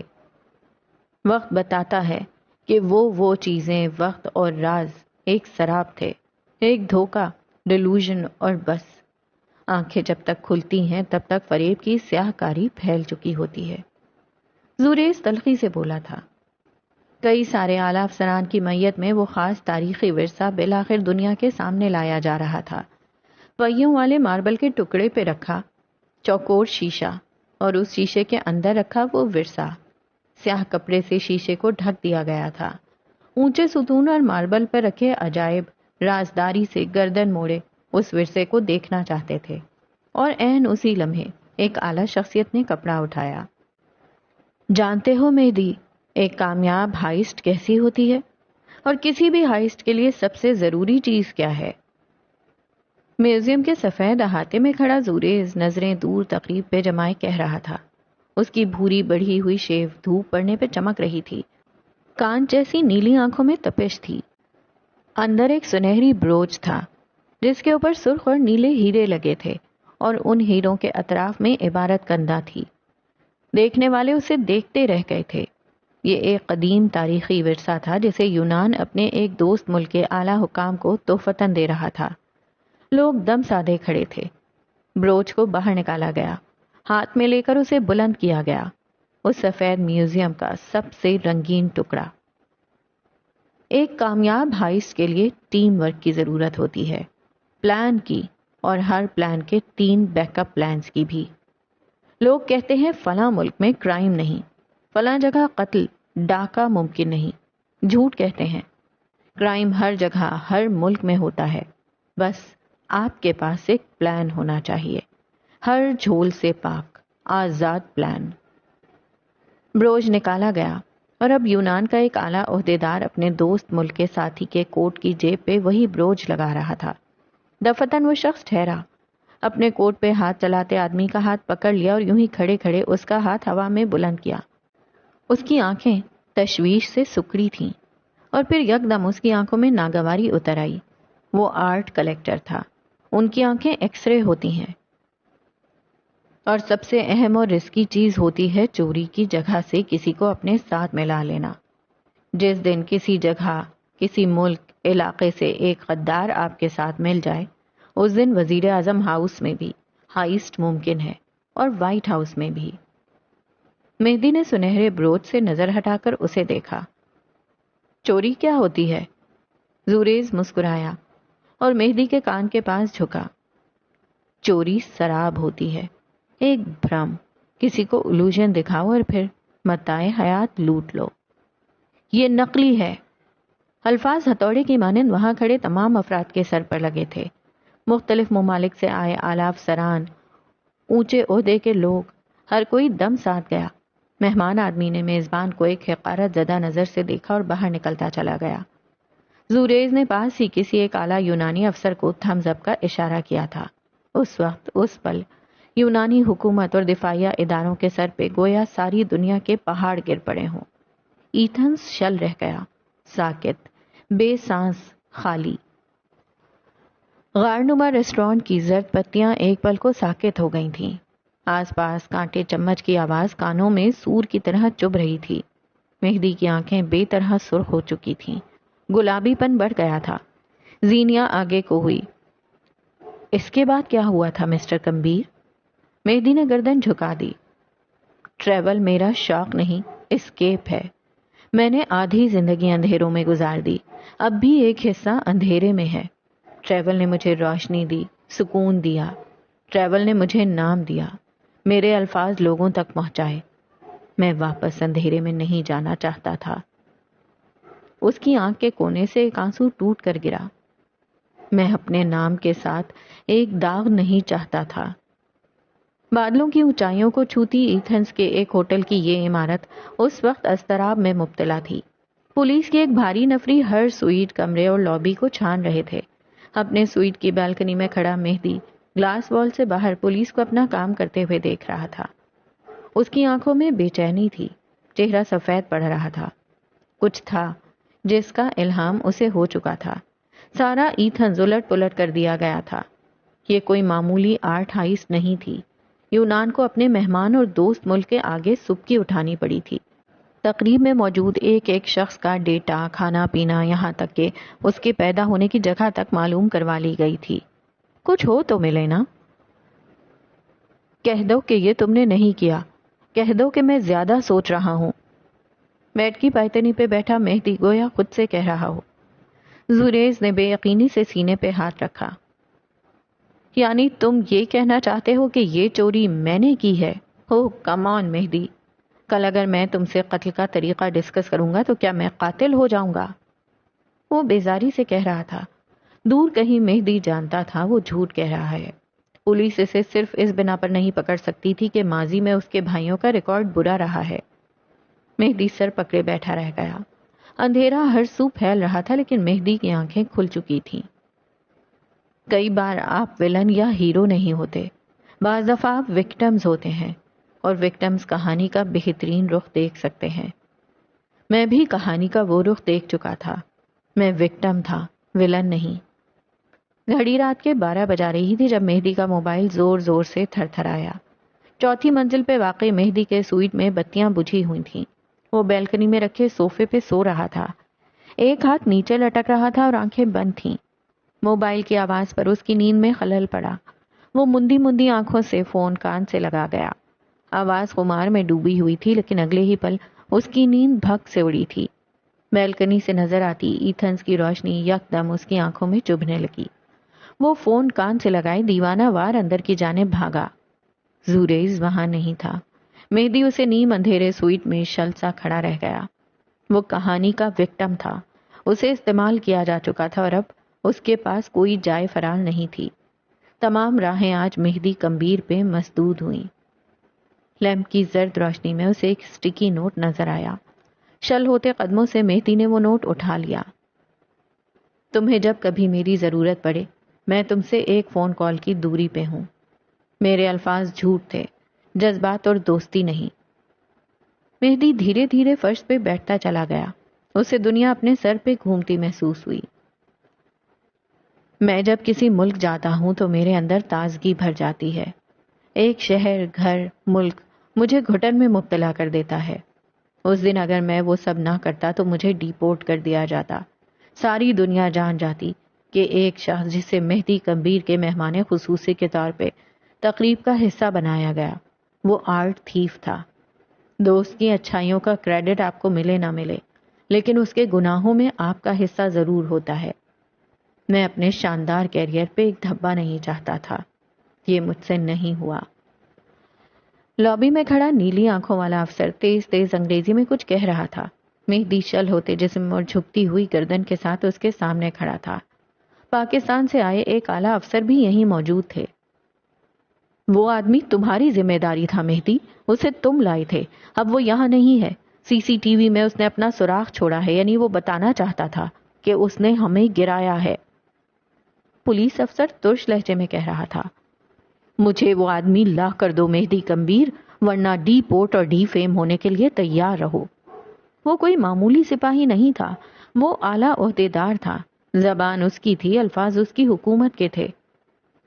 وقت بتاتا ہے کہ وہ چیزیں، وقت اور راز ایک سراب تھے، ایک دھوکہ، ڈیلوژن، اور بس. آنکھیں جب تک کھلتی ہیں تب تک فریب کی سیاہ کاری پھیل چکی ہوتی ہے. زوریز تلخی سے بولا تھا. کئی سارے اعلیٰ افسران کی میت میں وہ خاص تاریخی ورثہ بالآخر دنیا کے سامنے لایا جا رہا تھا. پہیوں والے ماربل کے ٹکڑے پہ رکھا چوکور شیشہ، اور اس شیشے کے اندر رکھا وہ ورثہ. سیاہ کپڑے سے شیشے کو ڈھک دیا گیا تھا. اونچے ستون اور ماربل پر رکھے عجائب رازداری سے گردن موڑے اس ورثے کو دیکھنا چاہتے تھے. اور عین اسی لمحے ایک اعلیٰ شخصیت نے کپڑا اٹھایا. جانتے ہو مہدی، ایک کامیاب ہائسٹ کیسی ہوتی ہے؟ اور کسی بھی ہائسٹ کے لیے سب سے ضروری چیز کیا ہے؟ میوزیم کے سفید احاطے میں کھڑا زوریز نظریں دور تقریب پہ جمائے کہہ رہا تھا. اس کی بھوری بڑھی ہوئی شیو دھوپ پڑنے پہ چمک رہی تھی. کانچ جیسی نیلی آنکھوں میں تپش تھی. اندر ایک سنہری بروچ تھا جس کے اوپر سرخ اور نیلے ہیرے لگے تھے، اور ان ہیروں کے اطراف میں عبارت کندہ تھی. دیکھنے والے اسے دیکھتے رہ گئے تھے. یہ ایک قدیم تاریخی ورثہ تھا جسے یونان اپنے ایک دوست ملک کے اعلیٰ حکام کو تحفتاً دے رہا تھا. لوگ دم سادے کھڑے تھے. بروچ کو باہر نکالا گیا، ہاتھ میں لے کر اسے بلند کیا گیا. اس سفید میوزیم کا سب سے رنگین ٹکڑا. ایک کامیاب ہائسٹ کے لیے ٹیم ورک کی ضرورت ہوتی ہے، پلان کی، اور ہر پلان کے 3 بیک اپ پلانز کی بھی. لوگ کہتے ہیں فلاں ملک میں کرائم نہیں، فلاں جگہ قتل ڈاکہ ممکن نہیں. جھوٹ کہتے ہیں. کرائم ہر جگہ ہر ملک میں ہوتا ہے. بس آپ کے پاس ایک پلان ہونا چاہیے، ہر جھول سے پاک آزاد پلان. بروج نکالا گیا، اور اب یونان کا ایک اعلیٰ عہدیدار اپنے دوست ملک کے ساتھی کے کوٹ کی جیب پہ وہی بروج لگا رہا تھا. دفتن وہ شخص ٹھہرا، اپنے کوٹ پہ ہاتھ چلاتے آدمی کا ہاتھ پکڑ لیا اور یوں ہی کھڑے کھڑے اس کا ہاتھ ہوا میں بلند کیا. اس کی آنکھیں تشویش سے سکڑی تھیں، اور پھر یکدم اس کی آنکھوں میں ناگواری اتر آئی. وہ آرٹ کلیکٹر تھا. ان کی آنکھیں ایکس رے ہوتی ہیں، اور سب سے اہم اور رسکی چیز ہوتی ہے چوری کی جگہ سے کسی کو اپنے ساتھ ملا لینا. جس دن کسی جگہ، کسی ملک، علاقے سے ایک غدار آپ کے ساتھ مل جائے، اس دن وزیر اعظم ہاؤس میں بھی ہائسٹ ممکن ہے، اور وائٹ ہاؤس میں بھی. مہدی نے سنہرے بروچ سے نظر ہٹا کر اسے دیکھا. چوری کیا ہوتی ہے؟ زوریز مسکرایا اور مہدی کے کان کے پاس جھکا. چوری سراب ہوتی ہے، ایک بھرم. کسی کو الوژن دکھاؤ اور پھر متاع حیات لوٹ لو. یہ نقلی ہے. الفاظ ہتھوڑے کی مانند وہاں کھڑے تمام افراد کے سر پر لگے تھے. مختلف ممالک سے آئے اعلیٰ افسران، اونچے عہدے کے لوگ، ہر کوئی دم ساتھ گیا. مہمان آدمی نے میزبان کو ایک حقارت زدہ نظر سے دیکھا اور باہر نکلتا چلا گیا. زوریز نے پاس ہی کسی ایک اعلیٰ یونانی افسر کو تھمز اپ کا اشارہ کیا تھا. اس وقت، اس پل، یونانی حکومت اور دفاعیہ اداروں کے سر پہ گویا ساری دنیا کے پہاڑ گر پڑے ہوں. ایتھنز شل رہ گیا، ساکت، بے سانس، خالی. غارنما ریسٹورانٹ کی زرد پتیاں ایک پل کو ساکت ہو گئی تھیں. آس پاس کانٹے چمچ کی آواز کانوں میں سور کی طرح چبھ رہی تھی. مہدی کی آنکھیں بے طرح سرخ ہو چکی تھیں، گلابی پن بڑھ گیا تھا. زینیا آگے کو ہوئی. اس کے بعد کیا ہوا تھا مسٹر کمبیر؟ مہدی نے گردن جھکا دی. ٹریول میرا شوق نہیں، اسکیپ ہے. میں نے آدھی زندگی اندھیروں میں گزار دی، اب بھی ایک حصہ اندھیرے میں ہے. ٹریول نے مجھے روشنی دی، سکون دیا. ٹریول نے مجھے نام دیا، میرے الفاظ لوگوں تک پہنچائے. میں واپس اندھیرے میں نہیں جانا چاہتا تھا. اس کی آنکھ کے کونے سے ایک آنسو ٹوٹ کر گرا. میں اپنے نام کے ساتھ ایک داغ نہیں چاہتا تھا۔ بادلوں کی اونچائیوں کو چھوتی ایتھنز کے ایک ہوٹل کی یہ عمارت اس وقت اضطراب میں مبتلا تھی۔ پولیس کی ایک بھاری نفری ہر سوئٹ، کمرے اور لابی کو چھان رہے تھے۔ اپنے سوئٹ کی بالکنی میں کھڑا مہدی گلاس وال سے باہر پولیس کو اپنا کام کرتے ہوئے دیکھ رہا تھا۔ اس کی آنکھوں میں بے چینی تھی، چہرہ سفید پڑ رہا تھا۔ کچھ تھا جس کا الہام اسے ہو چکا تھا۔ سارا ایتھنز الٹ پلٹ کر دیا گیا تھا۔ یہ کوئی معمولی آرٹ ہائسٹ نہیں تھی۔ یونان کو اپنے مہمان اور دوست ملک کے آگے سبکی اٹھانی پڑی تھی۔ تقریب میں موجود ایک ایک شخص کا ڈیٹا، کھانا پینا، یہاں تک کہ اس کے پیدا ہونے کی جگہ تک معلوم کروا لی گئی تھی۔ کچھ ہو تو ملے نا۔ کہہ دو کہ یہ تم نے نہیں کیا، کہہ دو کہ میں زیادہ سوچ رہا ہوں۔ بیڈ کی پائتنی پہ بیٹھا مہدی گویا خود سے کہہ رہا ہو۔ زریز نے بے یقینی سے سینے پہ ہاتھ رکھا۔ یعنی تم یہ کہنا چاہتے ہو کہ یہ چوری میں نے کی ہے؟ ہو کم آن مہدی، کل اگر میں تم سے قتل کا طریقہ ڈسکس کروں گا تو کیا میں قاتل ہو جاؤں گا؟ وہ بیزاری سے کہہ رہا تھا۔ دور کہیں مہدی جانتا تھا وہ جھوٹ کہہ رہا ہے۔ پولیس اسے صرف اس بنا پر نہیں پکڑ سکتی تھی کہ ماضی میں اس کے بھائیوں کا ریکارڈ برا رہا ہے۔ مہدی سر پکڑے بیٹھا رہ گیا۔ اندھیرا ہر سو پھیل رہا تھا لیکن مہدی کی آنکھیں کھل چکی تھیں۔ کئی بار آپ ویلن یا ہیرو نہیں ہوتے، بعض دفعہ آپ وکٹمز ہوتے ہیں، اور وکٹمز کہانی کا بہترین رخ دیکھ سکتے ہیں۔ میں بھی کہانی کا وہ رخ دیکھ چکا تھا۔ میں وکٹم تھا، ویلن نہیں۔ گھڑی رات کے 12 بجا رہی تھی جب مہدی کا موبائل زور زور سے تھر تھر آیا۔ چوتھی منزل پہ واقع مہدی کے سوئٹ میں بتیاں بجھی ہوئی تھیں۔ وہ بیلکنی میں رکھے صوفے پہ سو رہا تھا۔ ایک ہاتھ نیچے لٹک رہا تھا اور آنکھیں بند تھیں۔ موبائل کی آواز پر اس کی نیند میں خلل پڑا۔ وہ مندی مندی آنکھوں سے فون کان سے لگا گیا۔ آواز خمار میں ڈوبی ہوئی تھی لیکن اگلے ہی پل اس کی نیند بھگ سے اڑی تھی۔ بیلکنی سے نظر آتی ایتھنز کی روشنی یکدم اس کی آنکھوں میں چبھنے لگی۔ وہ فون کان سے لگائے دیوانہ وار اندر کی جانب بھاگا۔ زوریز وہاں نہیں تھا۔ مہدی اسے نیم اندھیرے سوئٹ میں شل سا کھڑا رہ گیا۔ وہ کہانی کا وکٹم تھا۔ اسے استعمال کیا جا چکا تھا اور اب اس کے پاس کوئی جائے فرار نہیں تھی۔ تمام راہیں آج مہدی کمبیر پہ مسدود ہوئیں۔ لیمپ کی زرد روشنی میں اسے ایک سٹیکی نوٹ نظر آیا۔ شل ہوتے قدموں سے مہدی نے وہ نوٹ اٹھا لیا۔ تمہیں جب کبھی میری ضرورت پڑے میں تم سے ایک فون کال کی دوری پہ ہوں۔ میرے الفاظ جھوٹ تھے، جذبات اور دوستی نہیں۔ مہدی دھیرے دھیرے فرش پہ بیٹھتا چلا گیا۔ اسے دنیا اپنے سر پہ گھومتی محسوس ہوئی۔ میں جب کسی ملک جاتا ہوں تو میرے اندر تازگی بھر جاتی ہے۔ ایک شہر، گھر، ملک مجھے گھٹن میں مبتلا کر دیتا ہے۔ اس دن اگر میں وہ سب نہ کرتا تو مجھے ڈیپورٹ کر دیا جاتا۔ ساری دنیا جان جاتی کہ ایک شخص جسے مہدی کمبیر کے مہمان خصوصی کے طور پہ تقریب کا حصہ بنایا گیا، وہ آرٹ تھیف تھا۔ دوست کی اچھائیوں کا کریڈٹ آپ کو ملے نہ ملے، لیکن اس کے گناہوں میں آپ کا حصہ ضرور ہوتا ہے۔ میں اپنے شاندار کیریئر پہ ایک دھبا نہیں چاہتا تھا۔ یہ مجھ سے نہیں ہوا۔ لابی میں کھڑا نیلی آنکھوں والا افسر تیز تیز انگریزی میں کچھ کہہ رہا تھا۔ مہدی شل ہوتے جسم اور جھکتی ہوئی گردن کے ساتھ اس کے سامنے کھڑا تھا۔ پاکستان سے آئے ایک اعلیٰ افسر بھی یہیں موجود تھے۔ وہ آدمی تمہاری ذمہ داری تھا مہدی، اسے تم لائے تھے، اب وہ یہاں نہیں ہے۔ سی سی ٹی وی میں اس نے اپنا سراغ چھوڑا ہے، یعنی وہ بتانا چاہتا تھا کہ اس نے ہمیں گرایا ہے۔ پولیس افسر ترش لہجے میں کہہ رہا تھا۔ مجھے وہ آدمی لا کر دو مہدی کمبیر، ورنہ ڈی پورٹ اور ڈی فیم ہونے کے لیے تیار رہو۔ وہ کوئی معمولی سپاہی نہیں تھا، وہ اعلیٰ عہدیدار تھا۔ زبان اس کی تھی، الفاظ اس کی حکومت کے تھے۔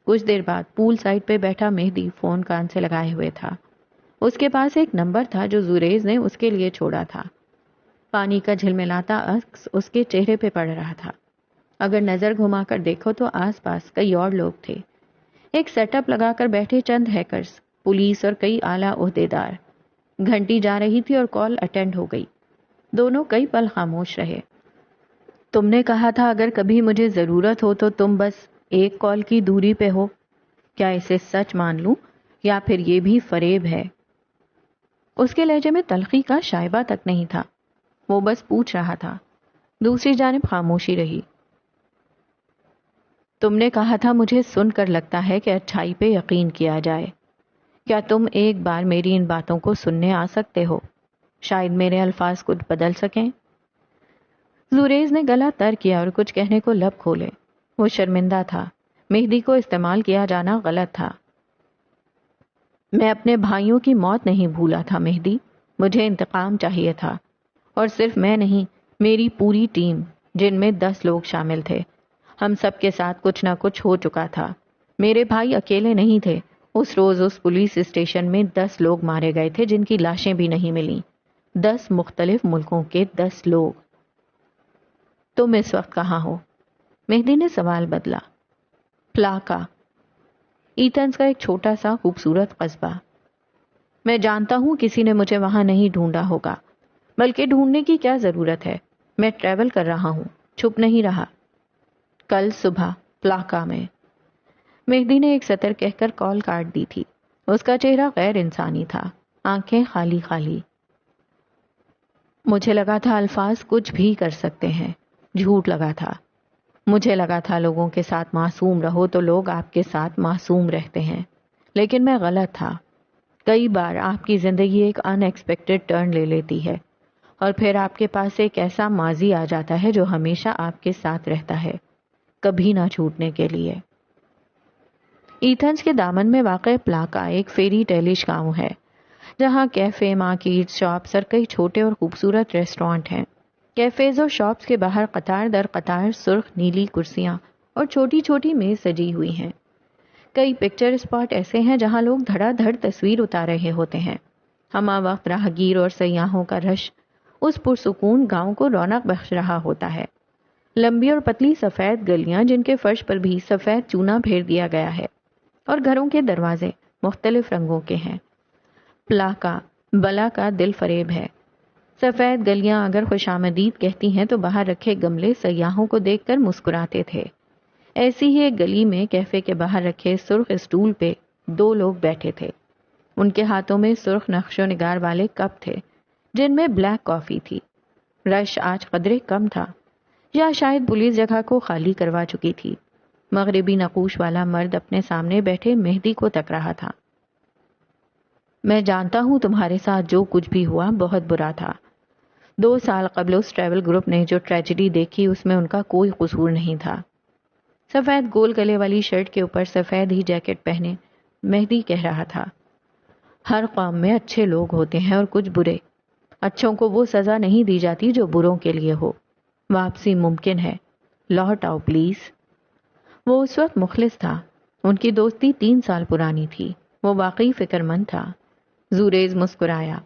کچھ دیر بعد پول سائڈ پہ بیٹھا مہدی فون کان سے لگائے ہوئے تھا۔ اس کے پاس ایک نمبر تھا جو زریز نے اس کے لیے چھوڑا تھا۔ پانی کا جھلملاتا عکس اس کے چہرے پہ پڑ رہا تھا۔ اگر نظر گھما کر دیکھو تو آس پاس کئی اور لوگ تھے۔ ایک سیٹ اپ لگا کر بیٹھے چند ہیکرز، پولیس اور کئی اعلیٰ عہدیدار۔ گھنٹی جا رہی تھی اور کال اٹینڈ ہو گئی۔ دونوں کئی پل خاموش رہے۔ تم نے کہا تھا اگر کبھی مجھے ضرورت ہو تو تم بس ایک کال کی دوری پہ ہو۔ کیا اسے سچ مان لوں یا پھر یہ بھی فریب ہے؟ اس کے لہجے میں تلخی کا شائبہ تک نہیں تھا۔ وہ بس پوچھ رہا تھا۔ دوسری جانب خاموشی رہی۔ تم نے کہا تھا مجھے سن کر لگتا ہے کہ اچھائی پہ یقین کیا جائے. کیا تم ایک بار میری ان باتوں کو سننے آ سکتے ہو؟ شاید میرے الفاظ کچھ بدل سکیں. زوریز نے گلا تر کیا اور کچھ کہنے کو لب کھولے. وہ شرمندہ تھا. مہدی کو استعمال کیا جانا غلط تھا. میں اپنے بھائیوں کی موت نہیں بھولا تھا مہدی. مجھے انتقام چاہیے تھا. اور صرف میں نہیں، میری پوری ٹیم، جن میں 10 لوگ شامل تھے. ہم سب کے ساتھ کچھ نہ کچھ ہو چکا تھا. میرے بھائی اکیلے نہیں تھے. اس روز اس پولیس اسٹیشن میں 10 لوگ مارے گئے تھے جن کی لاشیں بھی نہیں ملیں. 10 مختلف ملکوں کے 10 لوگ. تم اس وقت کہاں ہو؟ مہدی نے سوال بدلا. پلاکا، ایتھنز کا ایک چھوٹا سا خوبصورت قصبہ. میں جانتا ہوں کسی نے مجھے وہاں نہیں ڈھونڈا ہوگا، بلکہ ڈھونڈنے کی کیا ضرورت ہے. میں ٹریول کر رہا ہوں، چھپ نہیں رہا. کل صبح پلاکا میں. مہدی نے ایک سطر کہہ کر کال کاٹ دی تھی. اس کا چہرہ غیر انسانی تھا، آنکھیں خالی خالی. مجھے لگا تھا الفاظ کچھ بھی کر سکتے ہیں. جھوٹ لگا تھا. مجھے لگا تھا لوگوں کے ساتھ معصوم رہو تو لوگ آپ کے ساتھ معصوم رہتے ہیں. لیکن میں غلط تھا. کئی بار آپ کی زندگی ایک ان ایکسپیکٹڈ ٹرن لے لیتی ہے اور پھر آپ کے پاس ایک ایسا ماضی آ جاتا ہے جو ہمیشہ آپ کے ساتھ رہتا ہے، کبھی نہ چھوٹنے کے لیے. ایتھنز کے دامن میں واقع پلاکا ایک فیری ٹیلش گاؤں ہے جہاں کیفے، مارکیٹ، شاپس اور کئی چھوٹے اور خوبصورت ریسٹورانٹ ہیں. کیفیز اور شاپس کے باہر قطار در قطار سرخ نیلی کرسیاں اور چھوٹی چھوٹی میز سجی ہوئی ہیں. کئی پکچر اسپاٹ ایسے ہیں جہاں لوگ دھڑا دھڑ تصویر اتار رہے ہوتے ہیں. ہمہ وقت راہگیر اور سیاحوں کا رش اس پرسکون گاؤں کو رونق بخش رہا ہوتا ہے. لمبی اور پتلی سفید گلیاں جن کے فرش پر بھی سفید چونا پھیر دیا گیا ہے اور گھروں کے دروازے مختلف رنگوں کے ہیں. پلاکا بلا کا دل فریب ہے. سفید گلیاں اگر خوش آمدید کہتی ہیں تو باہر رکھے گملے سیاحوں کو دیکھ کر مسکراتے تھے. ایسی ہی ایک گلی میں کیفے کے باہر رکھے سرخ اسٹول پہ 2 لوگ بیٹھے تھے. ان کے ہاتھوں میں سرخ نقش و نگار والے کپ تھے جن میں بلیک کافی تھی. رش آج قدرے کم تھا، یا شاید پولیس جگہ کو خالی کروا چکی تھی. مغربی نقوش والا مرد اپنے سامنے بیٹھے مہدی کو تک رہا تھا. میں جانتا ہوں تمہارے ساتھ جو کچھ بھی ہوا بہت برا تھا. 2 سال قبل اس ٹریول گروپ نے جو ٹریجڈی دیکھی اس میں ان کا کوئی قصور نہیں تھا. سفید گول گلے والی شرٹ کے اوپر سفید ہی جیکٹ پہنے مہدی کہہ رہا تھا. ہر قوم میں اچھے لوگ ہوتے ہیں اور کچھ برے. اچھوں کو وہ سزا نہیں دی جاتی جو بروں کے لیے ہو. واپسی ممکن ہے. لوٹ آؤ پلیز. وہ اس وقت مخلص تھا. ان کی دوستی 3 سال پرانی تھی. وہ واقعی فکر مند تھا. زوریز مسکرایا.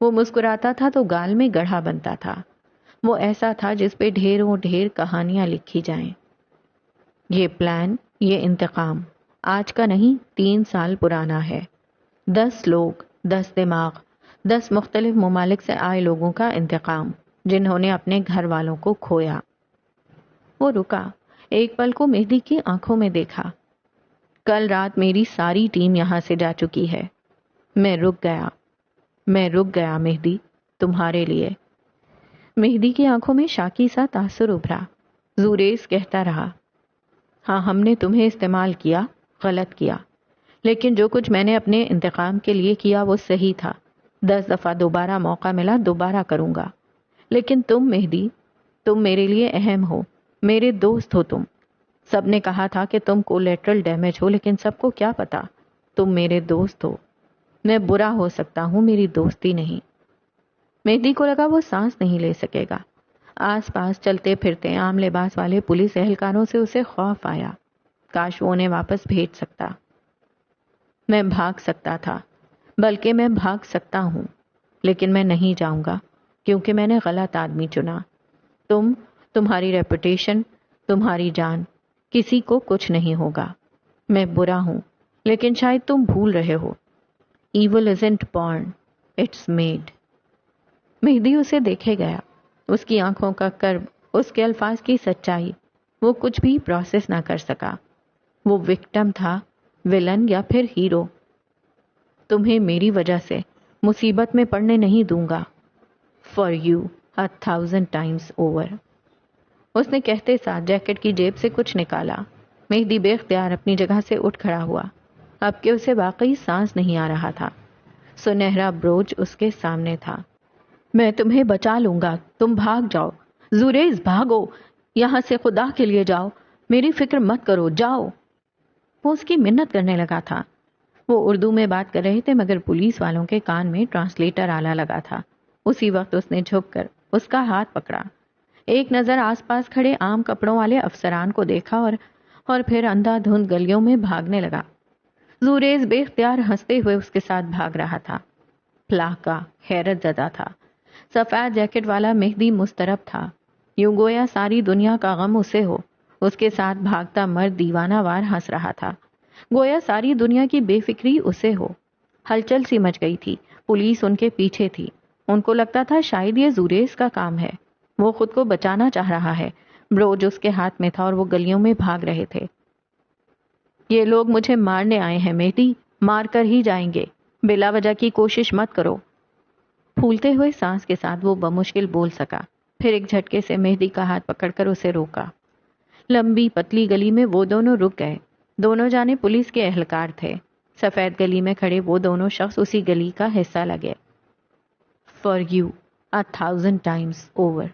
وہ مسکراتا تھا تو گال میں گڑھا بنتا تھا. وہ ایسا تھا جس پہ ڈھیروں ڈھیر کہانیاں لکھی جائیں. یہ پلان، یہ انتقام آج کا نہیں 3 سال پرانا ہے. 10 لوگ، 10 دماغ، 10 مختلف ممالک سے آئے لوگوں کا انتقام جنہوں نے اپنے گھر والوں کو کھویا. وہ رکا. ایک پل کو مہدی کی آنکھوں میں دیکھا. کل رات میری ساری ٹیم یہاں سے جا چکی ہے. میں رک گیا مہدی، تمہارے لیے. مہدی کی آنکھوں میں شاکی سا تاثر ابھرا. زوریز کہتا رہا، ہاں ہم نے تمہیں استعمال کیا، غلط کیا، لیکن جو کچھ میں نے اپنے انتقام کے لیے کیا وہ صحیح تھا. 10 دفعہ دوبارہ موقع ملا دوبارہ کروں گا. لیکن تم مہدی، تم میرے لیے اہم ہو، میرے دوست ہو تم. سب نے کہا تھا کہ تم کولیٹرل ڈیمیج ہو، لیکن سب کو کیا پتا تم میرے دوست ہو. میں برا ہو سکتا ہوں، میری دوستی نہیں. مہدی کو لگا وہ سانس نہیں لے سکے گا. آس پاس چلتے پھرتے عام لباس والے پولیس اہلکاروں سے اسے خوف آیا. کاش وہ انہیں واپس بھیج سکتا. میں بھاگ سکتا تھا، بلکہ میں بھاگ سکتا ہوں، لیکن میں نہیں جاؤں گا کیونکہ میں نے غلط آدمی چنا. تمہاری ریپوٹیشن، تمہاری جان، کسی کو کچھ نہیں ہوگا. میں برا ہوں، لیکن شاید تم بھول رہے ہو. Evil isn't born, it's made. Mehdi اسے دیکھے گیا. اس کی آنکھوں کا کرب، اس کے الفاظ کی سچائی. وہ کچھ بھی پروسیس نہ کر سکا. وہ وکٹم تھا، ویلن یا پھر ہیرو. تمہیں میری وجہ سے مصیبت میں پڑنے نہیں دوں گا. For you 1000 times over. اس نے کہتے ساتھ جیکٹ کی جیب سے کچھ نکالا. مہدی بے اختیار اپنی جگہ سے اٹھ کھڑا ہوا، اب کہ اسے واقعی سانس نہیں آ رہا تھا۔ سنہرا بروچ اس کے سامنے تھا۔ میں تمہیں بچا لوں گا، تم بھاگ جاؤ، زریز بھاگو، یہاں سے خدا کے لیے جاؤ، میری فکر مت کرو، جاؤ۔ وہ اس کی منت کرنے لگا تھا۔ وہ اردو میں بات کر رہے تھے مگر پولیس والوں کے کان میں ٹرانسلیٹر آلہ لگا تھا۔ اسی وقت اس نے جھک کر اس کا ہاتھ پکڑا، ایک نظر آس پاس کھڑے عام کپڑوں والے افسران کو دیکھا اور پھر اندھا دھند گلیوں میں بھاگنے لگا۔ زوریز بے اختیار ہنستے ہوئے اس کے ساتھ بھاگ رہا تھا۔ پلاکا حیرت زدہ تھا۔ سفید جیکٹ والا مہدی مضطرب تھا، یوں گویا ساری دنیا کا غم اسے ہو۔ اس کے ساتھ بھاگتا مرد دیوانہ وار ہنس رہا تھا، گویا ساری دنیا کی بے فکری اسے ہو۔ ہلچل سی مچ گئی تھی، پولیس ان کے پیچھے تھی۔ ان کو لگتا تھا شاید یہ زوریز کا کام ہے، وہ خود کو بچانا چاہ رہا ہے۔ بروج اس کے ہاتھ میں تھا اور وہ گلیوں میں بھاگ رہے تھے۔ یہ لوگ مجھے مارنے آئے ہیں مہدی، مار کر ہی جائیں گے، بلا وجہ کی کوشش مت کرو۔ پھولتے ہوئے سانس کے ساتھ وہ بمشکل بول سکا، پھر ایک جھٹکے سے مہدی کا ہاتھ پکڑ کر اسے روکا۔ لمبی پتلی گلی میں وہ دونوں رک گئے۔ دونوں جانے پولیس کے اہلکار تھے۔ سفید گلی میں کھڑے وہ دونوں شخص اسی گلی کا حصہ لگے۔ For you, 1,000 times over۔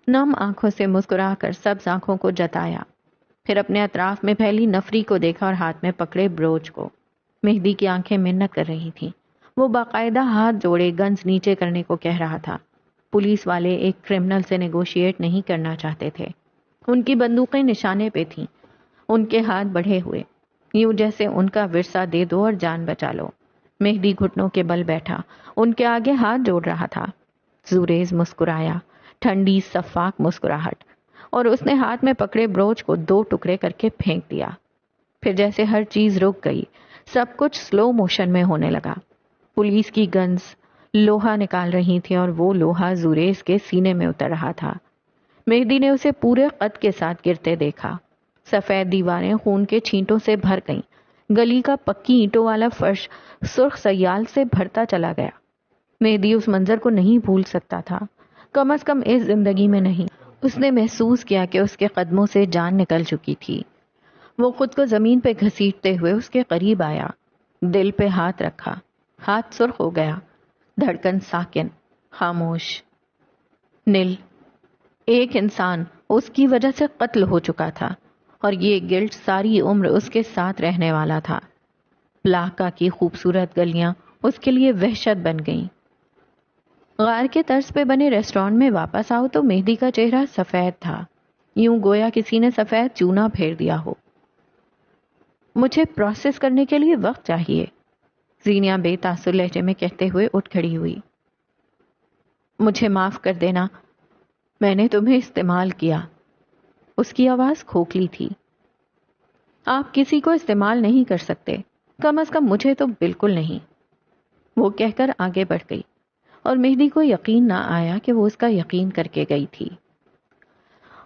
نم آنکھوں سے مسکرا کر سبز آنکھوں کو جتایا، پھر اپنے اطراف میں پھیلی نفری کو دیکھا اور ہاتھ میں پکڑے بروچ کو۔ مہدی کی آنکھیں منت کر رہی تھیں۔ وہ باقاعدہ ہاتھ جوڑے گنز نیچے کرنے کو کہہ رہا تھا۔ پولیس والے ایک کرمنل سے نیگوشیٹ نہیں کرنا چاہتے تھے۔ ان کی بندوقیں نشانے پہ تھیں، ان کے ہاتھ بڑھے ہوئے، یوں جیسے ان کا ورثہ دے دو اور جان بچا لو۔ مہدی گھٹنوں کے بل بیٹھا، ان کے آگے ہاتھ جوڑ رہا تھا۔ زوریز مسکرایا، ٹھنڈی شفاف مسکراہٹ، اور اس نے ہاتھ میں پکڑے بروچ کو 2 ٹکڑے کر کے پھینک دیا۔ پھر جیسے ہر چیز رک گئی، سب کچھ سلو موشن میں ہونے لگا۔ پولیس کی گنز لوہا نکال رہی تھی اور وہ لوہا زوریز کے سینے میں اتر رہا تھا۔ مہدی نے اسے پورے قد کے ساتھ گرتے دیکھا۔ سفید دیواریں خون کے چھینٹوں سے بھر گئیں۔ گلی کا پکی اینٹوں والا فرش سرخ سیال سے بھرتا چلا گیا۔ مہدی اس منظر کو نہیں بھول سکتا تھا، کم از کم اس زندگی میں نہیں۔ اس نے محسوس کیا کہ اس کے قدموں سے جان نکل چکی تھی۔ وہ خود کو زمین پہ گھسیٹتے ہوئے اس کے قریب آیا، دل پہ ہاتھ رکھا۔ ہاتھ سرخ ہو گیا، دھڑکن ساکن، خاموش۔ نل، ایک انسان اس کی وجہ سے قتل ہو چکا تھا اور یہ گلٹ ساری عمر اس کے ساتھ رہنے والا تھا۔ پلاکا کی خوبصورت گلیاں اس کے لیے وحشت بن گئیں۔ غار کے طرز پہ بنے ریسٹورانٹ میں واپس آؤ تو مہدی کا چہرہ سفید تھا، یوں گویا کسی نے سفید چونا پھیر دیا ہو۔ مجھے پروسیس کرنے کے لیے وقت چاہیے، زینیا بے تاثر لہجے میں کہتے ہوئے اٹھ کھڑی ہوئی۔ مجھے معاف کر دینا، میں نے تمہیں استعمال کیا۔ اس کی آواز کھوکھلی تھی۔ آپ کسی کو استعمال نہیں کر سکتے، کم از کم مجھے تو بالکل نہیں، وہ کہہ کر آگے بڑھ گئی، اور مہدی کو یقین نہ آیا کہ وہ اس کا یقین کر کے گئی تھی۔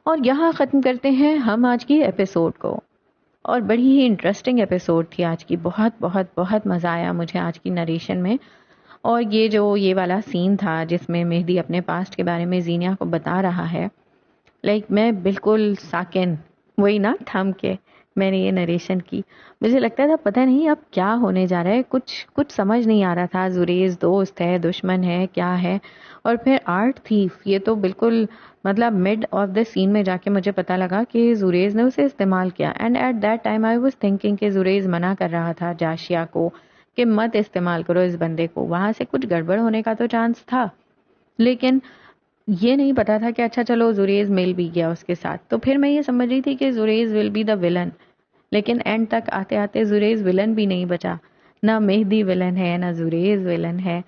اور یہاں ختم کرتے ہیں ہم آج کی ایپیسوڈ کو، اور بڑی ہی انٹرسٹنگ ایپیسوڈ تھی آج کی، بہت بہت بہت مزہ آیا مجھے آج کی نریشن میں۔ اور یہ والا سین تھا جس میں مہدی اپنے پاسٹ کے بارے میں زینیا کو بتا رہا ہے، میں بالکل ساکن، وہی نا تھم کے میں نے یہ نریشن کی۔ مجھے لگتا تھا پتہ نہیں اب کیا ہونے جا رہا ہے، کچھ سمجھ نہیں آ رہا تھا۔ زریز دوست ہے، دشمن ہے، کیا ہے؟ اور پھر آرٹ تھیف، یہ تو بالکل مڈ آف دا سین میں جا کے مجھے پتا لگا کہ زریز نے اسے استعمال کیا۔ And at that time I was thinking کہ زریز منع کر رہا تھا جاشیا کو کہ مت استعمال کرو اس بندے کو، وہاں سے کچھ گڑبڑ ہونے کا تو چانس تھا، لیکن یہ نہیں پتا تھا کہ اچھا چلو زریز مل بھی گیا اس کے ساتھ۔ تو پھر میں یہ سمجھ رہی تھی کہ زریز ول بی دا ولن، لیکن اینڈ تک آتے آتے زریز ولن بھی نہیں بچا، نہ مہدی ولن ہے نہ زریز ولن ہے۔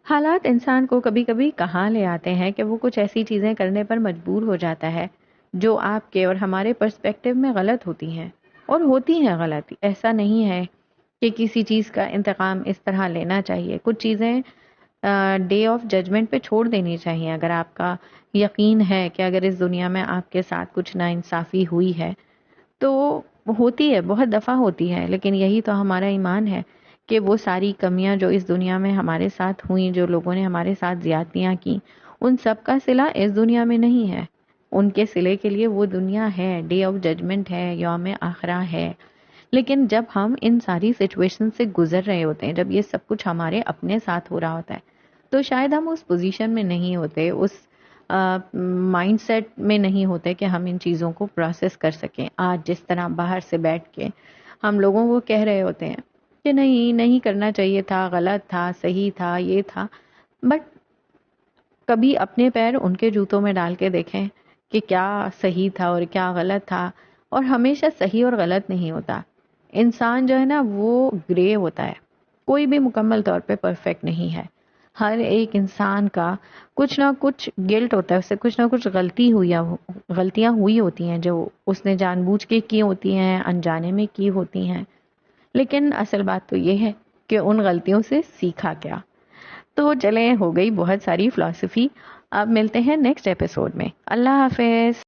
حالات انسان کو کبھی کبھی کہاں لے آتے ہیں کہ وہ کچھ ایسی چیزیں کرنے پر مجبور ہو جاتا ہے جو آپ کے اور ہمارے پرسپیکٹیو میں غلط ہوتی ہیں، اور ہوتی ہیں غلط۔ ایسا نہیں ہے کہ کسی چیز کا انتقام اس طرح لینا چاہیے، کچھ چیزیں ڈے آف ججمنٹ پہ چھوڑ دینی چاہیے۔ اگر آپ کا یقین ہے کہ اگر اس دنیا میں آپ کے ساتھ کچھ ناانصافی ہوئی ہے تو ہوتی ہے، بہت دفعہ ہوتی ہے، لیکن یہی تو ہمارا ایمان ہے کہ وہ ساری کمیاں جو اس دنیا میں ہمارے ساتھ ہوئیں، جو لوگوں نے ہمارے ساتھ زیادتیاں کی، ان سب کا صلہ اس دنیا میں نہیں ہے، ان کے صلے کے لیے وہ دنیا ہے، ڈے آف ججمنٹ ہے، یوم آخرہ ہے. لیکن جب ہم ان ساری سچویشن سے گزر رہے ہوتے ہیں، جب یہ سب کچھ ہمارے اپنے ساتھ ہو رہا ہوتا ہے، تو شاید ہم اس پوزیشن میں نہیں ہوتے، اس مائنڈ سیٹ میں نہیں ہوتے کہ ہم ان چیزوں کو پروسیس کر سکیں. آج جس طرح باہر سے بیٹھ کے ہم لوگوں کو کہہ رہے ہوتے ہیں کہ نہیں کرنا چاہیے تھا، غلط تھا، صحیح تھا، یہ تھا، بٹ کبھی اپنے پیر ان کے جوتوں میں ڈال کے دیکھیں کہ کیا صحیح تھا اور کیا غلط تھا. اور ہمیشہ صحیح اور غلط نہیں ہوتا. انسان جو ہے نا وہ گرے ہوتا ہے، کوئی بھی مکمل طور پہ پرفیکٹ نہیں ہے. ہر ایک انسان کا کچھ نہ کچھ گلٹ ہوتا ہے، اس سے کچھ نہ کچھ غلطیاں ہوئی ہوتی ہیں، جو اس نے جان بوجھ کے کی ہوتی ہیں، انجانے میں کی ہوتی ہیں. لیکن اصل بات تو یہ ہے کہ ان غلطیوں سے سیکھا کیا. تو چلیں، ہو گئی بہت ساری فلاسفی. اب ملتے ہیں نیکسٹ ایپیسوڈ میں. اللہ حافظ.